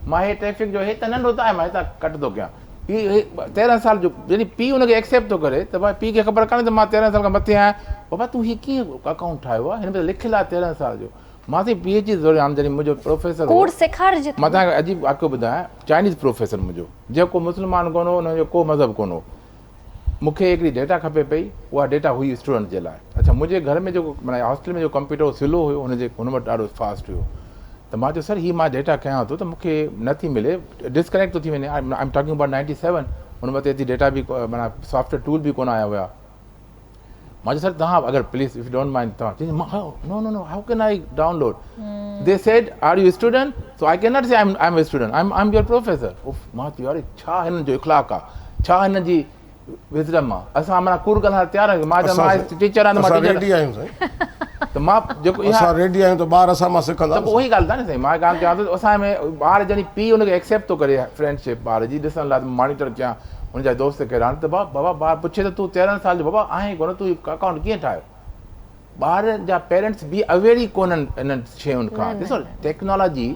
S2: मां हे ट्रैफिक जो हे त नंढो त आहे, मां हितां कट थो कयां, हीअ 13 साल जो जॾहिं पीउ हुनखे एक्सेप्ट थो करे त भाई पीउ खे ख़बर कान्हे त मां 13 साल खां मथे आहियां, बाबा तूं हीअ कीअं अकाउंट ठाहियो आहे, हिन में लिखियलु आहे 13 साल जो। मां साईं PhD दौरान जॾहिं मुंहिंजो प्रोफेसर
S1: कोड सेखारिजे,
S2: मां तव्हांखे अजीब वाक़ियो ॿुधायां, चाइनीज़ प्रोफेसर मुंहिंजो, जेको मुस्लमान कोन हो, हुनजो को मज़हब कोन हो, मूंखे हिकिड़ी डेटा खपे पई, उहा डेटा हुई स्टूडेंट जे लाइ। अच्छा मुंहिंजे घर में जेको माना हॉस्टल में जो कंप्यूटर स्लो हुयो, हुन वटि ॾाढो फास्ट हुयो, त मां चयो सर हीअ मां डेटा कयां थो त मूंखे नथी मिले, डिस्कनेक्ट थो थी वञे। आई एम टॉकिंग अबाउट 97, हुन वटि एतिरी डेटा बि माना सॉफ्टवेयर टूल बि कोन आया हुया। मां चयो सर तव्हां अगरि please if you don't mind तव्हां no no no how can I download? They said are you student? So I can not say I am a student, I am your professor. मां चयो अरे छा हिननि जो इख़लाक़ आहे, छा हिन जी विज़डम आहे, असां माना कूड़ ॻाल्हि तयारु आहियूं। मां टीचर आहियां त मां जेको
S3: असां रेडी आहियूं त ॿार असां मां सिखंदा।
S2: त उहो ई ॻाल्हि आहे न साईं, मां ॻाल्हि कयां थो असां में ॿार जॾहिं पीउ हुनखे एक्सेप्ट थो करे फ्रेंडशिप ॿार जी ॾिसण लाइ, मॉनिटर कयां हुनजा दोस्त खे रांदि, त बाबा ॿार पुछे त तूं 13 साल जो बाबा आहे कोन, तूं अकाउंट कीअं ठाहियो? ॿार जा पेरेंट्स बि अवेयर ई कोन्हनि इन्हनि शयुनि खां। ॾिसो टेक्नोलॉजी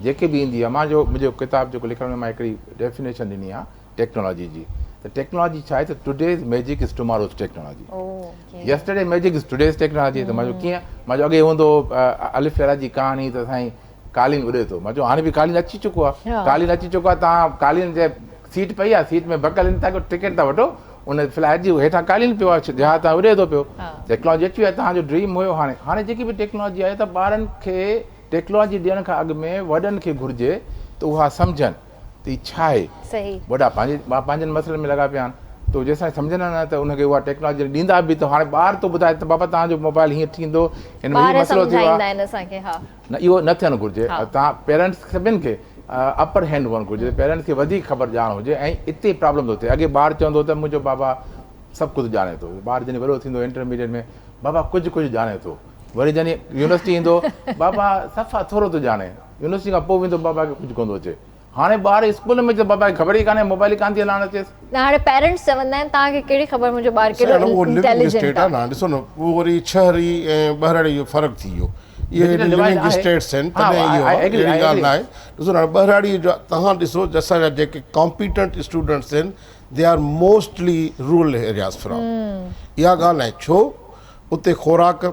S2: जेके बि ईंदी आहे, मुंहिंजो किताब जेको लिखण में मां हिकिड़ी डेफिनेशन ॾिनी आहे टेक्नोलॉजी जी, त टेक्नोलॉजी छा आहे त today's magic is tomorrow's technology, yesterday magic is today's technology. त मां चयो कीअं? मां चयो अॻे हूंदो अलिफ लैला जी कहाणी त साईं कालीन उड़े थो, मां चयो हाणे बि कालीन अची चुको आहे, कालीन अची चुको आहे, तव्हां कालीन जे सीट पई आहे, सीट में बकल आहिनि, तव्हांखे टिकट था वठो, उन फ्लाइट जी हेठां कालीन पियो आहे, जहाज़ तां उड़े थो पियो। टेक्नोलॉजी अची वई आहे, तव्हांजो ड्रीम हुयो। हाणे जेकी बि टेक्नोलॉजी आहे त ॿारनि खे टेक्नोलॉजी ॾियण खां अॻु में वॾनि खे घुरिजे त उहा सम्झनि त हीअ छा आहे। वॾा पंहिंजनि मसइलनि में लॻा पिया आहिनि, त जेसिताईं सम्झनि न त उनखे उहा टेक्नोलॉजी ॾींदा बि। त हाणे ॿार थो ॿुधाए त बाबा तव्हांजो मोबाइल हीअं थींदो, हिन में मसइलो थियो आहे, न इहो न थियणु घुरिजे। तव्हां पेरेंट्स सभिनि खे अपर हैंड हुअणु घुरिजे, पेरेंट्स खे वधीक ख़बर ॼाण हुजे। ऐं हिते प्रॉब्लम थो थिए, अॻे ॿारु चवंदो त मुंहिंजो बाबा सभु कुझु ॼाणे थो, ॿारु जॾहिं वॾो थींदो इंटरमीडिएट में, बाबा कुझु ॼाणे थो, वरी जॾहिं यूनिवर्सिटी ईंदो बाबा सफ़ा थोरो थो ॼाणे, यूनिवर्सिटी खां पोइ वेंदो बाबा खे कुझु कोन थो अचे। हाणे ॿार स्कूल में बाबा खे ख़बर ई कान्हे, मोबाइल ई कान थी हलाइण अचेसि।
S1: हाणे पेरेंट्स चवंदा आहिनि तव्हांखे कहिड़ी ख़बर मुंहिंजो ॿारु केॾो इंटेलिजेंट आहे।
S3: ॾिसो न उहो वरी शहरी ऐं ॿाहिरि जो फ़र्क़ु थी वियो, इहे लिविंग स्टेट्स आहिनि, तॾहिं इहो अहिड़ी ॻाल्हि न आहे। ॾिसो न ॿाहिरि जो तव्हां ॾिसो असांजा जेके कॉम्पिटेंट स्टूडेंट्स आहिनि, they are mostly rural areas from, इहा ॻाल्हि आहे। छो? उते खुराक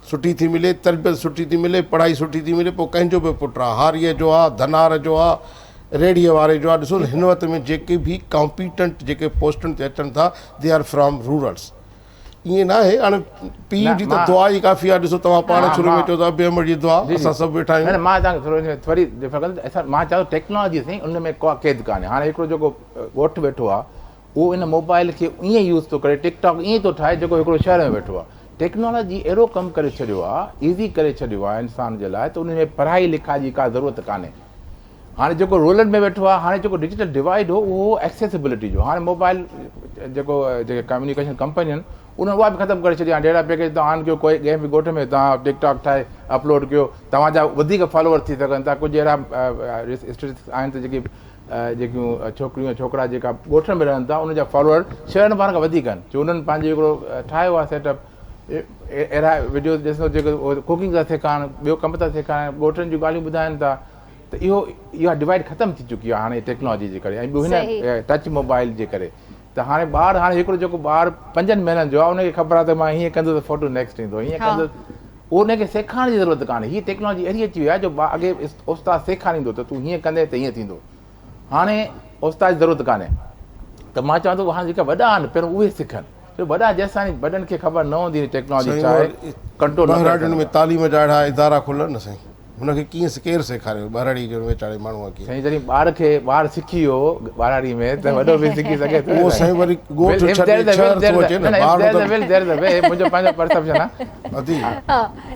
S3: सुठी थी मिले, तरबियत सुठी थी मिले, पढ़ाई सुठी थी मिले, पोइ कंहिंजो बि पुटु आहे, हारीअ जो आहे, धनार जो आहे, रेड़ीअ वारे जो आहे। ॾिसो हिन वक़्त में जेके बि कॉम्पिटेंट जेके पोस्टुनि ते अचनि था, दे आर फ्रॉम रूरल्स। ईअं न आहे हाणे पीउ जी त दुआ ई काफ़ी आहे। ॾिसो तव्हां पाण शुरू में चओ था बेमर जी दुआ, असां सभु वेठा आहियूं।
S2: मां तव्हांखे थोरो वरी मां चवां टेक्नोलॉजी साईं उन में को क़ैद कान्हे। हाणे हिकिड़ो जेको ॻोठु वेठो आहे, उहो इन मोबाइल खे ईअं यूज़ थो करे, टिकटॉक ईअं थो ठाहे जेको हिकिड़ो शहर में वेठो आहे। टेक्नोलॉजी अहिड़ो कमु करे छॾियो आहे, ईज़ी करे छॾियो आहे इंसान जे लाइ, त उन में पढ़ाई लिखाई जी का ज़रूरत कान्हे। हाणे जेको रूरल में वेठो आहे, हाणे जेको डिजिटल डिवाइड हो उहो एक्सेसिबिलिटी जो, हाणे मोबाइल जेके कम्युनिकेशन कंपनी आहिनि उन्हनि उहा बि ख़तमु करे छॾी। हाणे डेटा पैकेज तव्हां ऑन कयो, कोई कंहिं बि ॻोठ में तव्हां टिकटॉक ठाहे अपलोड कयो, तव्हांजा वधीक फॉलोवर थी सघनि था। कुझु अहिड़ा स्टेटस आहिनि त जेकियूं छोकिरियूं छोकिरा जेका ॻोठ में रहनि था, उनजा फॉलोवर शहरनि वारनि खां वधीक आहिनि, छो उन्हनि पंहिंजो हिकिड़ो ठाहियो आहे सेटअप। अहिड़ा वीडियोस ॾिसो जेको कुकिंग था सेखारणु, ॿियो कमु था सेखारणु, ॻोठनि जूं ॻाल्हियूं ॿुधाइनि था, त इहा डिवाइड ख़तमु थी चुकी आहे हाणे टेक्नोलॉजी जे करे, ऐं ॿियो हिन टच मोबाइल जे करे। त हाणे ॿारु हाणे हिकिड़ो जेको ॿारु 5 महीननि जो आहे, उनखे ख़बर आहे त मां हीअं कंदुसि त फोटो नेक्स्ट ईंदो, हीअं कंदुसि, उनखे सेखारण जी ज़रूरत कान्हे। हीअ टेक्नोलॉजी अहिड़ी अची वई आहे जो अॻे उस्ताद सेखारींदो त तूं हीअं कंदे त हीअं थींदो, हाणे उस्ताद जी ज़रूरत कान्हे। त मां चवां थो हाणे जेका वॾा आहिनि पहिरियों उहे सिखनि, छो वॾा जेसिताईं वॾनि खे ख़बर न हूंदी टेक्नोलॉजी छा आहे, कंट्रोल
S3: में तालीम जा अहिड़ा इदारा खुलनि न साईं, हुनखे कीअं केरु सेखारियो ॿारड़ी जो वेचारे माण्हूअ खे?
S2: साईं जॾहिं ॿार सिखी वियो ॿारड़ी में त वॾो बि सिखी सघे थो।
S3: उहो साईं वरी ॻोठ छॾे छह थो अचे न,
S2: मुंहिंजो पंहिंजो परसेप्शन आहे।
S3: अदी
S1: हा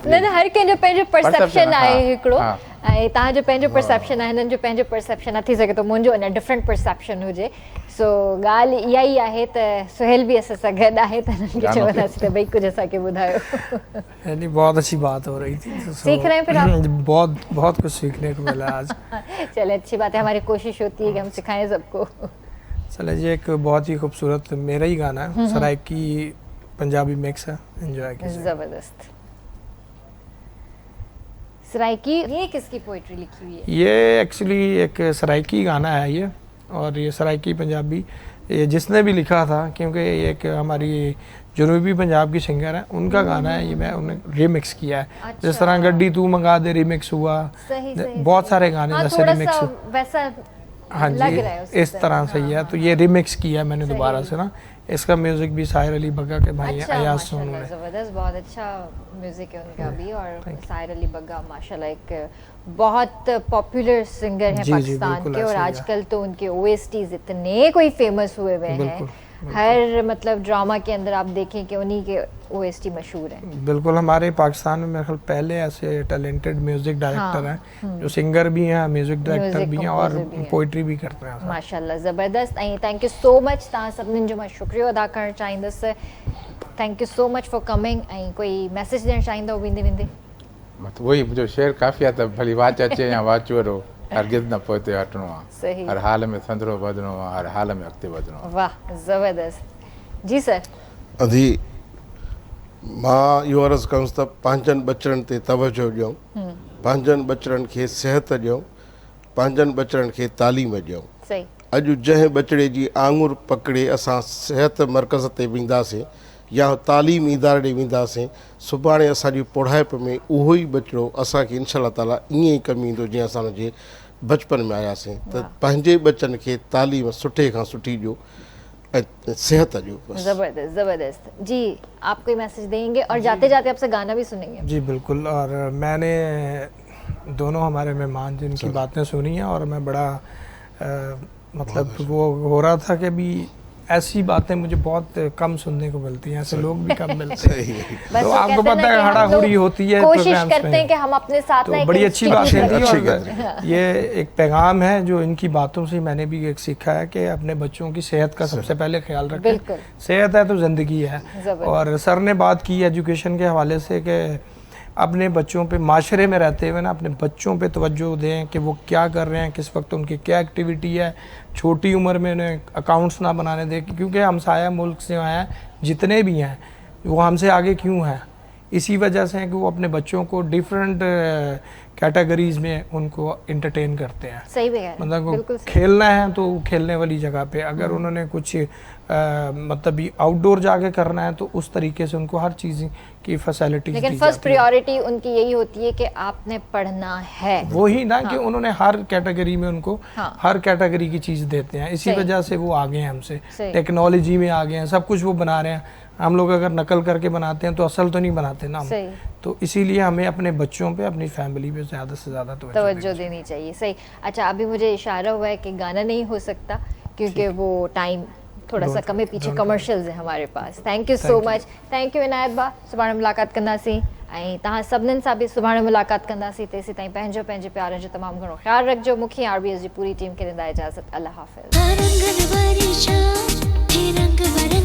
S1: न हर कंहिंजो पंहिंजो परसेप्शन आहे हिकिड़ो,
S2: हा।
S1: ऐं तव्हांजो पंहिंजो परसेप्शन आहे, हिननि जो पंहिंजो परसेप्शन आहे, थी सघे थो मुंहिंजो अञा डिफरेंट परसेप्शन हुजे। सो ॻाल्हि इहा ई आहे त सुहेल बि असां सां गॾु आहे, त हिननि खे चवंदासीं त भई कुझु असांखे ॿुधायो।
S4: यानी बहुत अच्छी बात हो रही थी, तो
S1: सीख रहे हैं फिर आप?
S4: बहुत बहुत कुछ सीखने को मिला आज।
S1: चले अच्छी बात है, हमारी कोशिश होती है कि हम सिखाएं सबको।
S4: चले जी, एक बहुत ही खूबसूरत मेरा ही गाना है, सराइकी पंजाबी मिक्स है, एंजॉय कीजिए।
S1: जबरदस्त। सराइकी, ये किसकी पोइट्री लिखी हुई है?
S4: ये एक्चुअली एक सराइकी गाना है ये, और ये सराइकी पंजाबी ये जिसने भी लिखा था, क्योंकि ये एक हमारी जनूबी पंजाब की सिंगर है, उनका गाना है, ये मैं उन्हें रिमिक्स किया है।
S1: अच्छा।
S4: जिस तरह गड्डी तू मंगा दे रिमिक्स हुआ,
S1: सही
S4: बहुत सारे गाने
S1: हाँ,
S4: जैसे
S1: थोड़ा
S4: रिमिक्स
S1: सा वैसा
S4: हाँ
S1: लग
S4: जी,
S1: रहा है उस
S4: इस तरह से ही है। तो ये रिमिक्स किया है मैंने
S1: सही।
S4: दोबारा से ना। इसका म्यूजिक भी साहिर अली बग्गा के भाई हैं,
S1: अच्छा,
S4: अयाज
S1: माशाल्लाह,
S4: सोनू ने।
S1: जबरदस्त, बहुत अच्छा म्यूजिक है उनका भी। और साहिर अली बग्गा माशाल्लाह एक बहुत पॉपुलर सिंगर है
S4: जी, जी,
S1: पाकिस्तान
S4: बिल्कुल
S1: के, और
S4: ऐसे ही है।
S1: आजकल तो उनके ओएसटीज इतने कोई फेमस हुए हुए हैं,
S4: बिल्कुल,
S1: हर मतलब ड्रामा के अंदर आप देखें कि उन्हीं के ओएसटी मशहूर हैं।
S4: बिल्कुल, हमारे पाकिस्तान में मेरे ख्याल पहले ऐसे टैलेंटेड म्यूजिक डायरेक्टर हैं जो सिंगर भी हैं, म्यूजिक डायरेक्टर भी हैं और
S1: composer भी हैं।
S4: पोइट्री भी करते हैं।
S1: माशाल्लाह ज़बरदस्त। ऐं थैंक यू सो मच, तव्हां सभिनीनि जो मां शुक्रियो अदा करणु चाहींदुसि। Thank you so much for coming. ऐं कोई मैसेज ॾियणु चाहींदव वेंदे वेंदे?
S2: मत वही मुंहिंजो शेर काफ़ी आहे त भली वाच अचे या वाच वरो, हरगिज़ न पोइते हटणो आहे,
S1: सही।
S2: हर हाल में संदरो वधणो आहे, हर हाल में अॻिते वधणो आहे।
S1: वाह ज़बरदस्त। जी सर।
S3: अदी मां इहो अर्ज़ु कयुसि त पंहिंजनि बचड़नि ते तवजो ॾियूं, पंहिंजनि बचड़नि खे सिहत ॾियूं, पंहिंजनि बचड़नि खे तालीम ॾियूं।
S1: सही।
S3: अॼु जंहिं बचड़े जी आङुर पकड़े असां सिहत मर्कज़ ते वेंदासीं या तालीम इदारे ॾे वेंदासीं, सुभाणे असांजी पढ़ाइप में उहो ई बचिड़ो असांखे इंशाअल्लाह ताला ईअं ई कमु ईंदो जीअं असां हुनजे बचपन में आयासीं। त पंहिंजे बचनि खे तालीम सुठे खां सुठी ॾियो ऐं सिहत ॾियो।
S1: ज़बरदस्त ज़बरदस्त। जी आप कोई मैसेज देंगे? और जाते जाते आपसे गाना भी सुनेंगे।
S4: जी बिल्कुल, और मैंने दोनों हमारे मेहमान जिनकी बातें सुनी हैं, और मैं बड़ा मतलब वो हो रहा था कि अभी ऐसी बातें मुझे बहुत कम सुनने को मिलती हैं, ऐसे लोग भी कम मिलते हैं।
S1: बस
S4: तो
S1: वो
S4: आपको
S1: कहते हैं
S4: पता
S1: ना
S4: है
S1: कि हम
S4: हड़ाहुड़ी
S1: लोग
S4: होती है
S1: कोशिश
S4: प्रोग्राम्स
S1: करते हैं
S4: में,
S1: कि हम अपने साथ
S4: तो
S1: ना एक
S4: बड़ी अच्छी बात
S1: institution
S4: है।
S3: अच्छी
S4: और ये एक पैगाम है जो इनकी बातों से मैंने भी एक सीखा है कि अपने बच्चों की सेहत का सबसे पहले ख्याल रखें।
S1: बिल्कुल।
S4: सेहत है तो ज़िंदगी है।
S1: ज़बरदस्त।
S4: और सर ने बात की एजुकेशन के हवाले से कि अपने बच्चों पे माशरे में रहते हुए ना अपने बच्चों पे तवज्जो दें कि वो क्या कर रहे हैं, किस वक्त उनकी क्या एक्टिविटी है, छोटी उम्र में उन्हें अकाउंट्स ना बनाने दें, क्योंकि हमसाया मुल्क से हैं जितने भी हैं वो हमसे आगे क्यों हैं, इसी वजह से है कि वो अपने बच्चों को डिफरेंट कैटेगरीज में उनको इंटरटेन करते हैं।
S1: सही भी है,
S4: मतलब
S1: बिल्कुल सही।
S4: खेलना है तो खेलने वाली जगह पे, अगर उन्होंने कुछ मतलब आउटडोर जाके करना है तो उस तरीके से उनको हर चीज़ की फैसिलिटीज दी
S1: लेकिन फर्स्ट
S4: जाती है।
S1: प्रायोरिटी उनकी यही होती है कि आपने पढ़ना है।
S4: वही ना कि उन्होंने हर कैटेगरी में उनको
S1: हाँ।
S4: हर कैटेगरी की चीज़ देते हैं, इसी
S1: सही।
S4: वजह से वो आगे हैं हमसे,
S1: सही।
S4: टेक्नोलॉजी में आगे हैं, सब कुछ वो बना रहे हैं। हम लोग अगर नकल करके बनाते हैं तो असल तो नहीं बनाते ना हम।
S1: सही।
S4: तो इसीलिए हमें अपने बच्चों पे, अपनी फैमिली पे ज़्यादा से ज़्यादा
S1: तवज्जो देनी चाहिए। सही। अच्छा, अभी मुझे इशारा हुआ है कि गाना नहीं हो सकता क्योंकि वो टाइम थोड़ा सा कम है, पीछे कमर्शियल्स है हमारे पास। Thank you so much. Thank you इनायत बा। सुभाणे मुलाक़ात कंदासीं ऐं तव्हां सभिनीनि सां बि सुभाणे मुलाक़ात कंदासीं। तेसीं ताईं पंहिंजो पंहिंजे प्यारनि जो तमामु घणो ख़्यालु रखिजो। मूंखे RBS जी पूरी टीम खे ॾींदा इजाज़त। अल्लाह हाफ़िज़।
S6: रंग भरी शाम, हे रंग भरा